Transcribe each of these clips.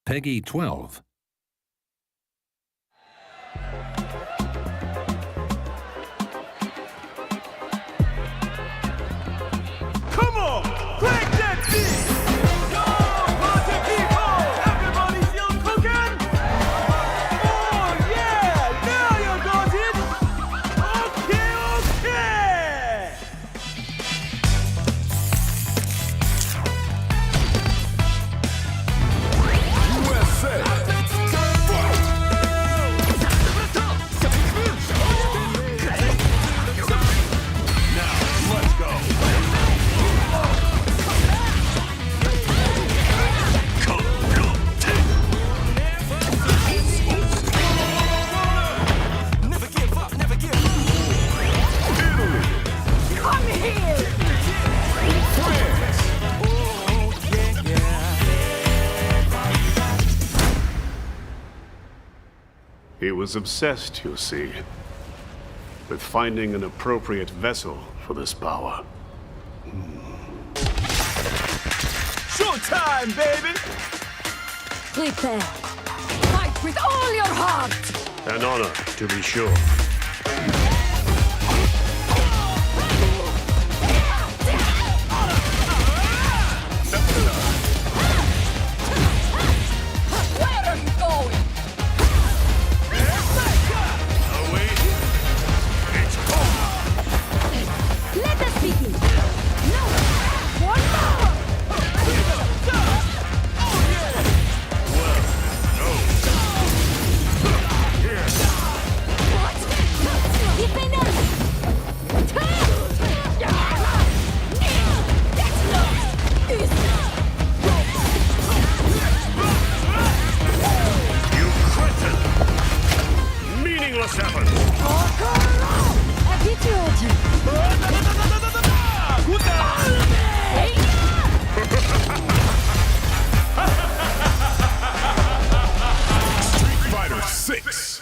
Peggy 12. Come on, crank that beat! Yo, party people! Everybody still cooking? Oh yeah, now you got it! Okay, USA! Now, let's go! Never give up, never give up. Italy, Come here! France, He was obsessed, you see, with finding an appropriate vessel for this power. showtime, baby! Prepare. Fight with all your heart! An honor, to be sure. Where are you going? Let us begin. No! One more! What? Defend us! You cretin! Meaningless effort! Street Fighter 6.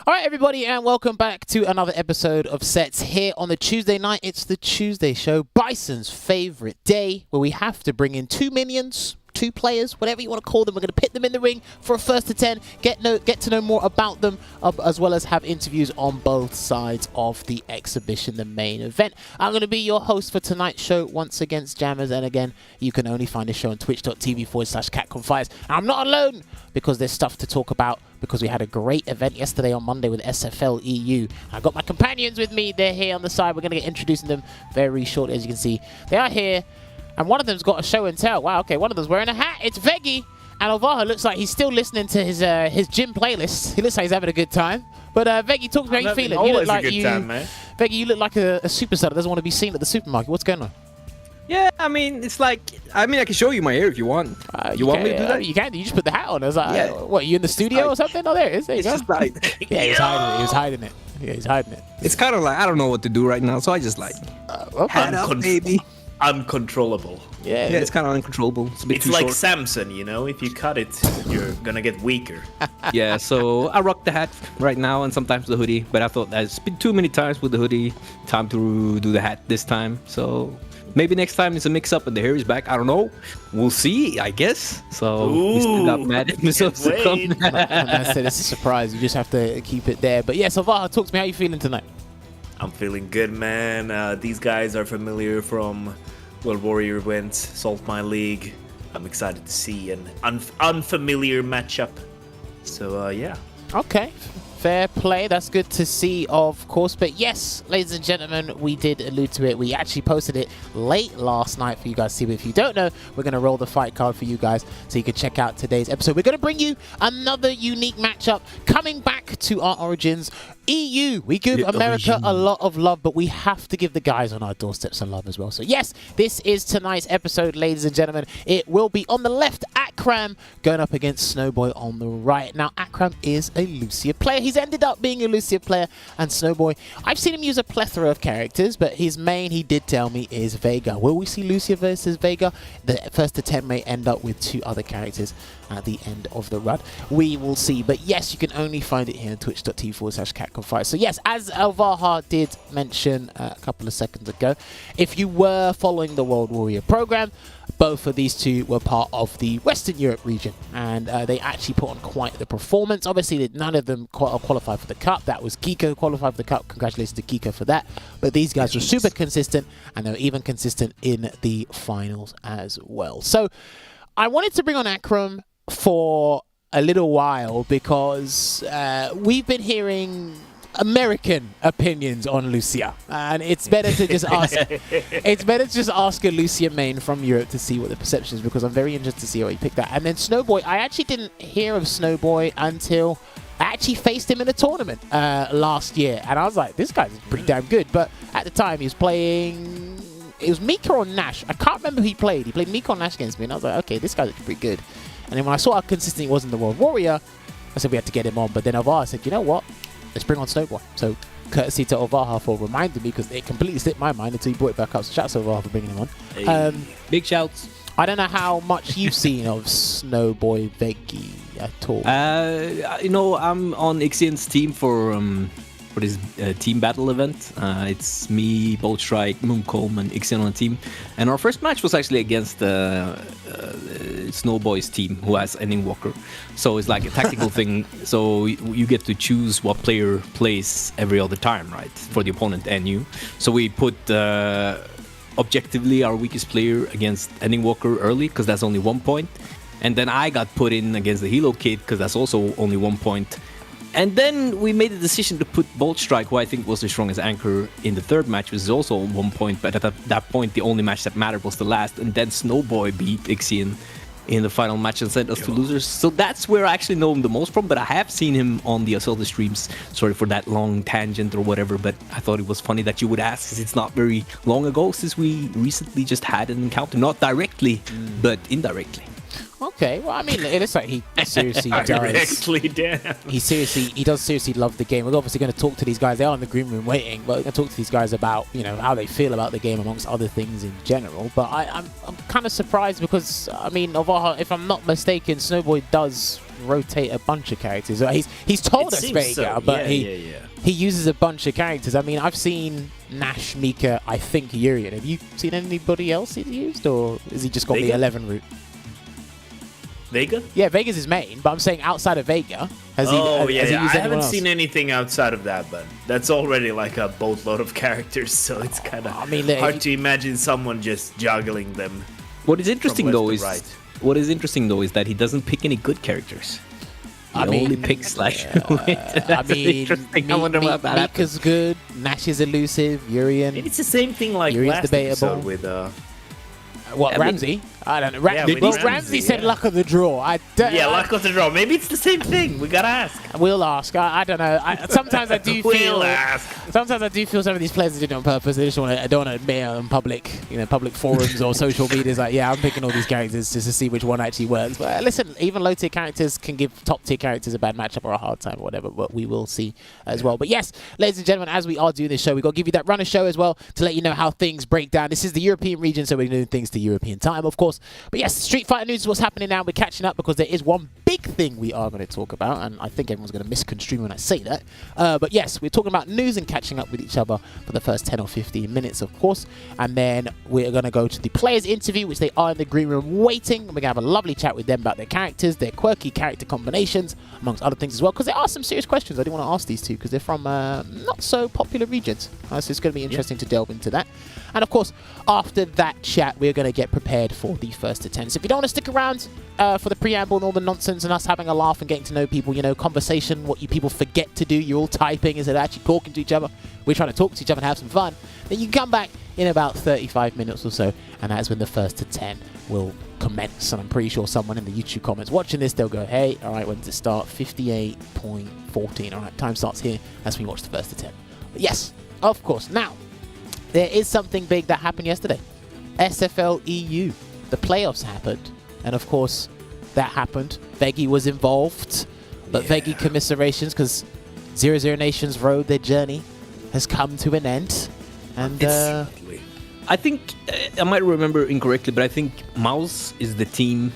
All right, everybody, and welcome back to another episode of Sets here on the Tuesday night. It's the Tuesday show, Bison's favorite day, where we have to bring in two minions, two players, whatever you want to call them. We're going to pit them in the ring for a first to 10, get to know more about them, as well as have interviews on both sides of the exhibition, the main event. I'm going to be your host for tonight's show, once against Jammers, and again, you can only find this show on twitch.tv/CatConfires. I'm not alone, because there's stuff to talk about, because we had a great event yesterday on Monday with SFL EU. I got my companions with me. They're here on the side. We're going to get introducing them very shortly, as you can see. They are here, and one of them's got a show and tell. Wow, okay, one of them's wearing a hat. It's Veggie, and Ovaha looks like he's still listening to his gym playlist. He looks like he's having a good time. But Veggie, talk to me how you feeling. You look like Veggie, you look like a superstar that doesn't want to be seen at the supermarket. What's going on? Yeah, I mean, it's like, I can show you my hair if you want. You want me to do that? You can. You just put the hat on. I was like, Yeah. What, you in the studio or something? Oh, there it is. There you It's go. just like, Yeah, he was hiding it. Yeah, he's hiding it. it's kind of like, I don't know what to do right now, so I just like, Okay. hat up, baby. Uncontrollable. Yeah, Yeah, it's kind of uncontrollable. It's a bit It's too like short. Samson, you know? If you cut it, you're gonna get weaker. Yeah, so I rock the hat right now and sometimes the hoodie, but I thought that's been too many times with the hoodie. Time to do the hat this time. So maybe next time it's a mix-up and the hair is back. I don't know. We'll see, I guess. So we still got mad episodes to come. And that's it. It's a surprise. You just have to keep it there. But yeah, so Vaha, talk to me. How you feeling tonight? I'm feeling good, man. These guys are familiar from World Warrior events, Salt Mine League. I'm excited to see an unfamiliar matchup. So, yeah. Okay. Fair play. That's good to see, of course. But yes, ladies and gentlemen, we did allude to it. We actually posted it late last night for you guys to see. But if you don't know, we're going to roll the fight card for you guys so you can check out today's episode. We're going to bring you another unique matchup coming back to our origins. EU, we give America a lot of love, but we have to give the guys on our doorstep some love as well. So yes, this is tonight's episode, ladies and gentlemen. It will be on the left, Akram going up against Snoboi on the right. Now, Akram is a Lucia player. He's he's ended up being a Lucia player. And Snoboi, I've seen him use a plethora of characters, but his main, he did tell me, is Vega. Will we see Lucia versus Vega? The first attempt may end up with 2 other characters at the end of the run. We will see. But yes, you can only find it here on twitch.tv/CatConFight. So yes, as Elvaha did mention a couple of seconds ago, if you were following the World Warrior program, both of these two were part of the Western Europe region, and they actually put on quite the performance. Obviously, none of them qualified for the Cup. That was Kiko who qualified for the Cup. Congratulations to Kiko for that. But these guys were super consistent, and they were even consistent in the finals as well. So I wanted to bring on Akram for a little while because we've been hearing American opinions on Lucia, and it's better to just ask a Lucia main from Europe to see what the perception is, because I'm very interested to see how he picked that. And then Snoboi, I actually didn't hear of Snoboi until I actually faced him in a tournament last year, and I was like, this guy's pretty damn good. But at the time he was playing, it was Mika or Nash, I can't remember who he played Mika or Nash against me, and I was like, okay, this guy's pretty good. And then when I saw how consistent he was in the World Warrior, I said we had to get him on. But then Elvaha said, you know what? Let's bring on Snoboi. So courtesy to Elvaha for reminding me, because it completely slipped my mind until he brought it back up. So shouts to Elvaha for bringing him on. Hey. Big shouts. I don't know how much you've seen of Snoboi Vegi at all. You know, I'm on Ixian's team for this team battle event. It's me, Boltstrike, Mooncomb, and Ixian on the team. And our first match was actually against Snowboy's team, who has Ending Walker. So it's like a tactical thing. So you get to choose what player plays every other time, right? For the opponent and you. So we put objectively our weakest player against Ending Walker early, because that's only 1 point. And then I got put in against the Hilo Kid, because that's also only 1 point. And then we made the decision to put Boltstrike, who I think was the strongest anchor, in the third match, which is also 1 point. But at that point, the only match that mattered was the last. And then Snowboy beat Ixian in the final match and sent us to losers. So that's where I actually know him the most from. But I have seen him on the Assaulted streams. Sorry for that long tangent or whatever. But I thought it was funny that you would ask, because it's not very long ago since we recently just had an encounter. Not directly, but indirectly. Okay, well, I mean, it looks like he seriously does. Directly, damn. He does seriously love the game. We're obviously going to talk to these guys. They are in the green room waiting, but we're going to talk to these guys about, you know, how they feel about the game amongst other things in general. But I'm kind of surprised because, I mean, if I'm not mistaken, Snowboy does rotate a bunch of characters. He's told us Vega, so. But he uses a bunch of characters. I mean, I've seen Nash, Mika, I think Urian. Have you seen anybody else he's used, or has he just got the 11 route? Vega? Yeah, Vega's his main, but I'm saying outside of Vega, has he used I haven't else? seen anything outside of that, but that's already like a boatload of characters, so it's kind of hard to imagine someone just juggling them. What is interesting though is right. That he doesn't pick any good characters. He only picks Slash. I mean, Mika's good, Nash is elusive, Urian. It's the same thing like Urian's last debatable. episode with Ramsey? I don't know. Ramsey said luck of the draw. Luck of the draw. Maybe it's the same thing. We gotta ask. We'll ask. I don't know. Sometimes I do feel. We'll ask. Sometimes I do feel some of these players did it on purpose. They just don't want to admit on public forums or social media. Like, yeah, I'm picking all these characters just to see which one actually works. But listen, even low tier characters can give top tier characters a bad matchup or a hard time or whatever. But we will see as well. But yes, ladies and gentlemen, as we are doing this show, we've got to give you that runner show as well to let you know how things break down. This is the European region, so we're doing things to European time, of course. But yes, Street Fighter news is what's happening now. We're catching up because there is one big thing we are going to talk about, and I think everyone's going to misconstrue when I say that. But yes, we're talking about news and catching up with each other for the first 10 or 15 minutes, of course. And then we're going to go to the players' interview, which they are in the green room waiting. And we're going to have a lovely chat with them about their characters, their quirky character combinations, amongst other things as well. Because there are some serious questions I do want to ask these two because they're from not so popular regions. So it's going to be interesting to delve into that. And of course, after that chat, we're going to get prepared for the first attempts. If you don't want to stick around for the preamble and all the nonsense and us having a laugh and getting to know people, you know, conversation, what you people forget to do, you're all typing instead of actually talking to each other. We're trying to talk to each other and have some fun. Then you can come back in about 35 minutes or so, and that's when the first to 10 will commence. And I'm pretty sure someone in the YouTube comments watching this, they'll go, hey, all right, when does it start? 58.14. All right, time starts here as we watch the first to 10. But yes, of course. Now, there is something big that happened yesterday. SFL EU. The playoffs happened. And of course, that happened. Vegi was involved. But Vegi commiserations, because Zero Nation's road, their journey, has come to an end. And I think I might remember incorrectly, but I think Mouse is the team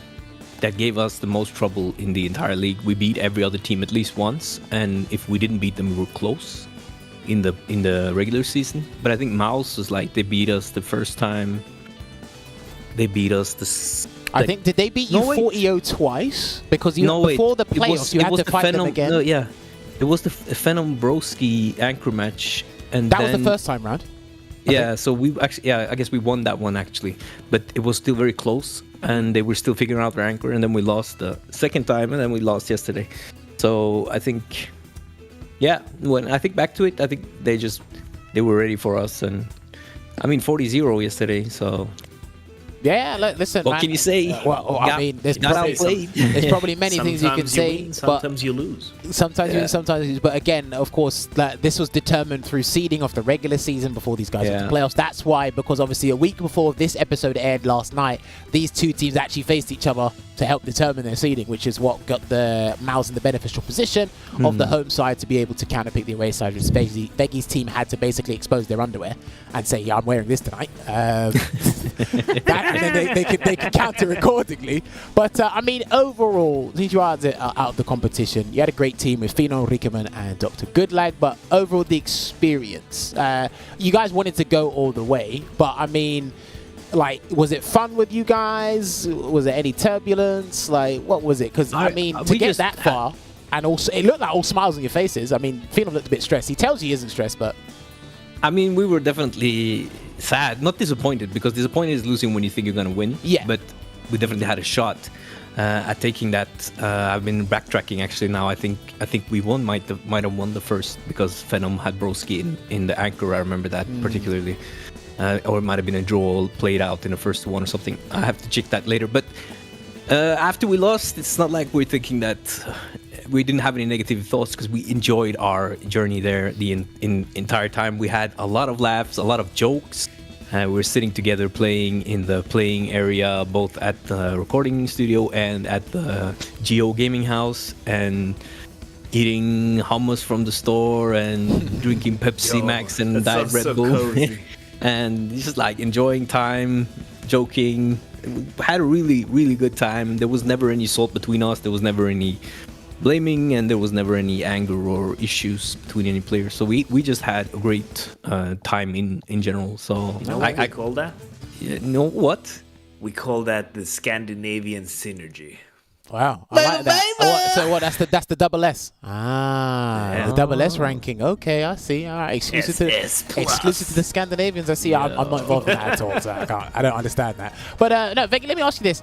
that gave us the most trouble in the entire league. We beat every other team at least once, and if we didn't beat them, we were close in the regular season. But I think Mouse was like, they beat us the first time. They beat us I think, did they beat you 40-0 twice? Because before the playoffs, you had to fight them again. No, yeah, it was the Phenom Broski anchor match, and that was the first time round. Yeah, so we actually, I guess we won that one actually, but it was still very close, and they were still figuring out their anchor, and then we lost the second time, and then we lost yesterday. So I think, yeah, when I think back to it, I think they were ready for us, and I mean 40-0 yesterday, so. Yeah, listen, what man, can you say? I mean, there's probably many things you can say. Win, sometimes you lose. Sometimes you win, sometimes you lose. But again, of course, this was determined through seeding of the regular season before these guys went to playoffs. That's why, because obviously a week before this episode aired last night, these two teams actually faced each other to help determine their seeding, which is what got the Mouse in the beneficial position of the home side to be able to counterpick the away side. Veggi's team had to basically expose their underwear and say, yeah, I'm wearing this tonight. And then they could counter accordingly. But I mean, overall, since you are out of the competition, you had a great team with Fino, Rickerman, and Dr. Goodlag. But overall, the experience, you guys wanted to go all the way. But I mean, like, was it fun with you guys? Was there any turbulence? Like, what was it? Because I mean, to get that far, and also it looked like all smiles on your faces. I mean, Fino looked a bit stressed. He tells you he isn't stressed, but I mean, we were definitely sad, not disappointed, because disappointed is losing when you think you're going to win. Yeah. But we definitely had a shot at taking that. I've been backtracking actually now. I think we might have won the first, because Phenom had Broski in the anchor. I remember that particularly. Or it might have been a draw played out in the first one or something. I have to check that later. But after we lost, it's not like we're thinking that we didn't have any negative thoughts, because we enjoyed our journey there the entire time. We had a lot of laughs, a lot of jokes. We were sitting together playing in the playing area, both at the recording studio and at the Geo Gaming House, and eating hummus from the store and drinking Pepsi Max and Diet Red Bull. And just like enjoying time, joking. We had a really, really good time. There was never any salt between us. There was never any blaming, and there was never any anger or issues between any players. So we just had a great time in general. So you know what we call that? What? We call that the Scandinavian synergy. Wow, I like that. So what? That's the double S. The double S ranking. Okay, I see. All right, exclusive to the Scandinavians. I see. I'm not involved in that at all, so I don't understand that. But no, Veggie, let me ask you this: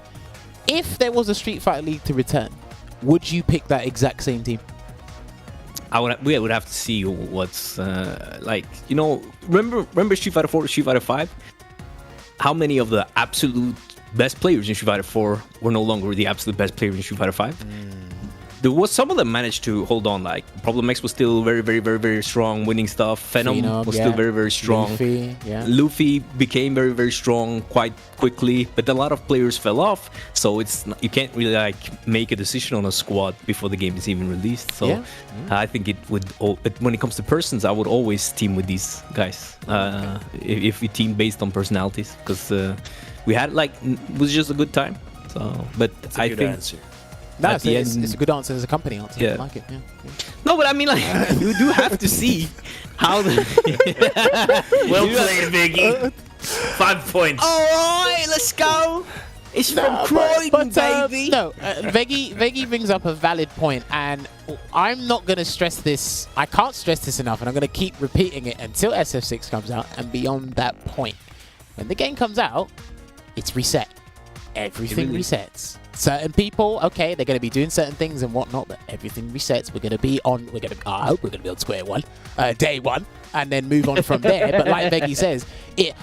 if there was a Street Fighter League to return, would you pick that exact same team? We would have to see what's like. You know, remember Street Fighter 4, Street Fighter 5? How many of the absolute best players in Street Fighter 4 were no longer the absolute best players in Street Fighter 5? There was some of them managed to hold on. Like Problem X was still very, very, very, very strong, winning stuff. Phenom was still very, very strong. Luffy became very, very strong quite quickly, but a lot of players fell off. So you can't really like make a decision on a squad before the game is even released. So I think it would. But when it comes to persons, I would always team with these guys. If we team based on personalities, because we had it was just a good time. So, but I think. Answer. No, it's a good answer. It's a company answer. Yeah. I like it. Yeah. No, but I mean, like, you do have to see how the. Well played, Biggie. 5 points. All right, let's go. It's from Croydon, baby. No, Veggie brings up a valid point, and I'm not going to stress this. I can't stress this enough, and I'm going to keep repeating it until SF6 comes out and beyond that point. When the game comes out, it's reset. Everything resets. Certain people, okay, they're going to be doing certain things and whatnot, but everything resets. I hope we're going to be on square one, day one, and then move on from there. But like Veggie says,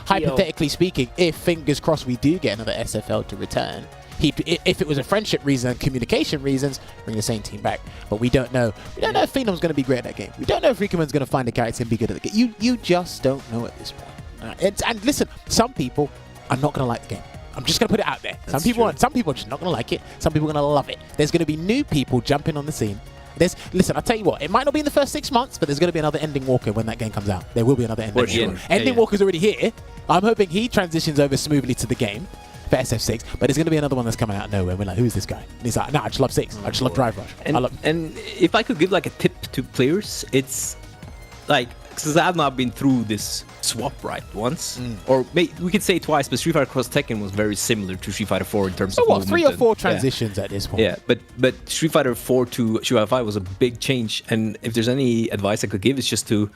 hypothetically speaking, if fingers crossed we do get another SFL to return, if it was a friendship reason and communication reasons, bring the same team back. But we don't know. We don't know if Phenom's going to be great at that game. We don't know if Rickerman's going to find a character and be good at the game. You just don't know at this point. And listen, some people are not going to like the game. I'm just going to put it out there. Some people are just not going to like it. Some people are going to love it. There's going to be new people jumping on the scene. Listen, I'll tell you what, it might not be in the first 6 months, but there's going to be another Ending Walker when that game comes out. There will be another Ending Walker. Ending Walker's already here. I'm hoping he transitions over smoothly to the game for SF6, but there's going to be another one that's coming out of nowhere. We're like, who's this guy? And he's like, nah, I just love 6. I just love Drive Rush. And if I could give like a tip to players, it's like, because I've not been through this swap right once, or we could say twice, but Street Fighter Cross Tekken was very similar to Street Fighter 4 in terms of movement. 3 or 4 transitions at this point. Yeah, but Street Fighter 4 to Street Fighter 5 was a big change, and if there's any advice I could give, it's just to,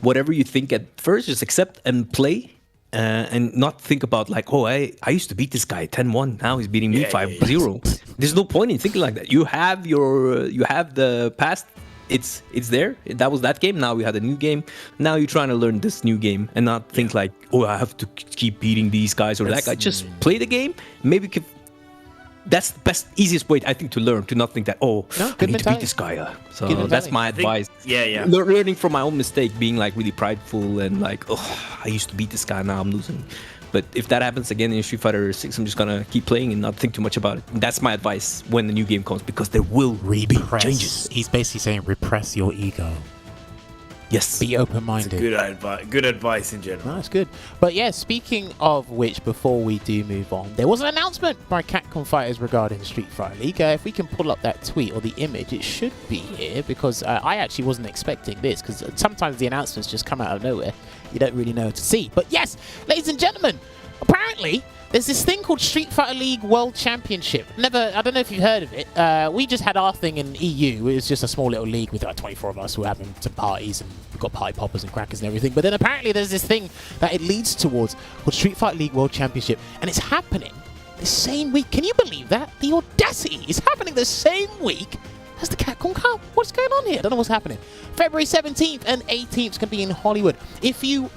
whatever you think at first, just accept and play, and not think about like, oh, I used to beat this guy 10-1, now he's beating me 5-0. There's no point in thinking like that. You have the past. It's there. That was that game. Now we had a new game. Now you're trying to learn this new game and not think like, oh, I have to keep beating these guys or that guy. Just play the game. Maybe that's the best, easiest way I think to learn. To not think that, oh, I need to beat this guy. So that's my advice. Learning from my own mistake, being like really prideful and like, oh, I used to beat this guy. Now I'm losing. But if that happens again in Street Fighter 6, I'm just gonna keep playing and not think too much about it. And that's my advice when the new game comes, because there will be changes. He's basically saying repress your ego. Yes. Be open-minded. Good advice in general. That's good. But yeah, speaking of which, before we do move on, there was an announcement by Capcom Fighters regarding Street Fighter League. If we can pull up that tweet or the image, it should be here, because I actually wasn't expecting this, because sometimes the announcements just come out of nowhere. You don't really know what to see. But yes, ladies and gentlemen, apparently there's this thing called Street Fighter League World Championship. I don't know if you've heard of it. We just had our thing in EU. It was just a small little league with like 24 of us who were having some parties, and we've got party poppers and crackers and everything. But then apparently there's this thing that it leads towards called Street Fighter League World Championship, and it's happening the same week. Can you believe that? The audacity is happening the same week as the Capcom Cup. What's going on here? I don't know what's happening. February 17th and 18th is going to be in Hollywood. If you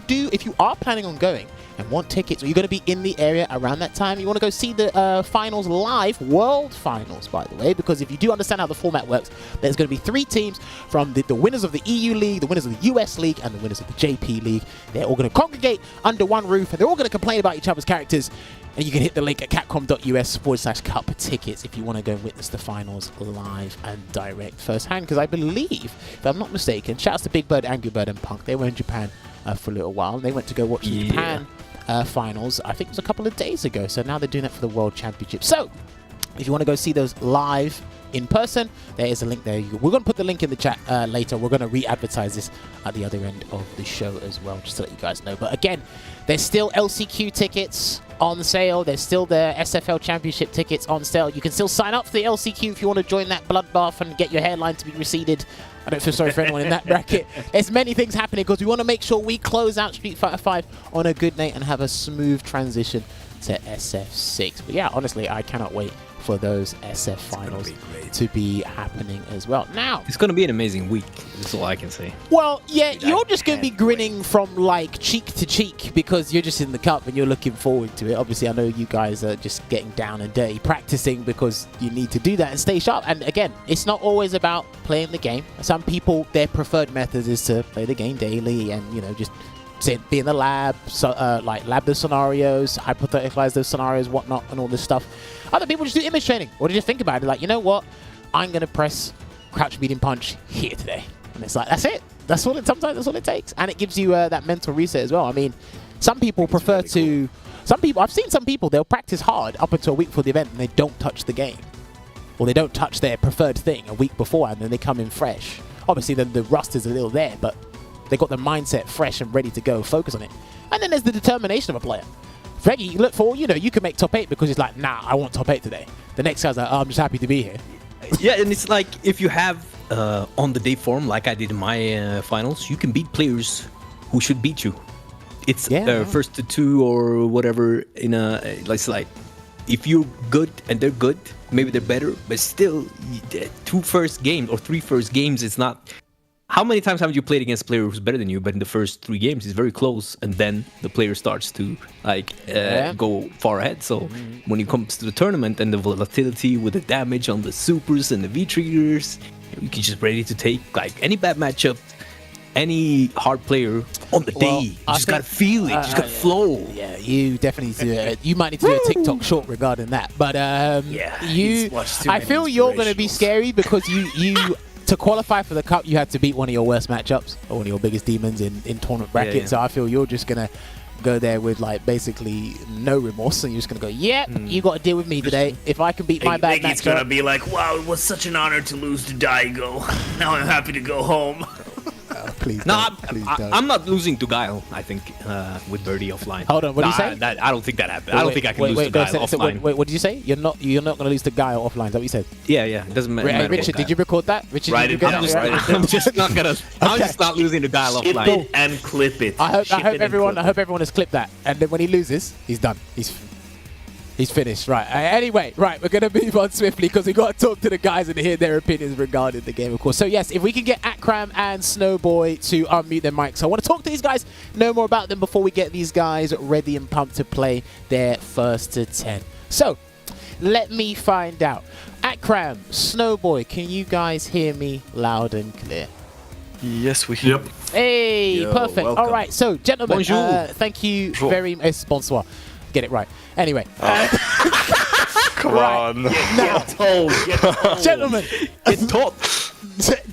are planning on going and want tickets, or you're going to be in the area around that time, you want to go see the finals live, world finals, by the way, because if you do understand how the format works, there's going to be 3 teams from the winners of the EU League, the winners of the US League, and the winners of the JP League. They're all going to congregate under one roof, and they're all going to complain about each other's characters. And you can hit the link at capcom.us/cup tickets if you want to go and witness the finals live and direct firsthand. Because I believe, if I'm not mistaken, shouts to Big Bird, Angry Bird, and Punk. They were in Japan for a little while. And they went to go watch the Japan finals, I think it was a couple of days ago. So now they're doing that for the World Championship. So if you want to go see those live in person, there is a link there. We're going to put the link in the chat later. We're going to re-advertise this at the other end of the show as well, just to let you guys know. But again, there's still LCQ tickets on sale. There's still the SFL Championship tickets on sale. You can still sign up for the LCQ if you want to join that bloodbath and get your hairline to be receded. I don't feel sorry for anyone in that bracket. There's many things happening because we want to make sure we close out Street Fighter 5 on a good night and have a smooth transition to SF6. But yeah, honestly, I cannot wait for those SF finals to be happening as well. Now, it's going to be an amazing week. That's all I can say. Well, yeah, you're just going to be grinning from like cheek to cheek because you're just in the cup and you're looking forward to it. Obviously, I know you guys are just getting down and dirty, practicing because you need to do that and stay sharp. And again, it's not always about playing the game. Some people, their preferred method is to play the game daily and, you know, just be in the lab, like lab those scenarios, hypothesize those scenarios, whatnot, and all this stuff. Other people just do image training, or they just think about it, like, you know what, I'm gonna press crouch medium punch here today, and it's like that's it. Sometimes that's all it takes, and it gives you that mental reset as well. I mean, some people prefer to. I've seen some people, they'll practice hard up until a week before the event, and they don't touch the game, or they don't touch their preferred thing a week before, and then they come in fresh. Obviously, then the rust is a little there, but they got the mindset fresh and ready to go, focus on it. And then there's the determination of a player. Freggy, look for, you know, you can make top 8 because he's like, nah, I want top 8 today. The next guy's like, oh, I'm just happy to be here. Yeah, and it's like, if you have on the day form, like I did in my finals, you can beat players who should beat you. It's first to 2 or whatever in a, it's like, if you're good and they're good, maybe they're better, but still, 2 first games or 3 first games, it's not. How many times have you played against a player who's better than you, but in the first 3 games it's very close, and then the player starts to go far ahead. So when it comes to the tournament and the volatility with the damage on the supers and the V triggers, you can just ready to take like any bad matchup, any hard player on the day. You just gotta feel it, just gotta flow. Yeah, you definitely do it. You might need to do a TikTok short regarding that, but I feel you're gonna be scary because you to qualify for the cup, you had to beat one of your worst matchups or one of your biggest demons in tournament bracket. yeah. So I feel you're just gonna go there with like basically no remorse, and you're just gonna go, "Yep, you got to deal with me today. If I can beat my bad Iggy's gonna matchup." be like, wow, it was such an honor to lose to Daigo. Now I'm happy to go home. Please No, don't. Please don't. I'm not losing to Guile, I think, with Birdie offline. Hold on, what did you say? I don't think that happened. I don't think I can lose to Guile offline. Wait, what did you say? You're not gonna lose to Guile offline. Is that what you said? Yeah, it doesn't matter. Hey, Richard, did you record that? Richard, Write did you it get down, that? write it I'm just not gonna. I'm Okay. just not losing to Guile Ship offline. it and clip it. I hope Ship it and everyone clip has clipped that, and then when he loses, he's done. He's finished. Right. Anyway, right, we're gonna move on swiftly because we got to talk to the guys and hear their opinions regarding the game, of course. So yes, if we can get Akram and Snowboy to unmute their mics, I want to talk to these guys, know more about them before we get these guys ready and pumped to play their first to 10. So let me find out. Akram, Snowboy, can you guys hear me loud and clear? Yes, we hear. Yep. Hey, Yo, perfect. welcome. All right, so gentlemen, Bonjour. thank you Bonjour. very much. Bonsoir. Get it right. Anyway, Come on. now, gentlemen,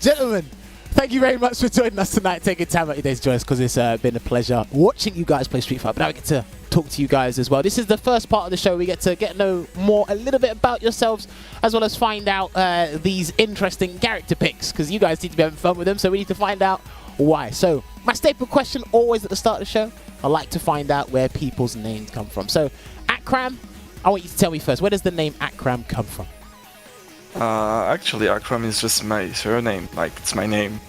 gentlemen, thank you very much for joining us tonight, taking time out your day to join us, because it's been a pleasure watching you guys play Street Fighter. But now we get to talk to you guys as well. This is the first part of the show. We get to know a little bit about yourselves, as well as find out these interesting character picks, because you guys seem to be having fun with them, so we need to find out why. So my staple question always at the start of the show, I like to find out where people's names come from. So Akram, I want you to tell me first, where does the name Akram come from? Actually, Akram is just my surname. Like, it's my name.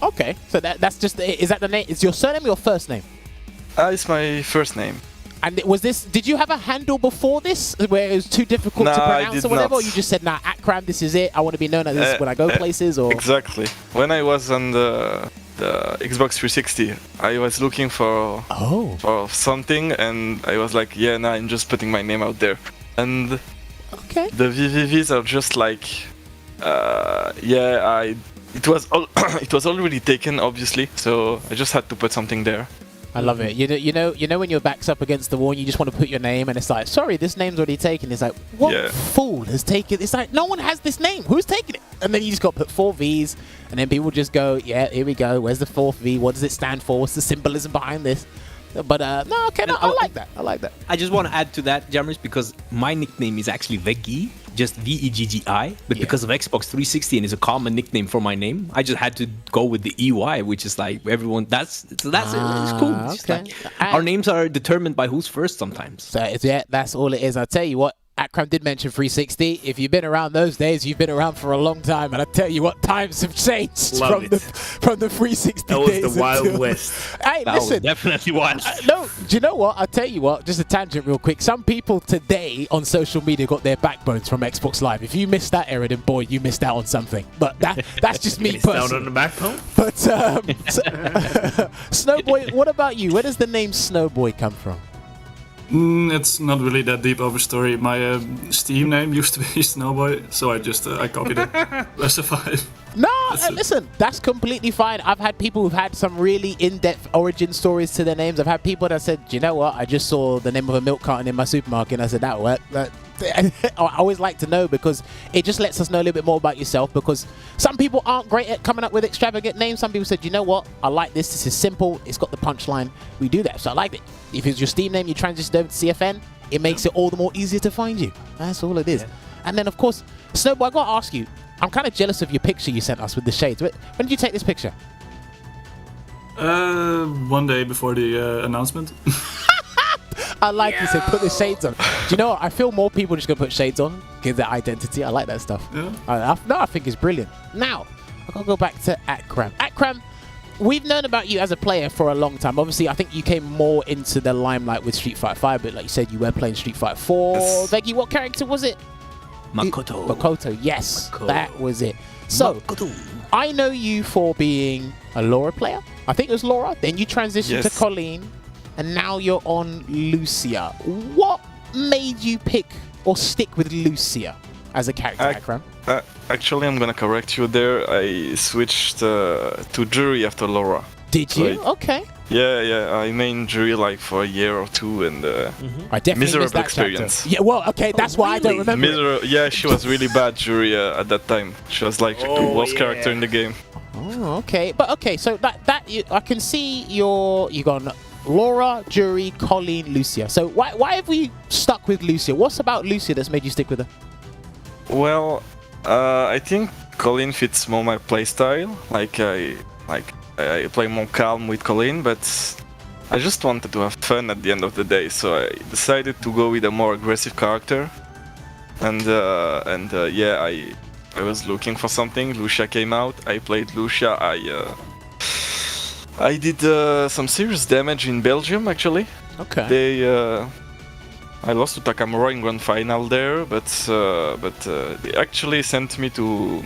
Okay, so that's just, is that the name? Is your surname or your first name? It's my first name. And did you have a handle before this where it was too difficult to Nah, I pronounce did or whatever? not. Or you just said, nah, Akram, this is it. I want to be known as this when I go places, or? Exactly. When I was on the Xbox 360, I was looking for something, and I was like, yeah, nah, I'm just putting my name out there. And Okay. the VVVs are just like, it was already taken, obviously, so I just had to put something there. I love it. You know when your back's up against the wall and you just want to put your name, and it's like, sorry, this name's already taken. It's like, what Yeah. fool has taken? It's like, no one has this name. Who's taking it? And then you just got to put 4 V's, and then people just go, yeah, here we go. Where's the 4th V? What does it stand for? What's the symbolism behind this? But no, okay, no, I like that. I like that. I just want to add to that, Jammers, because my nickname is actually Veggi, just Veggi, but Yeah. because of Xbox 360 and it's a common nickname for my name, I just had to go with the EY, which is like everyone. That's it. It's cool. It's just okay. like, our names are determined by who's first sometimes. So yeah, that's all it is. I'll tell you what, Akram did mention 360. If you've been around those days, you've been around for a long time. And I tell you what, times have changed Love from the 360 That was days. the Wild until- West. Hey, That was listen. definitely wild. No, do you know what? I'll tell you what, just a tangent real quick. Some people today on social media got their backbones from Xbox Live. If you missed that era, then boy, you missed out on something. But that's just me It's down on personally. the backbone. But Snowboy, what about you? Where does the name Snowboy come from? It's not really that deep of a story. My Steam name used to be Snowboy, so I just I copied it. Rest of it. No, That's it. listen, that's completely fine. I've had people who've had some really in-depth origin stories to their names. I've had people that said, "Do you know what? I just saw the name of a milk carton in my supermarket," and I said, "That worked." I always like to know, because it just lets us know a little bit more about yourself, because some people aren't great at coming up with extravagant names. Some people said, "You know what? I like this. This is simple. It's got the punchline. We do that." So I like it. If it's your Steam name, you transitioned over to CFN, it makes it all the more easier to find you. That's all it is. And then, of course, Snowboy, I got to ask you, I'm kind of jealous of your picture you sent us with the shades. When did you take this picture? One day before the announcement. I like you said, put the shades on. Do you know what? I feel more people just going to put shades on, give their identity. I like that stuff. Yeah. I think it's brilliant. Now, I've got to go back to Akram. Akram, we've known about you as a player for a long time. Obviously, I think you came more into the limelight with Street Fighter 5, but like you said, you were playing Street Fighter 4. Yes. Veggie, what character was it? Makoto. Makoto, yes. Makoto. That was it. So, I know you for being a Laura player. I think it was Laura. Then you transitioned to Yes. Colleen, and now you're on Lucia. What made you pick or stick with Lucia as a character, Akram? Actually, I'm gonna correct you there. I switched to Jury after Laura. Did you? Like, Okay. Yeah. I main Jury like for a year or two, and I definitely missed miserable that experience. chapter. Yeah, well, okay, that's why I don't remember. Yeah, she was really bad, Jury, at that time. She was like the worst character in the game. Oh, okay. But okay, so I can see you gone Laura, Jury, Colleen, Lucia. So why have we stuck with Lucia? What's about Lucia that's made you stick with her? Well, I think Colleen fits more my playstyle. I play more calm with Colleen, but I just wanted to have fun at the end of the day, so I decided to go with a more aggressive character. And yeah, I was looking for something. Lucia came out. I played Lucia. I did some serious damage in Belgium, actually. Okay. I lost to Takamura in grand final there, but they actually sent me to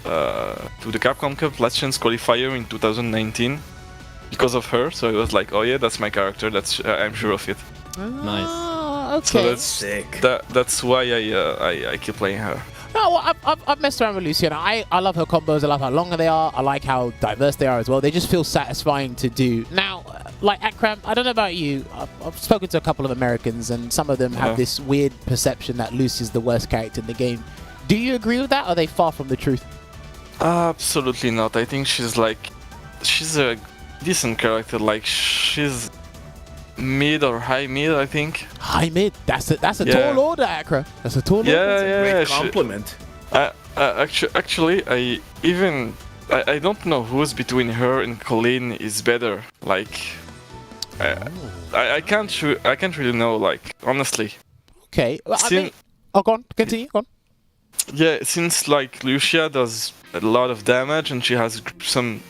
the Capcom Cup Last Chance qualifier in 2019 because of her. So it was like, oh yeah, that's my character. I'm sure of it. Nice. Okay. So that's Sick. that's why I keep playing her. No, well, I've messed around with Lucia. I love her combos. I love how long they are. I like how diverse they are as well. They just feel satisfying to do. Now, like Akram, I don't know about you. I've spoken to a couple of Americans, and some of them have this weird perception that Lucia's the worst character in the game. Do you agree with that, or are they far from the truth? Absolutely not. I think she's a decent character. Like she's mid or high mid, I think. High mid. That's a tall order, Akram. That's a tall order. Yeah. Great compliment. Actually, I don't know who's between her and Colleen is better. Like, I can't really know. Like, honestly. Okay. Well, go on. Continue. Go on. Yeah, since like Lucia does a lot of damage and she has some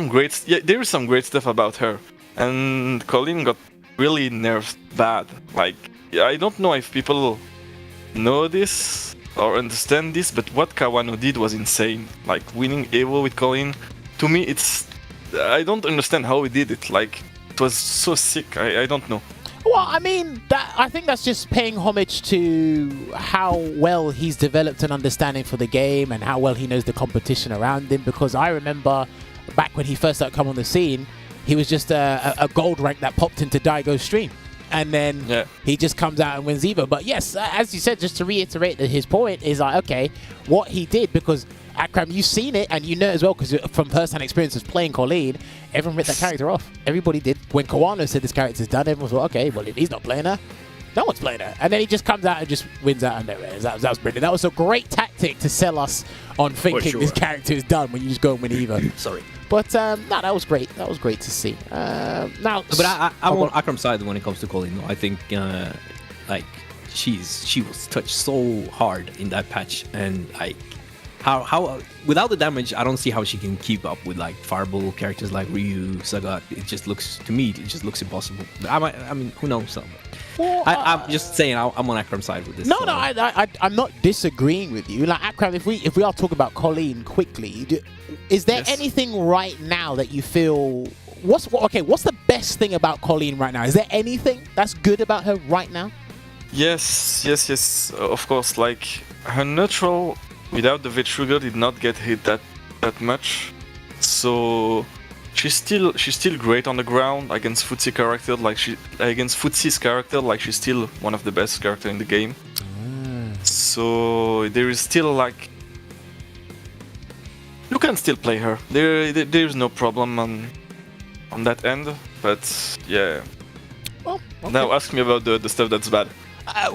great. Yeah, there is some great stuff about her. And Colleen got really nerfed bad. Like, I don't know if people know this or understand this, but what Kawano did was insane. Like, winning Evo with Colleen, to me, I don't understand how he did it. Like, it was so sick. I don't know. Well, I mean, I think that's just paying homage to how well he's developed an understanding for the game and how well he knows the competition around him. Because I remember back when he first started coming on the scene, he was just a gold rank that popped into Daigo's stream. And then he just comes out and wins Evo. But yes, as you said, just to reiterate his point is like, okay, what he did, because Akram, you've seen it and you know as well, because from first-hand experiences playing Colleen, everyone ripped that character off. Everybody did. When Kawano said this character's done, everyone was like, okay, well, if he's not playing her, no one's playing her. And then he just comes out and just wins out of nowhere. That was brilliant. That was a great tactic to sell us on thinking this character is done when you just go and win Evo. Sorry. But no, that was great. That was great to see. Now, but I'm on Akram's side when it comes to Colleen. I think like she was touched so hard in that patch, and like how without the damage, I don't see how she can keep up with like Fireball characters like Ryu, Sagat. It just looks impossible. But I mean, who knows? Well, I'm just saying I'm on Akram's side with this. No, I'm not disagreeing with you. Like Akram, if we are talking about Colleen quickly, is there anything right now that you feel? What's the best thing about Colleen right now? Is there anything that's good about her right now? Yes. Of course, like her neutral without the V-trigger did not get hit that much, so. She's still great on the ground against Futsi character. Against Futsi's character, like she's still one of the best character in the game. So there is still like you can still play her. There's no problem on that end. But yeah. Well, okay. Now ask me about the stuff that's bad. I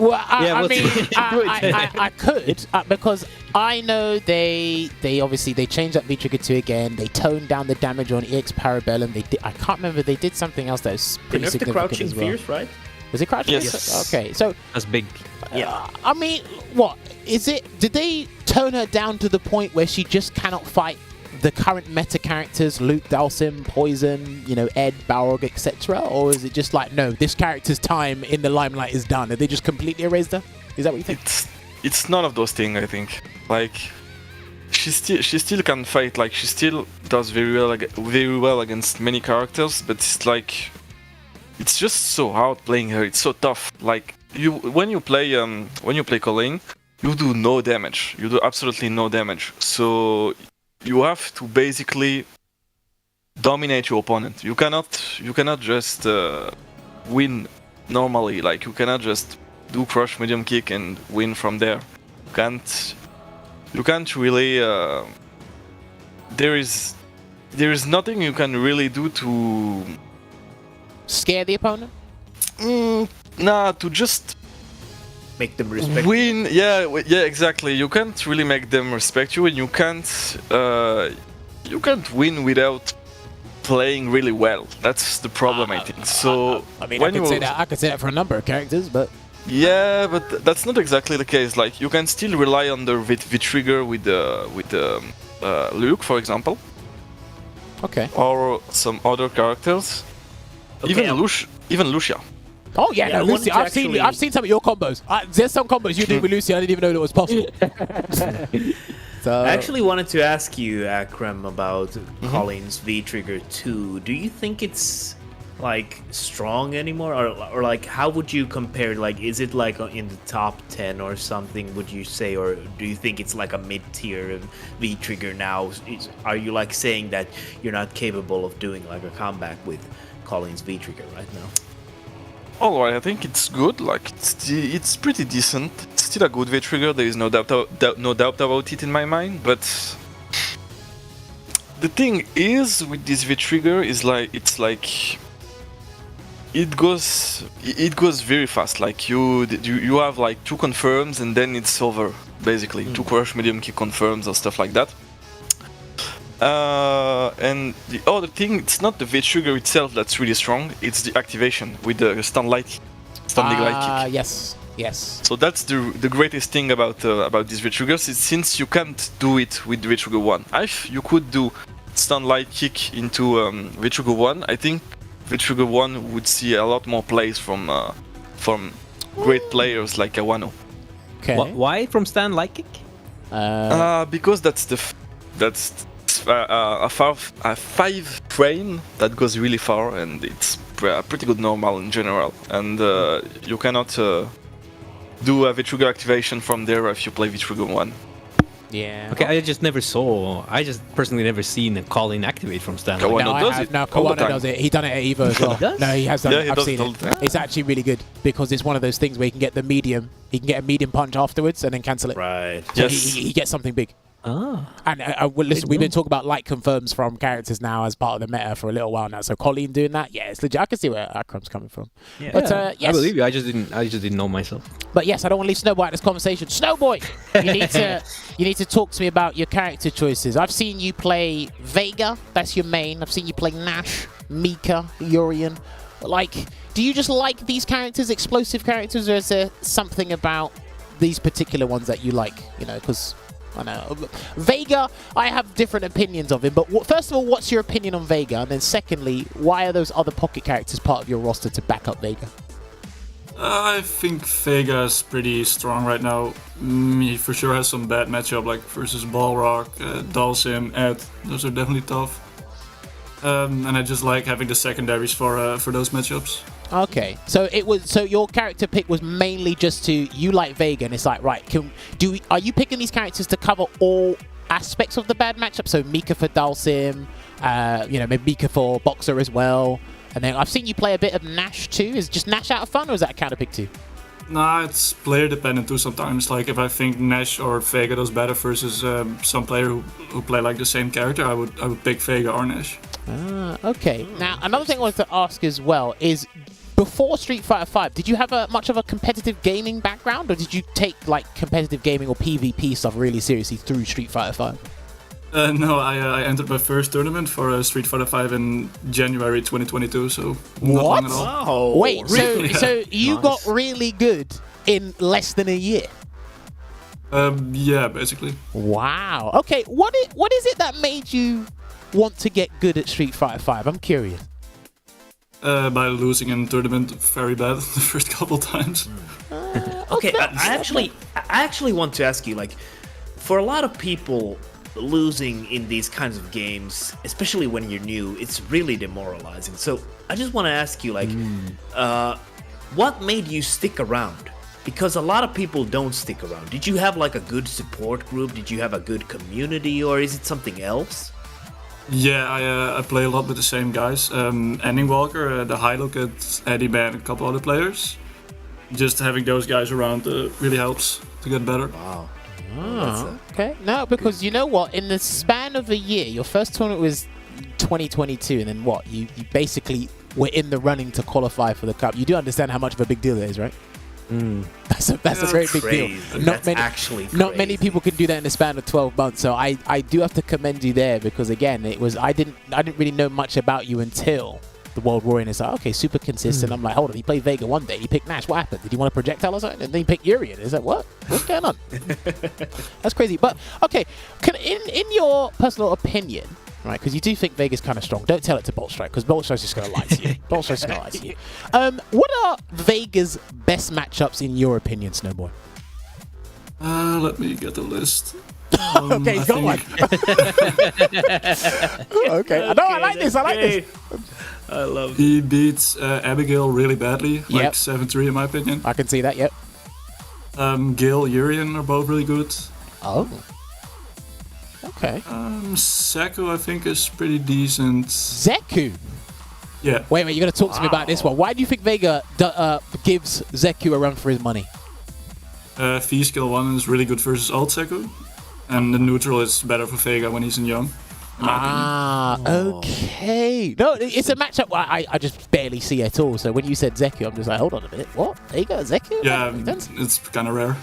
could because I know they obviously they changed up V-Trigger 2 again. They toned down the damage on EX Parabellum. I can't remember. They did something else that was pretty significant Crouching as well. Fierce, right? Was it Crouching Yes. Fierce? Okay, so that's big. Yeah. I mean, what is it? Did they tone her down to the point where she just cannot fight the current meta characters, Luke, Dalsim, Poison, Ed, Balrog, etc.? Or is it just like, no, this character's time in the limelight is done? Have they just completely erased her? Is that what you think? It's none of those things, I think. Like, she still can fight. Like, she still does very well against many characters. But it's like, it's just so hard playing her. It's so tough. Like, when you play Colleen, you do no damage. You do absolutely no damage. So you have to basically dominate your opponent. You cannot just win normally. Like you cannot just do crush medium kick and win from there. You can't really. There is nothing you can really do to Scare the opponent? Nah, to just Make them respect. win. Yeah, exactly. You can't really make them respect you, and you can't win without playing really well. That's the problem, I think. So I mean, when I could say that for a number of characters, but yeah, but that's not exactly the case. Like you can still rely on the V-trigger with Luke, for example, okay. or some other characters. Okay, Even Lucia. Oh yeah, Yeah, I no, wanted Lucy. to I've seen some of your combos. There's some combos you do with Lucy. I didn't even know that was possible. So I actually wanted to ask you, Akram, about Colleen's V-Trigger 2. Do you think it's like strong anymore, or like how would you compare? Like, is it like in the top 10 or something? Would you say, or do you think it's like a mid-tier V-Trigger now? Are you like saying that you're not capable of doing like a comeback with Colleen's V-Trigger right now? Alright, I think it's good. Like it's pretty decent. It's still a good V-trigger. There is no doubt about it in my mind. But the thing is with this V-trigger is like it goes very fast. Like you have like 2 confirms and then it's over basically. 2 crush medium kick confirms or stuff like that. And the other thing, it's not the V-trigger itself that's really strong, it's the activation with the standing light kick. Yes. So that's the greatest thing about these V-triggers, is since you can't do it with V-trigger 1. If you could do stand light kick into V-trigger 1, I think V-trigger 1 would see a lot more plays from great players like Awano. Okay. Why from stand light kick? Because that's a 5 frame that goes really far, and it's a pretty good normal in general. And you cannot do a V-trigger activation from there if you play V-trigger 1. Yeah. Okay, I just personally never seen a Colleen activate from stand. Kawano No, I does have. it No, all the Kawano time. does it. He done it at Evo as well. does? No, he has done Yeah, it. he I've does seen it all it. the time. It's actually really good because it's one of those things where he can get the medium. He can get a medium punch afterwards and then cancel it. Right. So Yes. he gets something big. Ah. And well, listen, we've been talking about light confirms from characters now as part of the meta for a little while now. So Colleen doing that, yeah, it's legit. I can see where Akram's coming from. Yeah. But yes, I believe you. I just didn't know myself. But yes, I don't want to leave Snowboy out of this conversation. Snowboy, you need to talk to me about your character choices. I've seen you play Vega, that's your main. I've seen you play Nash, Mika, Urian. Like, do you just like these characters, explosive characters, or is there something about these particular ones that you like? You know, because I know Vega, I have different opinions of him. But first of all, what's your opinion on Vega? And then secondly, why are those other pocket characters part of your roster to back up Vega? I think Vega is pretty strong right now. He for sure has some bad matchup, like versus Balrog, Dalsim, Ed. Those are definitely tough. And I just like having the secondaries for those matchups. Okay, so your character pick was mainly just to you like Vega, and it's like, right, are you picking these characters to cover all aspects of the bad matchup? So Mika for Dalsim, maybe Mika for Boxer as well. And then I've seen you play a bit of Nash too. Is just Nash out of fun, or is that a counter pick too? Nah, it's player dependent too sometimes. Like if I think Nash or Vega does better versus some player who play like the same character, I would pick Vega or Nash. Okay. Now another thing I wanted to ask as well is, before Street Fighter V, did you have much of a competitive gaming background, or did you take like competitive gaming or PvP stuff really seriously through Street Fighter V? No, I entered my first tournament for Street Fighter V in January 2022, so not long at all. Wow. Wait, really? so you Nice. got really good in less than a year? Yeah, basically. Wow. Okay, what is it that made you want to get good at Street Fighter V? I'm curious. By losing in tournament very bad the first couple times. Okay, I actually want to ask you, like, for a lot of people, losing in these kinds of games, especially when you're new, it's really demoralizing. So I just want to ask you, like, what made you stick around? Because a lot of people don't stick around. Did you have like a good support group? Did you have a good community, or is it something else? Yeah, I play a lot with the same guys. Ending Walker, the high look at Eddie Ban, a couple other players. Just having those guys around really helps to get better. Wow. Okay. No, because you know what? In the span of a year, your first tournament was 2022, and then what? You basically were in the running to qualify for the cup. You do understand how much of a big deal that is, right? That's a very big deal. That's actually Not many crazy. people can do that in the span of 12 months. So I do have to commend you there, because again, it was I didn't really know much about you until the World Warrior, and it's like, okay, super consistent. I'm like, hold on, he played Vega one day, he picked Nash. What happened? Did he want a projectile or something? And then he picked Urian. Is that what? What's going on? That's crazy. But okay, in your personal opinion, right? Because you do think Vega's kind of strong. Don't tell it to Bolt Strike, because Bolt Strike's just going to lie to you. Bolt Strike's going to lie to you. What are Vega's best matchups in your opinion, Snowboy? Let me get the list. Okay, I go on. Okay. No, I like this. I like this. I love it. He beats Abigail really badly, like Yep. 7-3 in my opinion. I can see that, yep. Gil, Urian are both really good. Oh. Okay. Saku, I think, is pretty decent. Zeku. Yeah. Wait, you got to talk to me about this one. Why do you think Vega gives Zeku a run for his money? V-skill 1 is really good versus alt Saku. And the neutral is better for Vega when he's in young. in my opinion. Okay. No, it's a matchup I just barely see at all. So when you said Zeku, I'm just like, hold on a minute. What? Vega, Zeku? Yeah, That makes sense. it's kind of rare.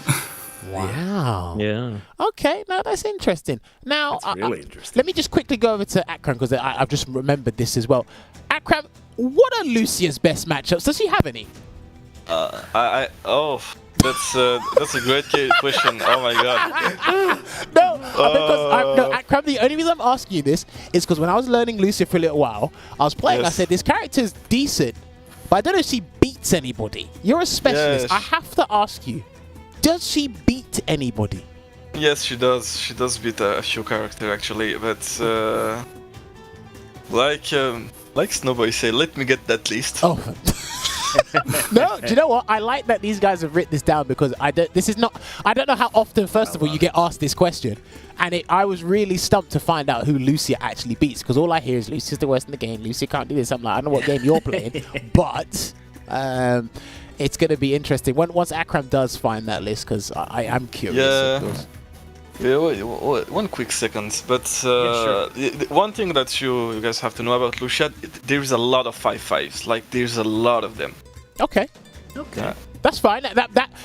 Wow. Yeah. Okay, now that's interesting. Now, That's really interesting. let me just quickly go over to Akram, because I've just remembered this as well. Akram, what are Lucia's best matchups? Does she have any? That's a great question. Oh my god. No, Akram, the only reason I'm asking you this is because when I was learning Lucia for a little while, I was playing, I Yes. said, this character's decent, but I don't know if she beats anybody. You're a specialist. Yes. I have to ask you, does she beat anybody? Yes, she does. She does beat a few characters actually, but like Snoboi say, let me get that list. Oh. No, do you know what? I like that these guys have written this down, because I don't know how often, first of all, you get asked this question, and I was really stumped to find out who Lucia actually beats, because all I hear is Lucia's the worst in the game, Lucia can't do this. I'm like, I don't know what game you're playing, but it's going to be interesting once Akram does find that list, because I am curious. Yeah. Of course. Yeah, wait, one quick second. But sure. the one thing that you guys have to know about Lucia, there's a lot of 5-5s. Like, there's a lot of them. Okay. Okay. That's fine.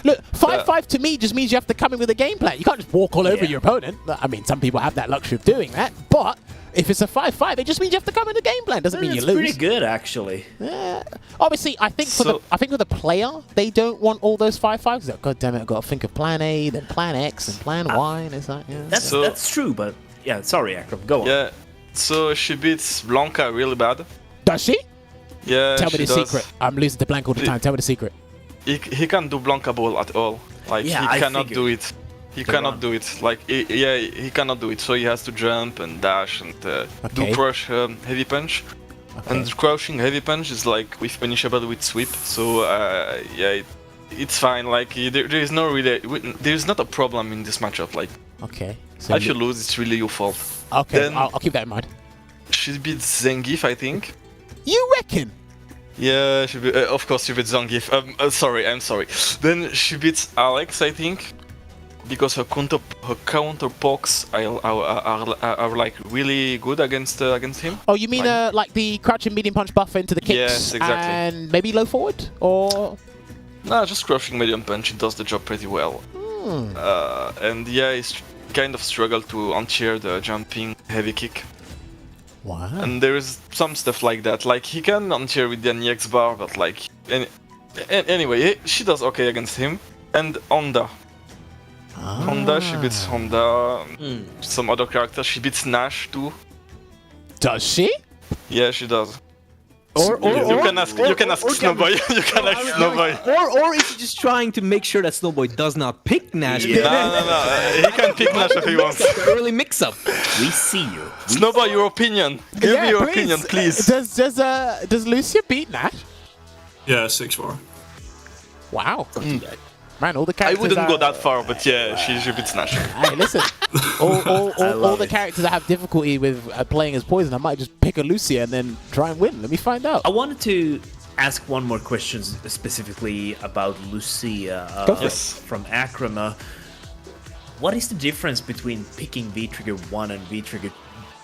Look, 5-5 to me just means you have to come in with a game plan. You can't just walk all over Yeah. your opponent. I mean, some people have that luxury of doing that, but if it's a 5-5, it just means you have to come in with a game plan. Doesn't mean you It's lose. pretty good, actually. Yeah. Obviously, I think for the player, they don't want all those 5-5s. Like, God damn it, I've got to think of plan A, then plan X, and plan Y, and it's like, yeah. That's true, but yeah, sorry, Akram, go on. Yeah. So she beats Blanca really bad. Does she? Yeah, Tell me she the does. secret. I'm losing to blank all the time. Tell me the secret. He can't do Blanca ball at all. Like, Yeah, he I cannot figured. do it. He The cannot run. do it. Like, he cannot do it. So he has to jump and dash and Okay. do crush heavy punch. And crouching heavy punch is like with punishable with sweep. So yeah, it's fine. Like, there is no really, there's not a problem in this matchup. Like, Okay. So if you lose, it's really your fault. okay, then- I'll keep that in mind. She beats Zangief, I think. You reckon? Yeah, of course she beats Zangief. I'm sorry. Then she beats Alex, I think, because her counter pokes are like really good against him. Oh, you mean Like- like the crouching medium punch buffer into the kicks? Yes, exactly. And maybe low forward? Or... Nah, just crushing medium punch. It does the job pretty well. And yeah, he's kind of struggle to anti-air the jumping heavy kick. Wow. And there is some stuff like that. Like, he can anti-air with the NEX bar, but like anyway, she does okay against him. And Honda. Honda, she beats Honda. Some other characters, she beats Nash too. Does she? Yeah, she does. Or You can ask Snowboy. You can ask Snowboy. Or is he just trying to make sure that Snowboy does not pick Nash? No, he can pick Nash if he wants. Early mix-up. We see you. Snowboy, your opinion. Give me your opinion, please. Does Lucia beat Nash? Yeah, 6-4. Wow. Man, all the I characters wouldn't go are- that far, but yeah, she beats Nash. Hey, listen. all the characters that have difficulty with playing as poison, I might just pick a Lucia and then try and win. Let me find out. I wanted to ask one more question specifically about Lucia from Akram. What is the difference between picking V-Trigger 1 and V-Trigger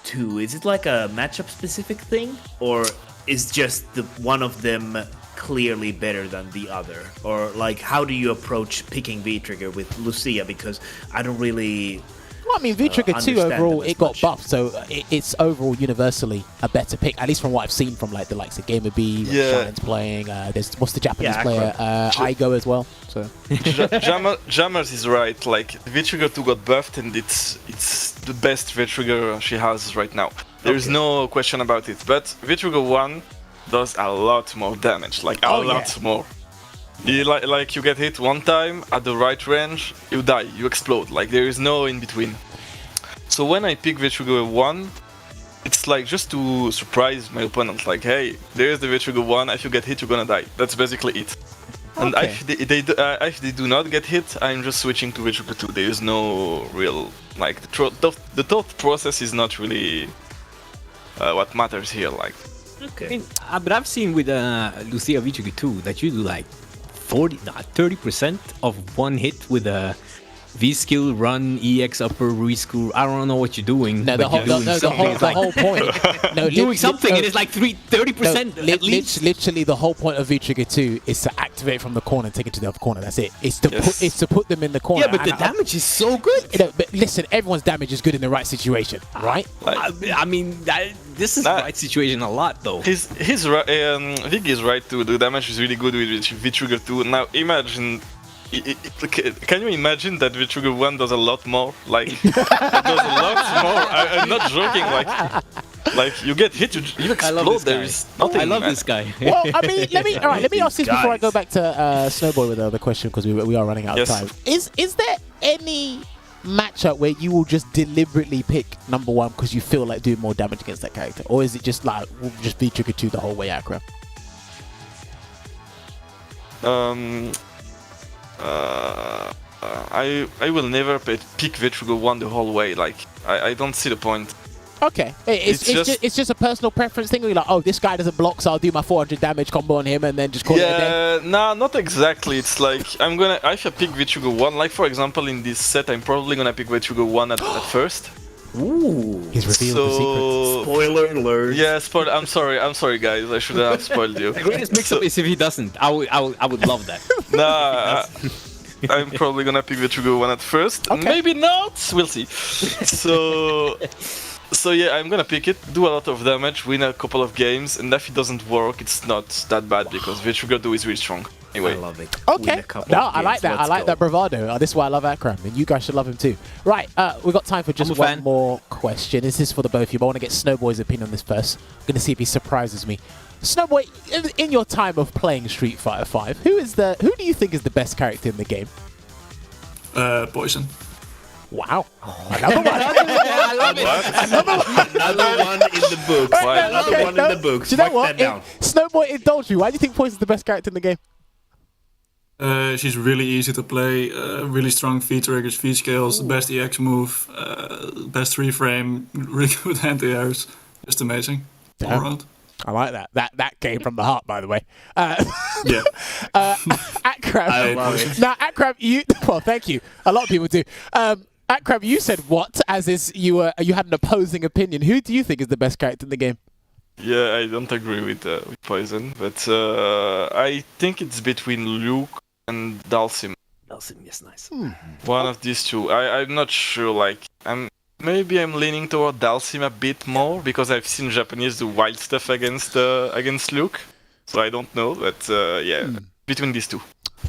2? Is it like a matchup specific thing, or is just the one of them clearly better than the other? Or like, how do you approach picking V-Trigger with Lucia? Because I don't really... Well, I mean, V-Trigger 2 understand overall, them as it got much. buffed, so it's overall universally a better pick, at least from what I've seen from like the likes of Gamer B, when Yeah. Shine's playing, there's, what's the Japanese Yeah, player? Igo as well, so... Jammers is right. Like V-Trigger 2 got buffed, and it's the best V-Trigger she has right now. There is no question about it. But V-Trigger 1 does a lot more damage, like a lot more. You like you get hit one time at the right range, you die, you explode. Like there is no in between. So when I pick V-Trigger 1, it's like just to surprise my opponent. Like, hey, there's the V-Trigger 1. If you get hit, you're gonna die. That's basically it. And Okay. if they do not get hit, I'm just switching to V-Trigger 2. There is no real like the thought process is not really what matters here. Like. Okay. But I've seen with Lucia V-Trigger 2 that you do like 30% of one hit with a V-skill, run, EX, upper, rescrew. I don't know what you're doing. No, but the whole, you're doing the something. whole point. No, Doing something, and it's like 30% at least. Literally, the whole point of V-Trigger 2 is to activate from the corner and take it to the other corner. That's it. It's to put them in the corner. Yeah, but the And damage is so good. You know, but listen, everyone's damage is good in the right situation, right? I mean, this is the right situation a lot, though. He's right. Vig is right too. The damage is really good with V-Trigger 2. Now imagine. Can you imagine that V-Trigger 1 does a lot more? Like, it does a lot more. I'm not joking. Like you get hit, you I love explode. this There guy. is nothing. I love man. this guy. Well, I mean, let me ask this before I go Guys. back to Snowboy with the other question, because we are running out of Yes. time. Is there any matchup where you will just deliberately pick number 1 because you feel like doing more damage against that character, or is it just like just V-Trigger 2 the whole way, Akram? I will never pick V-Trigger 1 the whole way. Like I don't see the point. Okay, it's just a personal preference thing. Where you're like, oh, this guy doesn't block, so I'll do my 400 damage combo on him and then just call it a day. Nah, not exactly. It's like if I pick V-Trigger 1, like for example in this set, I'm probably gonna pick V-Trigger 1 at first. Ooh. He's revealed the secret. So Spoiler alert. yeah, I'm sorry, guys. I should have spoiled you. The greatest mix-up is if he doesn't. I would love that. Nah, I'm probably gonna pick V-Trigger 1 at first. Okay. Maybe not. We'll see. So yeah, I'm gonna pick it, do a lot of damage, win a couple of games, and if it doesn't work, it's not that bad because V-Trigger 2 is really strong. Anyway. I love it. Win Okay, a couple no, of I like games. that. I Let's like go. that bravado. This is why I love Akram, and you guys should love him too. Right, we've got time for just I'm a one fan. more question. This is for the both of you, but I want to get Snowboy's opinion on this first. I'm going to see if he surprises me. Snowboy, in your time of playing Street Fighter 5, who do you think is the best character in the game? Poison. Wow, another one. I love it. Another one in the books. Why? Another Okay, one no, in the books. Do you know Mark what? that down. Snowboy, indulge me. Why do you think Poison's the best character in the game? She's really easy to play, really strong V triggers, V scales, best EX move, best 3-frame, really good anti-airs. Just amazing. All Damn. around. I like that. That came from the heart, by the way. Yeah. Akram. I love it. Now, Akram, well, thank you. A lot of people do. Akram, you said what? As is, you had an opposing opinion. Who do you think is the best character in the game? Yeah, I don't agree with Poison, but I think it's between Luke and Dalsim. Yes, nice. One of these two. I'm not sure. Like maybe I'm leaning toward Dalsim a bit more because I've seen Japanese do wild stuff against Luke. So I don't know, but yeah, between these two.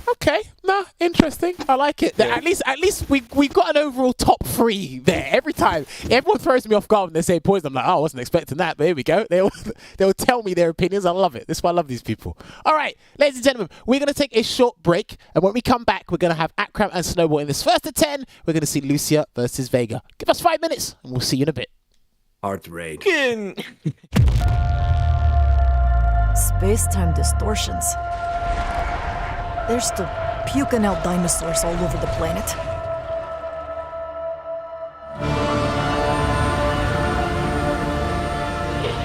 Okay, no, interesting. I like it. At least we've got an overall top 3 there. Every time, everyone throws me off guard when they say Poison. I'm like, oh, I wasn't expecting that, but here we go. They'll tell me their opinions. I love it. This is why I love these people. All right, ladies and gentlemen, we're going to take a short break, and when we come back, we're going to have Akram and Snowball in this first of 10. We're going to see Lucia versus Vega. Give us 5 minutes, and we'll see you in a bit. Heart rate. Space-time distortions. There's still puking out dinosaurs all over the planet.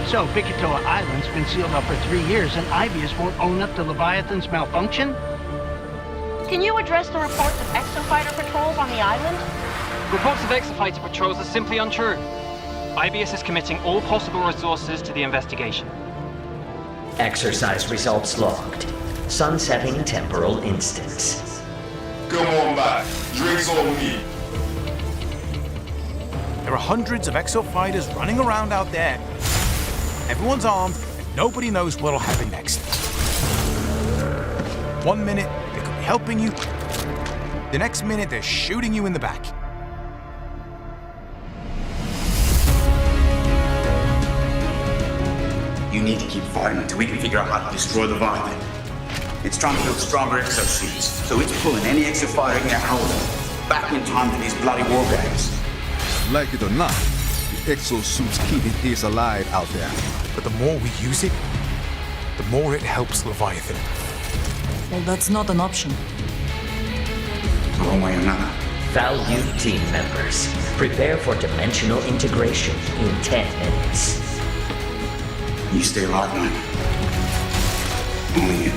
So, Bikitoa Island's been sealed up for 3 years, and Ibius won't own up to Leviathan's malfunction? Can you address the reports of exofighter patrols on the island? Reports of exofighter patrols are simply untrue. IBS is committing all possible resources to the investigation. Exercise results logged. Sunsetting temporal instance. Come on back. Drinks all we need. There are hundreds of exofighters running around out there. Everyone's armed, and nobody knows what'll happen next. 1 minute, they could be helping you. The next minute, they're shooting you in the back. You need to keep fighting until we can figure out how to destroy the Leviathan. It's trying to build stronger exosuits, so it's pulling any exofighter in their hold back in time to these bloody war games. Like it or not, the exosuits keep it alive out there. But the more we use it, the more it helps Leviathan. Well, that's not an option. One way or another. Valued team members, prepare for dimensional integration in 10 minutes. You stay alive, man. Only you.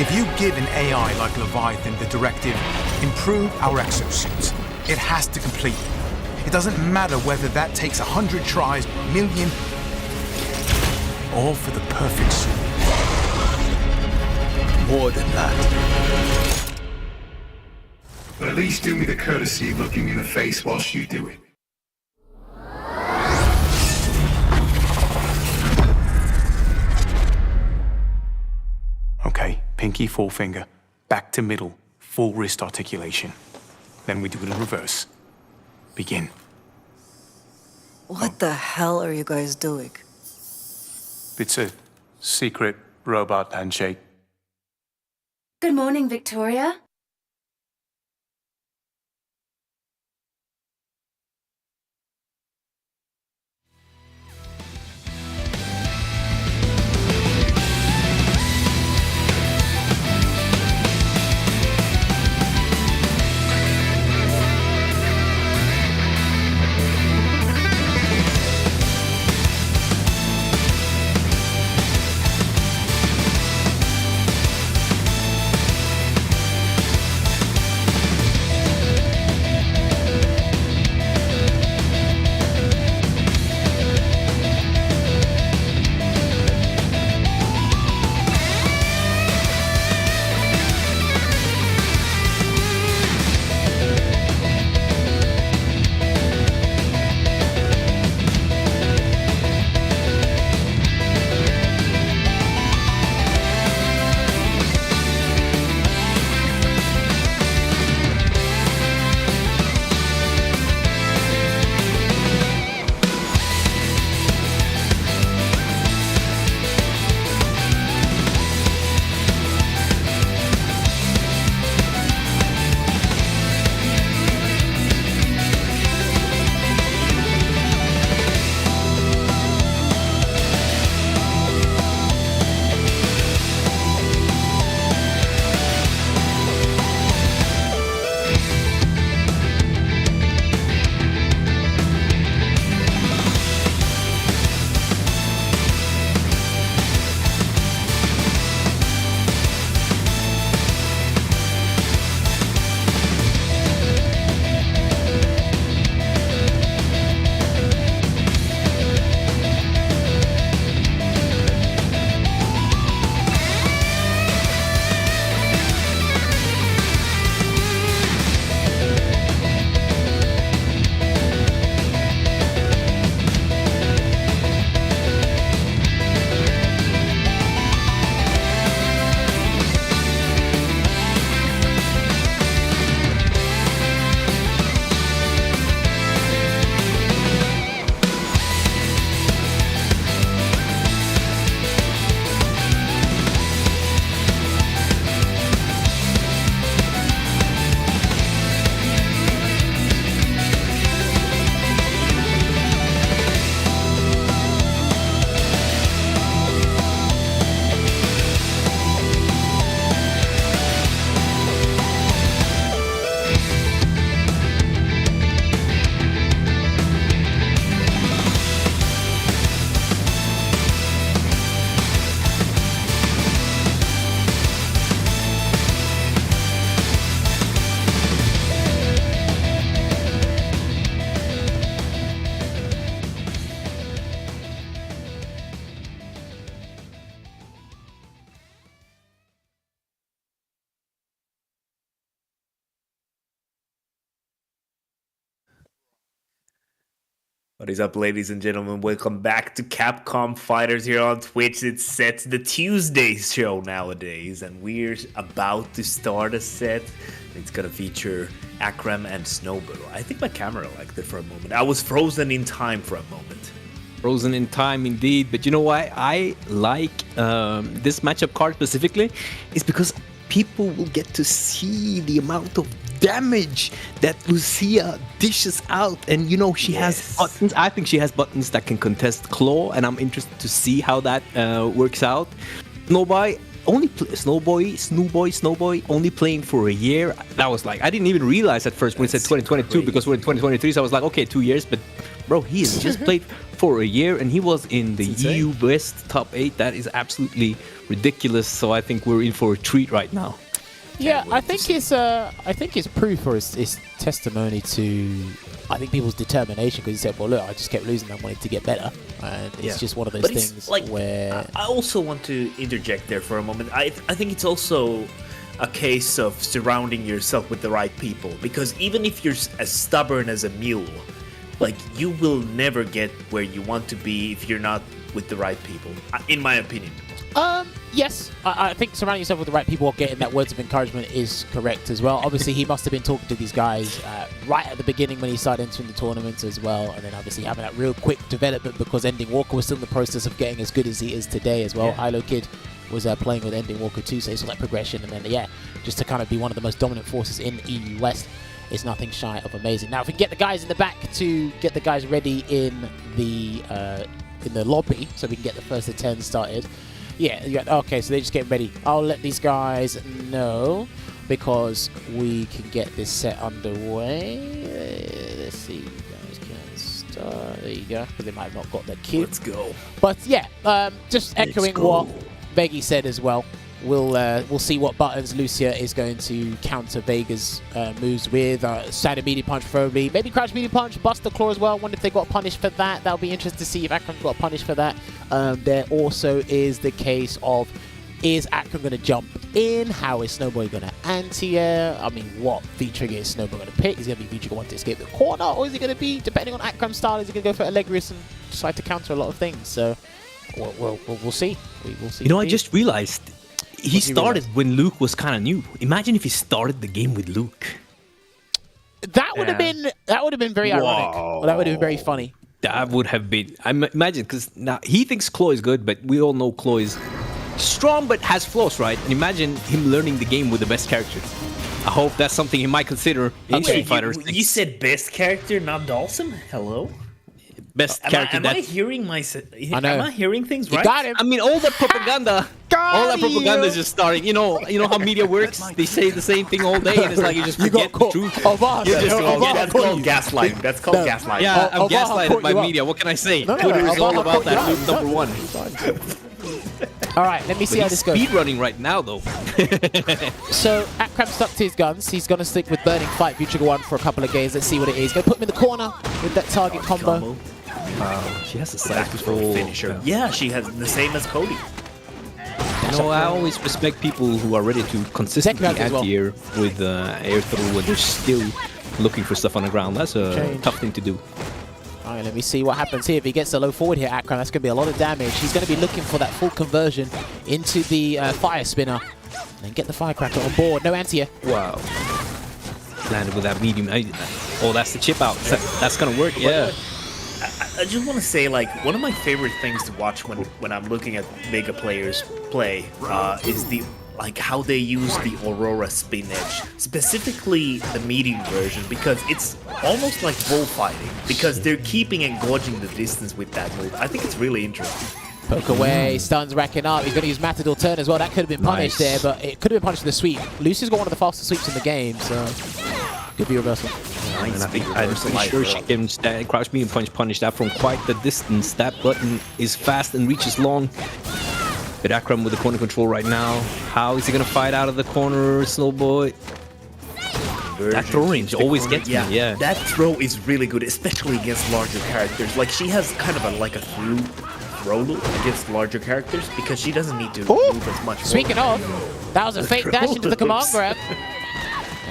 If you give an AI like Leviathan the directive, improve our exosuits, it has to complete it. It doesn't matter whether that takes 100 tries, a million, all for the perfect suit. More than that. But at least do me the courtesy of looking me in the face whilst you do it. Okay, pinky, forefinger, back to middle, full wrist articulation. Then we do it in reverse. Begin. What the hell are you guys doing? It's a secret robot handshake. Good morning, Victoria. What is up, ladies and gentlemen? Welcome back to Capcom Fighters here on Twitch. It's set the Tuesday show nowadays, and we're about to start a set. It's gonna feature Akram and Snoboi. I think my camera liked it for a moment. I was frozen in time for a moment. Frozen in time, indeed. But you know why I like this matchup card specifically? Is because people will get to see the amount of damage that Lucia dishes out, and you know she has buttons. I think she has buttons that can contest Claw, and I'm interested to see how that works out. Snoboi only playing for a year. That was like, I didn't even realize at first when it said 2022 because we're in 2023. So I was like, okay, 2 years, but bro, he has just played for a year and he was in the EU West top 8. That is absolutely ridiculous. So I think we're in for a treat right now. Yeah, I think it's proof or it's testimony to, I think, people's determination, because he said, well, look, I just kept losing and wanted to get better, and it's just one of those things like, where... I also want to interject there for a moment. I think it's also a case of surrounding yourself with the right people, because even if you're as stubborn as a mule, like, you will never get where you want to be if you're not with the right people, in my opinion. Yes, I think surrounding yourself with the right people or getting that words of encouragement is correct as well. Obviously, he must have been talking to these guys right at the beginning when he started entering the tournaments as well, and then obviously having that real quick development because Ending Walker was still in the process of getting as good as he is today as well. Yeah. Hilo Kid was playing with Ending Walker too, so he saw that progression, and then just to kind of be one of the most dominant forces in EU West is nothing shy of amazing. Now, if we can get the guys in the back to get the guys ready in the lobby, so we can get the first of 10 started. Yeah, okay, so they're just getting ready. I'll let these guys know because we can get this set underway. Let's see, you guys can start. There you go, because they might have not got their cue. Let's go. But yeah, just echoing what Veggie said as well. We'll see what buttons Lucia is going to counter Vega's moves with. Standard medium punch preferably. Maybe crouch medium punch, Buster Claw as well. I wonder if they got punished for that. That'll be interesting to see if Akram got punished for that. There also is the case of, is Akram going to jump in? How is Snoboi going to anti-air? I mean, what V-trigger is Snoboi going to pick? Is he going to be V-trigger 1 to escape the corner? Or is he going to be, depending on Akram's style, is he going to go for Allegrius and decide to counter a lot of things? So we'll see. We'll see. You know, I just realized... He started when Luke was kind of new. Imagine if he started the game with Luke. That would have been very ironic. Well, that would have been very funny. That would have been. Imagine, because now he thinks Claw is good, but we all know Claw is strong but has flaws, right? And imagine him learning the game with the best character. I hope that's something he might consider in Street Fighter 6. You said best character, not Dawson? Hello? Best character. Am I hearing Am I hearing things right? You got him. I mean, all that propaganda. All that propaganda is just starting. You know how media works. They say the same thing all day, and it's like you just forget the truth. That's called gaslighting. That's called gaslighting. Yeah, I'm gaslighted by media. What can I say? Twitter is all about that. Loop number 1. All right, let me see how this goes. Speed running right now, though. So Akram stuck to his guns. He's going to stick with Burning Fight, V-Trigger 1 for a couple of games. Let's see what it is. Going to put him in the corner with that target combo. She has a side control finisher. Yeah, she has the same as Cody. You know, I always respect people who are ready to consistently anti-air with air through when they're still looking for stuff on the ground. That's a tough thing to do. All right, let me see what happens here. If he gets the low forward here, Akram, that's going to be a lot of damage. He's going to be looking for that full conversion into the fire spinner and get the firecracker on board. No anti-air. Wow. Landed with that medium. Oh, that's the chip out. That's going to work, yeah. I just want to say, like, one of my favorite things to watch when I'm looking at Vega players play is how they use the Aurora spin edge, specifically the medium version, because it's almost like bullfighting, because they're keeping and gauging the distance with that move. I think it's really interesting. Poke away, stuns racking up. He's going to use Matador turn as well. That could have been punished there, but it could have been punished in the sweep. Lucy's got one of the fastest sweeps in the game, so could be reversal. And I'm pretty sure she can crouch medium punch punish that from quite the distance. That button is fast and reaches long. But Akram with the corner control right now. How is he going to fight out of the corner, Snowboy? That throw range always gets me, yeah. That throw is really good, especially against larger characters. Like, she has kind of a throw loop against larger characters because she doesn't need to move as much. Speaking of, that was a fake dash into the command grab.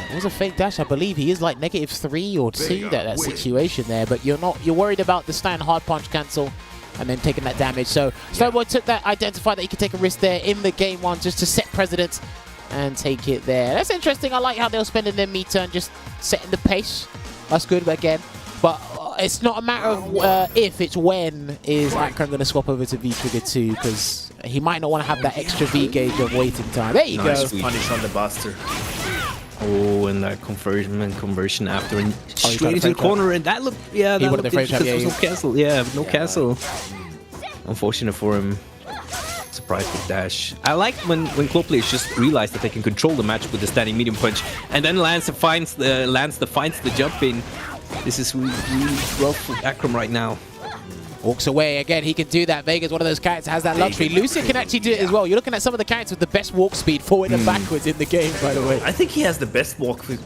It was a fake dash, I believe. He is like -3 or 2 that situation there, but you're worried about the stand hard punch cancel and then taking that damage. So Snoboi took that, identified that he could take a risk there in the game one just to set precedence and take it there. That's interesting. I like how they were spending their meter and just setting the pace. That's good again. But it's not a matter of if, it's when is Akram going to swap over to V-Trigger 2, because he might not want to have that extra V gauge of waiting time. There you go. Punish on the Buster. Oh, and that conversion after and straight into the corner, and that looked, that wanted the frame trap, was no cancel. Yeah, no cancel. Unfortunate for him. Surprised with dash. I like when claw players just realize that they can control the match with the standing medium punch, and then Lance finds the jump in. This is really rough with Akram right now. Walks away again. He can do that. Vega's one of those characters has that luxury. Lucia can actually do it as well. You're looking at some of the characters with the best walk speed forward and backwards in the game, by the way. I think he has the best walk speed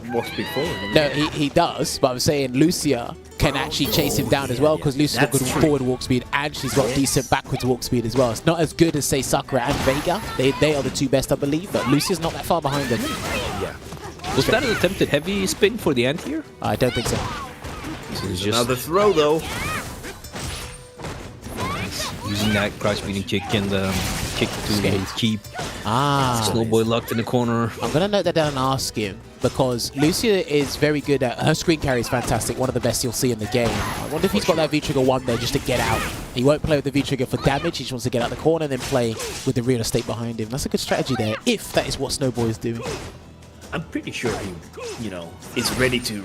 forward. No, he does, but I'm saying Lucia can actually chase him down as well, because Lucia's got good forward walk speed and she's got decent backwards walk speed as well. It's not as good as, say, Sakura and Vega. They are the two best, I believe, but Lucia's not that far behind them. Yeah. Was that an attempted heavy spin for the anti-air? I don't think so. So it's just another throw, though. Using that crouch beating kick and kick to keep. Snowboy locked in the corner. I'm going to note that down and ask him, because Lucia is very good at... Her screen carry is fantastic, one of the best you'll see in the game. I wonder if he's got that V-Trigger 1 there just to get out. He won't play with the V-Trigger for damage, he just wants to get out the corner and then play with the real estate behind him. That's a good strategy there, if that is what Snowboy is doing. I'm pretty sure he, is ready to,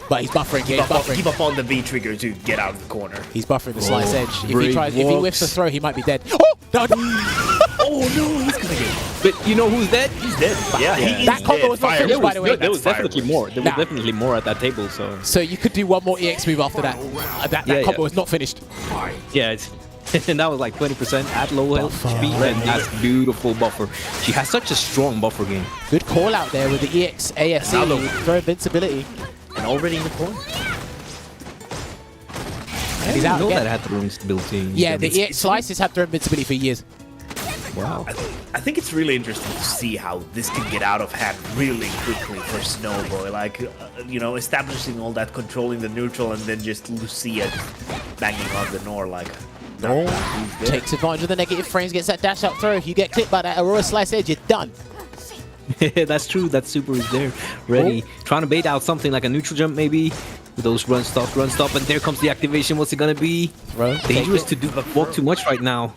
But he's buffering. Keep up on the V trigger to get out of the corner. He's buffering the slice edge. If he whiffs the throw, he might be dead. Oh! No, no. Oh no, he's gonna get. But you know who's dead? He's dead. Yeah, he that combo was not finished, by the way. There was definitely more. There was definitely more at that table. So you could do one more EX move after that. That combo was not finished. Yeah, and that was like 20% at low health speed, and that's beautiful buffer. She has such a strong buffer game. Good call out there with the EX ASE, throw invincibility. And already in the corner. And he's out know again. that had throw invincibility. Yeah, the EX slices had throw invincibility for years. Wow. I think it's really interesting to see how this can get out of hand really quickly for Snowboy. Like, establishing all that, controlling the neutral, and then just Lucia banging on the Nor like... Takes advantage of the negative frames, gets that dash out throw. If you get clipped by that Aurora Slice Edge, you're done. That's true. That super is there, ready. Trying to bait out something like a neutral jump, maybe. With those run stop, and there comes the activation. What's it gonna be? Throw. Dangerous to walk too much right now.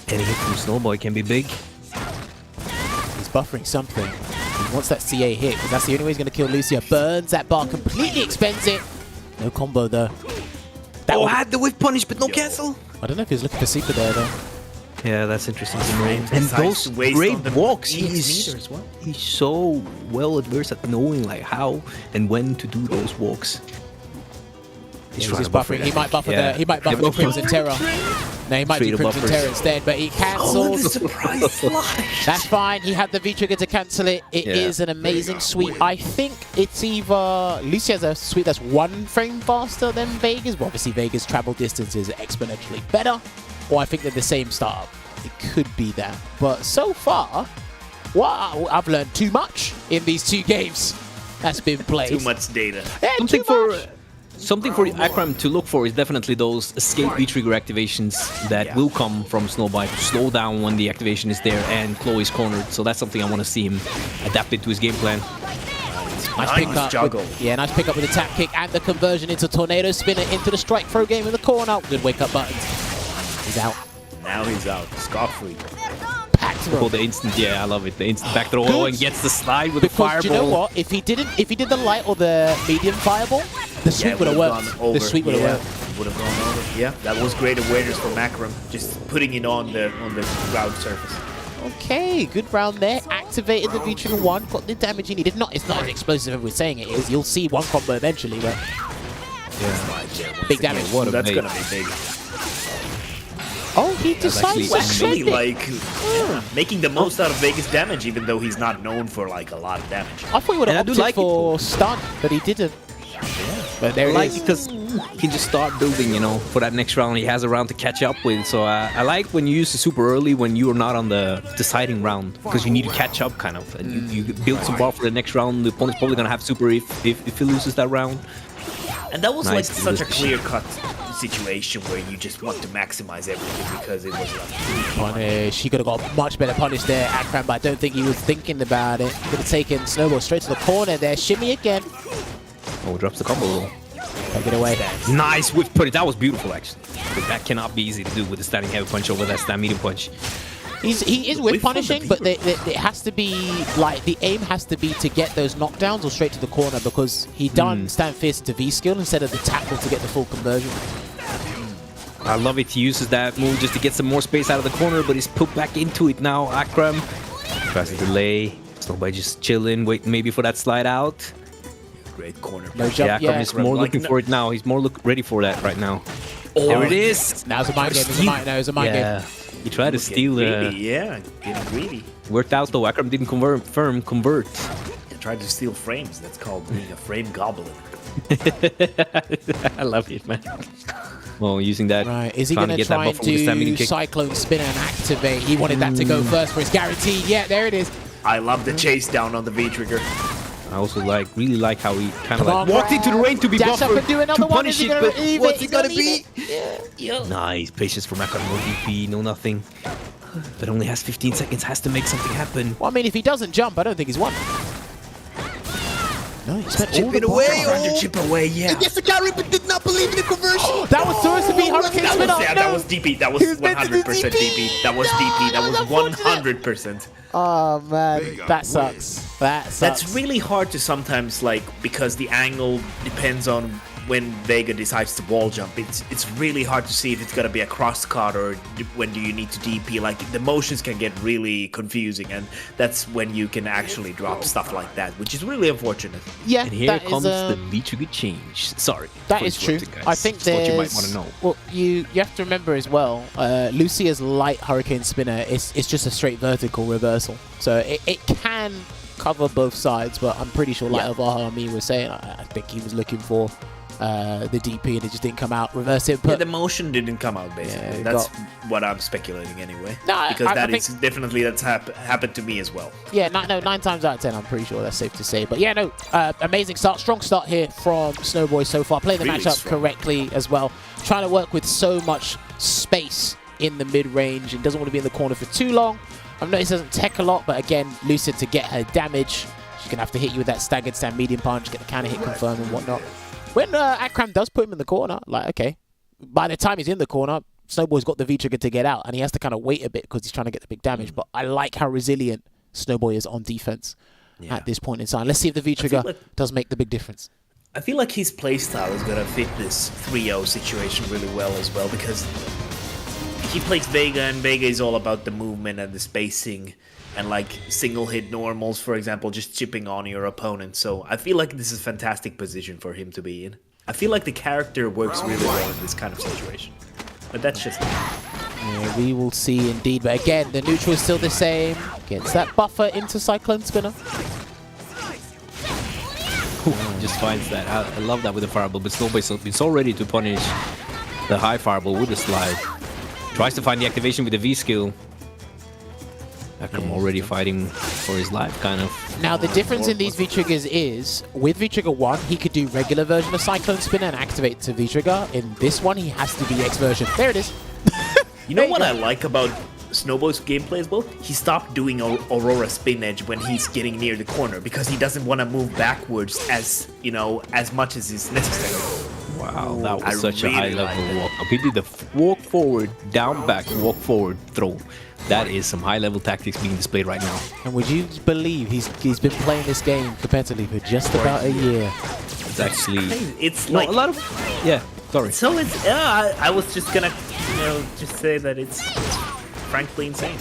Any hit from Snowboy can be big. He's buffering something. He wants that CA hit, because that's the only way he's gonna kill Lucia. Burns that bar, completely expends it. No combo though. That had the whip punish, but no cancel. I don't know if he's looking for super there though. Yeah, that's interesting to know. And those great walks, he's so well adversed at knowing like how and when to do those walks. He's buffering. He might buffer the. He might buffer the Crimson Terror. No, he might do Crimson Terror instead, but he cancels. That's fine. He had the V trigger to cancel it. It is an amazing sweep. I think it's either Lucia has a sweep that's 1 frame faster than Vega's. But obviously, Vega's travel distance is exponentially better. Or I think they're the same startup. It could be that. But so far, wow, I've learned too much in these 2 games that's been played. Too much data. Yeah, Something for Akram to look for is definitely those escape V-trigger activations that will come from Snowboy to slow down when the activation is there and Chloe is cornered. So that's something I want to see him adapt into his game plan. Nice pick up. Nice pick up with the tap kick and the conversion into Tornado Spinner into the strike throw game in the corner. Good wake up buttons. He's out. Now he's out. Scot-free. Oh, the instant, I love it. The instant back throw and gets the slide with the fireball. Do you know what? If he did the light or the medium fireball, the sweep would have worked. The sweep would have worked. Would have gone over. Yeah, that was great awareness from Akram. Just putting it on the ground surface. Okay, good round there. Activated the V-Trigger 1, got the damage he needed. It's not as explosive as we're saying it is. You'll see one combo eventually, but big damage. That's gonna be big. Oh, he decides to actually making the most out of Vegas damage, even though he's not known for like a lot of damage. I thought he would have opted for stun, but he didn't. But there it is. Because he can just start building, you know, for that next round. He has a round to catch up with. So I like when you use the super early when you are not on the deciding round, because you need to catch up kind of. And you build some bar for the next round. The opponent's probably going to have super if he loses that round. And that was Nice. like such a clear-cut situation where you just want to maximize everything because it was like... Punish. He could have got a much better punish there, Akram, but I don't think he was thinking about it. Could have taken Snowball straight to the corner there. Shimmy again. Oh, drops the combo. Take it away. Nice whiff punish. That was beautiful, actually. But that cannot be easy to do with the standing heavy punch over that stand medium punch. He is whip punishing, but it has to be, like, the aim has to be to get those knockdowns or straight to the corner, because he done stand fierce to V skill instead of the tackle to get the full conversion. I love it. He uses that move just to get some more space out of the corner, but he's put back into it now. Akram tries to delay. Snowboi just chilling, waiting maybe for that slide out. Great corner. No jump, Akram is more looking for it now. He's more ready for that right now. Oh, there it is. Now it's a mind game. It's a mind game. He tried to steal. Yeah, getting greedy. Worked out though. Akram didn't convert. He tried to steal frames. That's called being a frame goblin. I love it, man. Well, using that. Right, is he going to try and do Cyclone Spinner and activate? He wanted that to go first for his guaranteed. Yeah, there it is. I love the chase down on the V-trigger. I also really like how he kind of like walked into the rain to be dash buffered up and do another to one. punish it, Gonna but leave what's it? it gonna be? Yeah. Nice patience from Akram. No DP, no nothing. But only has 15 seconds. Has to make something happen. Well, I mean, if he doesn't jump, I don't think he's won. No, he spent all the away. Trying to chip away, yeah. Yes, the carry, but did not believe in the conversion. That was supposed to be Hurricane Spinner. That was DP. That was 100% DP. That was DP. That was 100%. Oh man, that sucks. That sucks. That's really hard to sometimes, like, because the angle depends on when Vega decides to wall jump. It's really hard to see if it's gonna be a cross cut or when do you need to DP. Like, the motions can get really confusing, and that's when you can actually drop stuff like that, which is really unfortunate. Yeah, and here comes the V-trigger change. Sorry, that is true. I think there's what you might want to know. Well, you have to remember as well. Lucia's light Hurricane Spinner it's just a straight vertical reversal, so it can cover both sides. But I'm pretty sure, like Avahami was saying, I think he was looking for the DP and it just didn't come out. Reverse it, but the motion didn't come out, basically. That's what I'm speculating anyway. No, because I that's happened to me as well. Yeah, 9 times out of 10, I'm pretty sure that's safe to say. But yeah, no, amazing start, strong start here from Snowboi so far. Playing the Really matchup strong. correctly as well. Trying to work with so much space in the mid-range and doesn't want to be in the corner for too long. I've noticed he doesn't tech a lot, but again, Lucid to get her damage, she's going to have to hit you with that staggered stand medium punch, get the counter hit confirmed and whatnot. When Akram does put him in the corner, like, okay, by the time he's in the corner, Snowboi's got the V-trigger to get out, and he has to kind of wait a bit because he's trying to get the big damage. But I like how resilient Snowboi is on defense at this point in time. Let's see if the V-trigger does make the big difference. I feel like his playstyle is going to fit this 3-0 situation really well as well, because he plays Vega, and Vega is all about the movement and the spacing and like single hit normals, for example, just chipping on your opponent. So I feel like this is a fantastic position for him to be in. I feel like the character works really well in this kind of situation. But that's just... Yeah, we will see indeed. But again, the neutral is still the same. Gets that buffer into Cyclone Spinner. Just finds that. I love that with the fireball, but Snowboi is so ready to punish the high fireball with the slide. Tries to find the activation with the V skill. Akram already fighting for his life, kind of. Now, the difference in these V-triggers is, with V-trigger 1, he could do regular version of Cyclone Spinner and activate to V-trigger. In this one, he has to be X version. There it is. You know what I like about Snowboi's gameplay as well? He stopped doing Aurora Spin Edge when he's getting near the corner because he doesn't want to move backwards as much as is necessary. Wow, that was such a high level walk. He did the walk forward, down back, walk forward, throw. That is some high level tactics being displayed right now. And would you believe he's been playing this game competitively for just about a year? It's actually... It's like... a lot of... Yeah, sorry. So it's... I was just gonna, just say that it's frankly insane.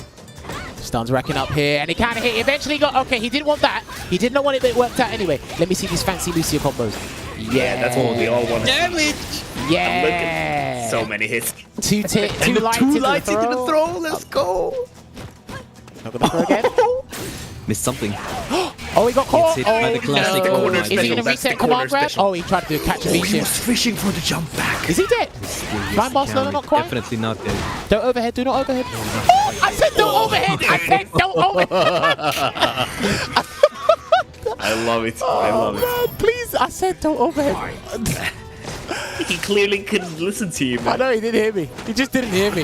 Stuns racking up here, and he kind of hit. Eventually got... Okay, he didn't want that. He did not want it, but it worked out anyway. Let me see these fancy Lucia combos. Yeah, that's what we all want to see. Damage! Yeah! So many hits. Two lights into the throw. Let's go! Not gonna throw again. Missed something. Oh, he got caught. Gets hit by the classic no. corner Is he going to special. That's reset the corner command grab? special. Oh, he tried to do a catch and beat He him. was fishing for the jump back. Is he dead? Flying Barcelona not quite? Definitely not dead. Don't overhead, do not overhead. Oh, I said don't overhead. I said don't overhead. I love it. I love Man, please, I said don't overhead. it. He clearly couldn't listen to you, I man. know he didn't hear me. He just didn't hear me.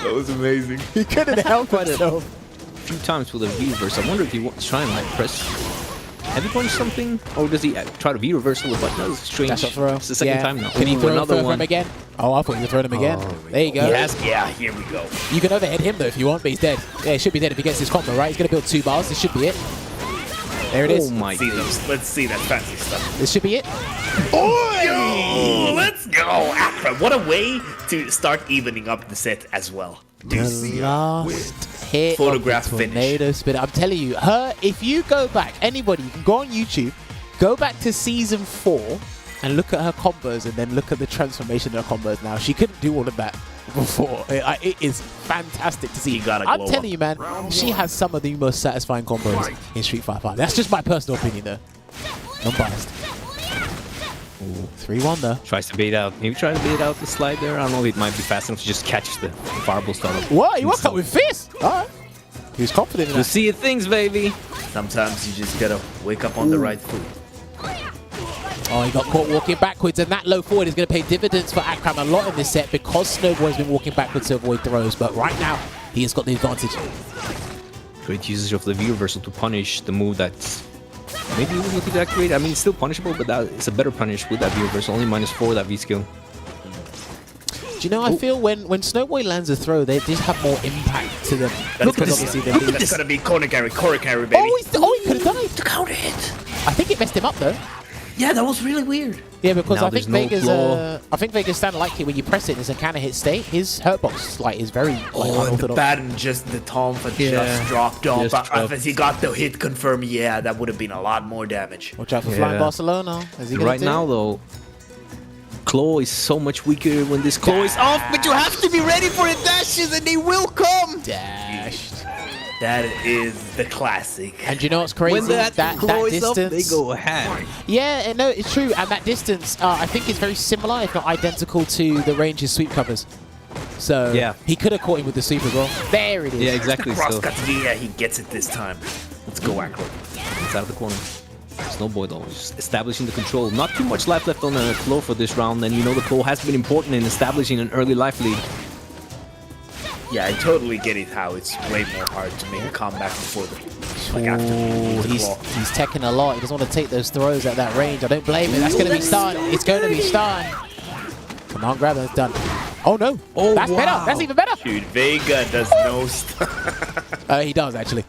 That was amazing. He couldn't help himself. A few times with a V-reverse. I wonder if he wants to try and like press heavy punch something, or does he try to V-reversal it? But no, it's strange. That's a throw. It's the second time now. Can he Ooh, throw another him one again? Oh, I thought you were throwing him again. There you go. Yeah, here we go. You can overhead him though if you want, but he's dead. Yeah, he should be dead if he gets his combo, right? He's going to build 2 bars. This should be it. There it is. Oh my god. Let's see that fancy stuff. This should be it. Yo, let's go, Akram. What a way to start evening up the set as well. The last hit Photograph of the tornado spinner. I'm telling you, if you go back, anybody, you can go on YouTube, go back to season 4 and look at her combos and then look at the transformation of her combos now. She couldn't do all of that before. It is fantastic to see. I'm telling you, man, she has some of the most satisfying combos in Street Fighter 5. That's just my personal opinion, though. Non-biased. 3-1 though. Tries to bait out. Maybe trying to bait out the slide there. I don't know if it might be fast enough to just catch the fireball startup. What? He walked up with fist? Alright. He was confident in that. You see things, baby. Sometimes you just gotta wake up on the right foot. Oh, he got caught walking backwards, and that low forward is going to pay dividends for Akram a lot in this set because Snowboy's been walking backwards to avoid throws, but right now, he has got the advantage. Great usage of the V-reversal to punish the move that's maybe even looking that great. I mean, it's still punishable, but that it's a better punish with that V-reversal. Only -4 that V-skill. Do you know, I feel when Snowboy lands a throw, they just have more impact to them. Look at this. That's gonna be corner carry, baby. Oh, he could have done it. To counter hit. I think it messed him up, though. Yeah, that was really weird. Yeah, because Now I think there's no Vega's stand likely when you press it, it's a counter hit state. His hurt box is very and the baton just the Tom just dropped off. Just dropped. If he got the hit confirmed, yeah, that would have been a lot more damage. Watch out for Flying Barcelona. Is he Right now, though, Claw is so much weaker when this Claw is off, but you have to be ready for the dashes, and they will come. Dashed. That is the classic. And you know what's crazy? When that Claw is distance, up, they go ham. Yeah, no, it's true. And that distance, I think is very similar, if not identical, to the range his sweep covers. So yeah, he could have caught him with the sweep as well. There it is. Yeah, exactly. Yeah, he gets it this time. Let's go, Akram. It's out of the corner. Snowboy though, just establishing the control. Not too much life left on the Claw for this round, and you know the Claw has been important in establishing an early life lead. Yeah, I totally get it how it's way more hard to make a comeback before the He's teching a lot. He doesn't want to take those throws at that range. I don't blame him. That's going to be stun. It's going to be stun. Come on, grab it. It's done. Oh no. Oh, that's better. That's even better. Dude, Vega does no stun. He does actually.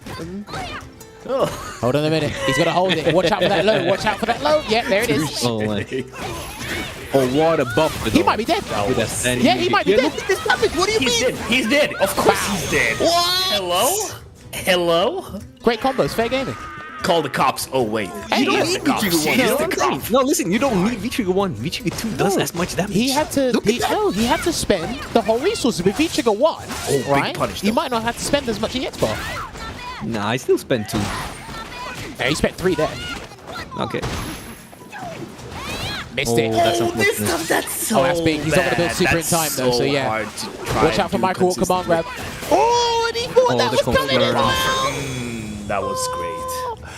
Oh. Hold on a minute. He's got to hold it. Watch out for that low. Watch out for that low. Yeah, there it is. Oh, what a buff. He might be dead. Yeah, he might be dead. Look at this damage. What do you mean? Dead. He's dead. Of course he's dead. What? Hello? Hello? Great combos. Fair gaming. Call the cops. Oh, wait. You don't need V-Trigger 1. No, listen, you don't need V-Trigger 1. V-Trigger 2 does as much damage. He had to he had to spend the whole resources with V-Trigger 1, right? He might not have to spend as much in X-Bar. Nah, I still spent 2. Yeah, he spent 3 there. Okay. Missed it. That's so that's big. He's not going to build super in time, though, so yeah. Watch out for micro walk command grab. Oh, and he thought that was coming as well. That was great.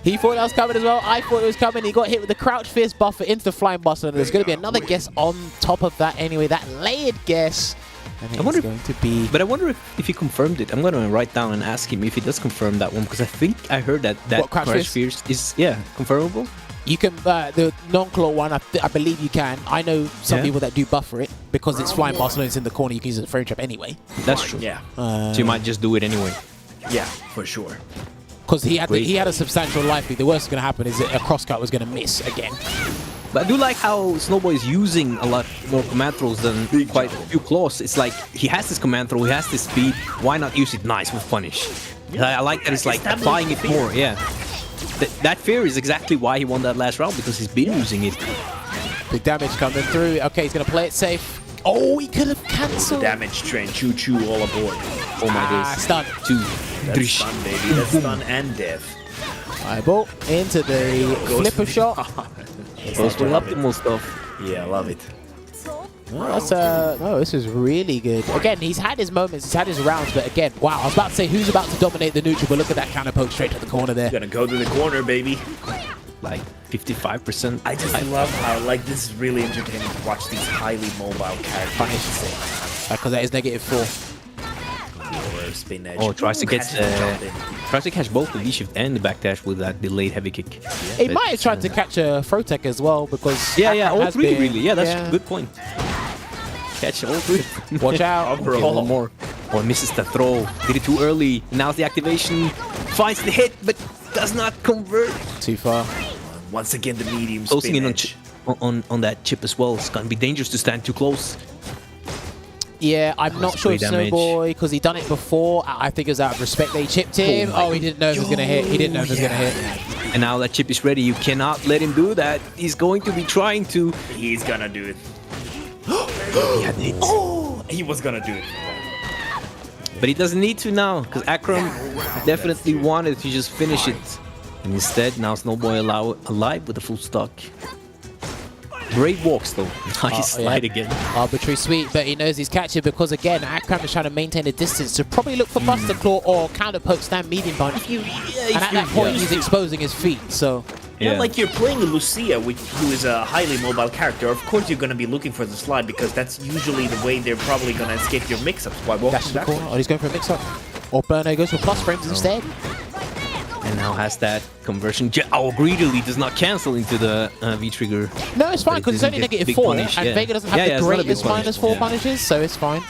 He thought that was coming as well. I thought it was coming. He got hit with the crouch fist buffer into the flying bustler. And there's going to be another guess on top of that anyway. That layered guess. I wonder going to be... But I wonder if he confirmed it. I'm going to write down and ask him if he does confirm that one. Because I think I heard that crouch fist is, confirmable. You can, the non-claw one, I believe you can. I know some people that do buffer it because it's flying Barcelona, it's in the corner. You can use it as a frame trap anyway. That's true. Yeah. So you might just do it anyway. Yeah, for sure. Because he had a substantial life lead. The worst that's going to happen is that a crosscut was going to miss again. But I do like how Snowboy is using a lot more command throws than quite a few claws. It's like he has this command throw, he has this speed. Why not use it nice with punish? I like that it's like applying it more. Yeah. That fear is exactly why he won that last round, because he's been using it. Big damage coming through. Okay, he's going to play it safe. Oh, he could have cancelled. Damage train, choo-choo all aboard. Oh my days. Stun. 2. That's stun, baby. That's stun and death. Eyeball into the flipper shot. Goes for optimal stuff. Yeah, I love it. That's no, this is really good. Again, he's had his moments, he's had his rounds, but again, wow, I was about to say who's about to dominate the neutral, but look at that counter poke straight to the corner there. Gonna go to the corner, baby. Like 55%. I just love how this is really entertaining to watch these highly mobile characters. Because that is -4. Spin edge. Oh, tries to catch both the V-shift and the backdash with that delayed heavy kick. He might have tried to catch a throw tech as well because all three really. Yeah, that's a good point. Catch all three. Watch out. Okay, one more. Oh, misses the throw. Did it too early. Now's the activation. Finds the hit, but does not convert. Too far. Once again, the medium closing spin in edge. on that chip as well. It's gonna be dangerous to stand too close. Yeah, I'm not sure if Snowboy, because he done it before. I think it was out of respect they chipped him. Oh, he didn't know if it was going to hit. He didn't know if it was going to hit. And now that chip is ready, you cannot let him do that. He's going to be trying to. He's gonna do it. He was gonna do it. But he doesn't need to now, because Akram definitely wanted to just finish it. And instead, now Snowboy alive with a full stock. Great walks though. Nice slide again. Arbitrary sweep, but he knows he's catching because again, Akram is trying to maintain a distance to probably look for Buster Claw or counter poke stand medium punch. And at that point, he's exposing his feet. So yeah, like you're playing Lucia, who is a highly mobile character. Of course, you're gonna be looking for the slide because that's usually the way they're probably gonna escape your mix-ups. Why walk the corner? Oh, he's going for a mix-up. Or Burno goes for plus frames instead. And now has that conversion. Oh, greedily does not cancel into the V-trigger. No, it's fine because it's only -4, and Vega doesn't have the greatest -4 punishes, so it's fine.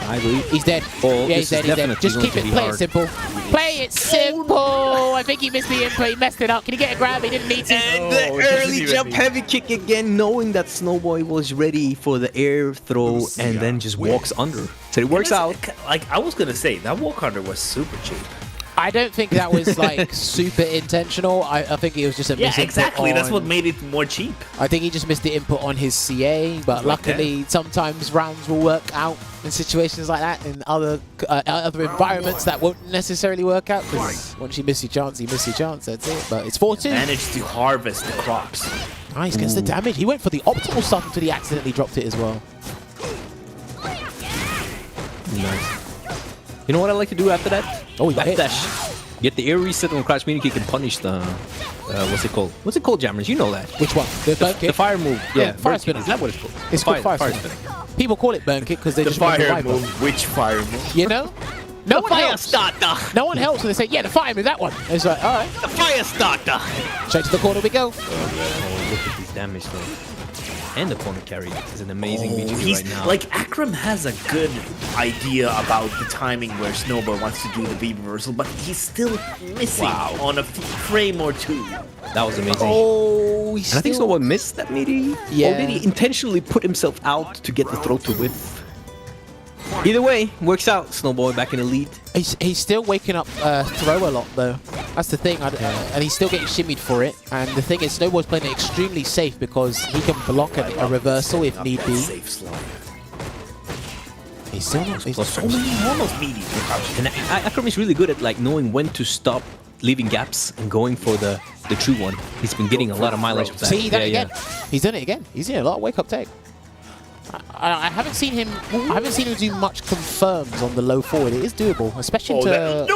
I agree. He's dead. Oh, yeah, he's dead. He's dead. Just keep it. Play it simple. Play it simple. I think he missed the input. He messed it up. Can he get a grab? He didn't need to. And the early jump heavy kick again, knowing that Snowboy was ready for the air throw and then just walks under. So it works out. Like I was gonna say, that walk under was super cheap. I don't think that was like super intentional. I think it was just a misinput. Yeah, exactly. That's what made it more cheap. I think he just missed the input on his CA, but luckily sometimes rounds will work out in situations like that. In other environments that won't necessarily work out because once you miss your chance, you miss your chance. That's it. But it's 4-2. Managed to harvest the crops. Nice, gets the damage. He went for the optimal stuff until he accidentally dropped it as well. Nice. You know what I like to do after that? Oh, you dash. Get the air reset on crouch mini kick and punish the what's it called? What's it called, Jammers? You know that. Which one? The burn kick? The fire move. Yeah, fire spinner. Is that what it's called? It's called fire spinner. People call it burn kick because they just fire make move. Which fire move? You know? No one fire helps. starter. No one helps when they say, yeah, the fire move, that one. It's like, all right. The fire starter. Straight to the corner we go. Oh, look at this damage though. And the corner carry is an amazing VG right now. Like Akram has a good idea about the timing where Snowboy wants to do the V reversal, but he's still missing on a frame or two. That was amazing. Oh, and I think Snowboy missed that meaty. Yeah. Or did he intentionally put himself out to get the throw to whiff? Either way, works out. Snowboy back in the lead. He's still waking up throw a lot though. That's the thing, and he's still getting shimmied for it. And the thing is, Snowboy's playing it extremely safe because he can block a reversal if need be. He's still not. There's so many almost medium. And Akram is really good at like knowing when to stop, leaving gaps and going for the true one. He's been getting a lot of mileage with that. See, he done it again. He's done it again. He's doing a lot of wake up tech. I haven't seen him. I haven't seen him do much confirms on the low forward. It is doable, especially to.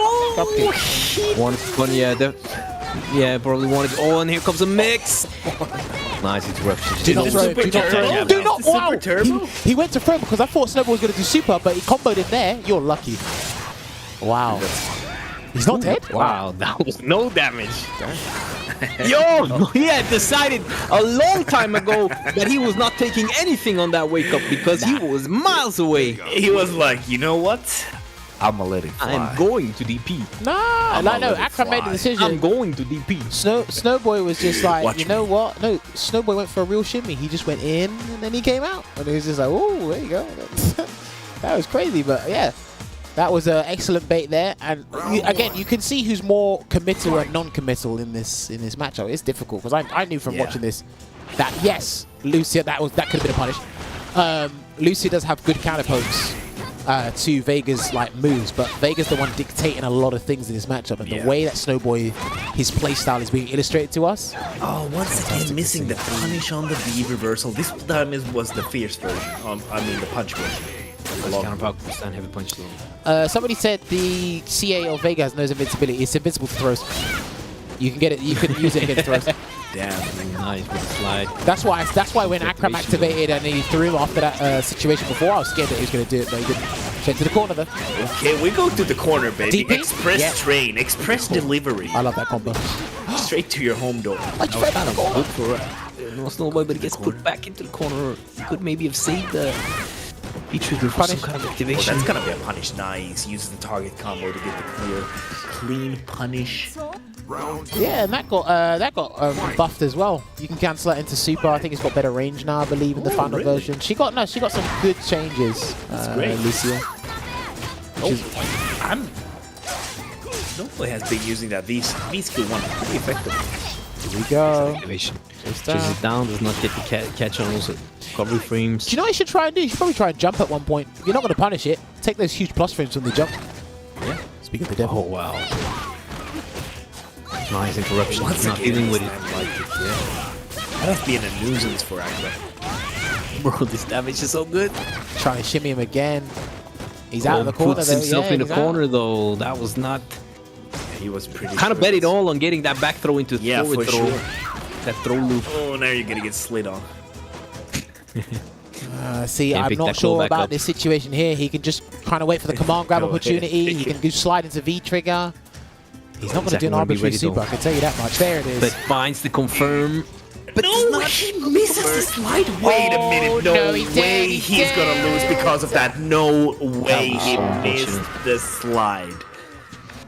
One, yeah, probably wanted. Oh, and here comes a mix. Nice, it's rough. Do not throw. Do not. Wow. He went to throw because I thought Snowball was going to do super, but he comboed in there. You're lucky. Wow. He's not dead? Wow, that was no damage. Yo, he had decided a long time ago that he was not taking anything on that wake up because he was miles away. He was like, you know what? I'm gonna let it fly. I'm going to DP. No, Akram made the decision. I'm going to DP. Snowboy was just like, you know what? No, Snowboy went for a real shimmy. He just went in and then he came out. And he was just like, oh, there you go. That was crazy, but yeah. That was an excellent bait there, and again, you can see who's more committal and non-committal in this matchup. It's difficult because I knew from watching this that yes, Lucia that could have been a punish. Lucia does have good counter pokes, to Vega's like moves, but Vega's the one dictating a lot of things in this matchup, and the way that Snowboy, his playstyle is being illustrated to us. Oh, once again missing the punish on the V reversal. This time was the fierce version. I mean the punch version. Stand heavy punch though. Somebody said the CA of Vega has no invincibility. It's invincible to throws. You can get it. You can use it against throws. Damn, nice with the slide. That's why when Akram activated and he threw him after that situation before, I was scared that he was going to do it, but he didn't. Straight to the corner though. Okay, we go to the corner, baby. DP? Express train, express delivery. I love that combo. Straight to your home door. Good for no Snowboy, but he gets put back into the corner. He could maybe have saved the trigger for some kind of activation. Oh, that's gonna be a punish. Nice. Uses the target combo to get the clean punish. Yeah, and that got buffed as well. You can cancel that into super. I think it's got better range now, I believe, in the final version. She got some good changes. That's great. Lucia. Snowboy has been using that V skill one pretty effectively. Here we go. Activation. Chases it down, does not get the catch on those recovery frames. Do you know what you should try and do? You should probably try and jump at one point. If you're not going to punish it, take those huge plus frames from the jump. Yeah. Speaking of the devil. Oh, wow. Nice interruption. Not dealing with it. That'd be a nuisance for Akram. Bro, this damage is so good. Trying to shimmy him again. He's out of the corner puts though. himself Yeah, in the corner though. That was not. He was pretty. Kind of bet it all on getting that back throw into forward throw. Sure. That throw loop. Oh, now you're gonna get slid on. See, I'm not sure about this situation here. He can just kind of wait for the command grab opportunity. He can do slide into V trigger. He's not going to do an arbitrary super, I can tell you that much. There it is. But finds the confirm. But no, he misses the slide. Wait a minute. No way he's going to lose because of that. No way he missed the slide.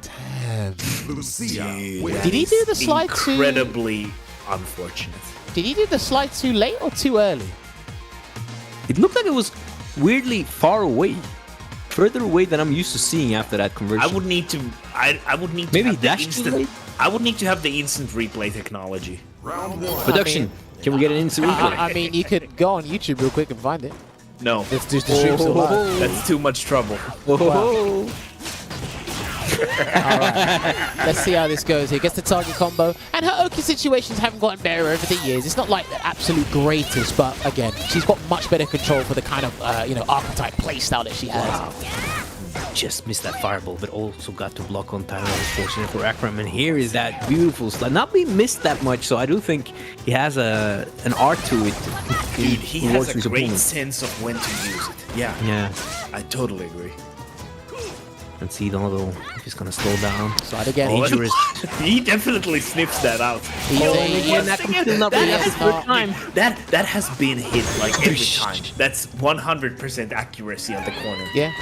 Damn. Dude, did he do the slide incredibly unfortunate. Did he do the slide too late or too early? It looked like it was weirdly far away. Further away than I'm used to seeing after that conversion. I would need to. I would need to. Maybe have the dash instant. I would need to have the instant replay technology. Production. Can we get an instant replay? I mean, you could go on YouTube real quick and find it. No. Let's just stream some live. That's too much trouble. Wow. Alright, let's see how this goes. He gets the target combo, and her Oki situations haven't gotten better over the years. It's not like the absolute greatest, but again, she's got much better control for the kind of archetype playstyle that she has. Wow. Just missed that fireball, but also got to block on time. That was fortunate for Akram, and here is that beautiful slide. Not being missed that much, so I do think he has an art to it. Dude, he has a great sense of when to use it. Yeah, I totally agree. And see, although if he's gonna slow down. Slide again. Dangerous. He definitely sniffs that out. That has been hit like every time. That's 100% accuracy on the corner. Yeah.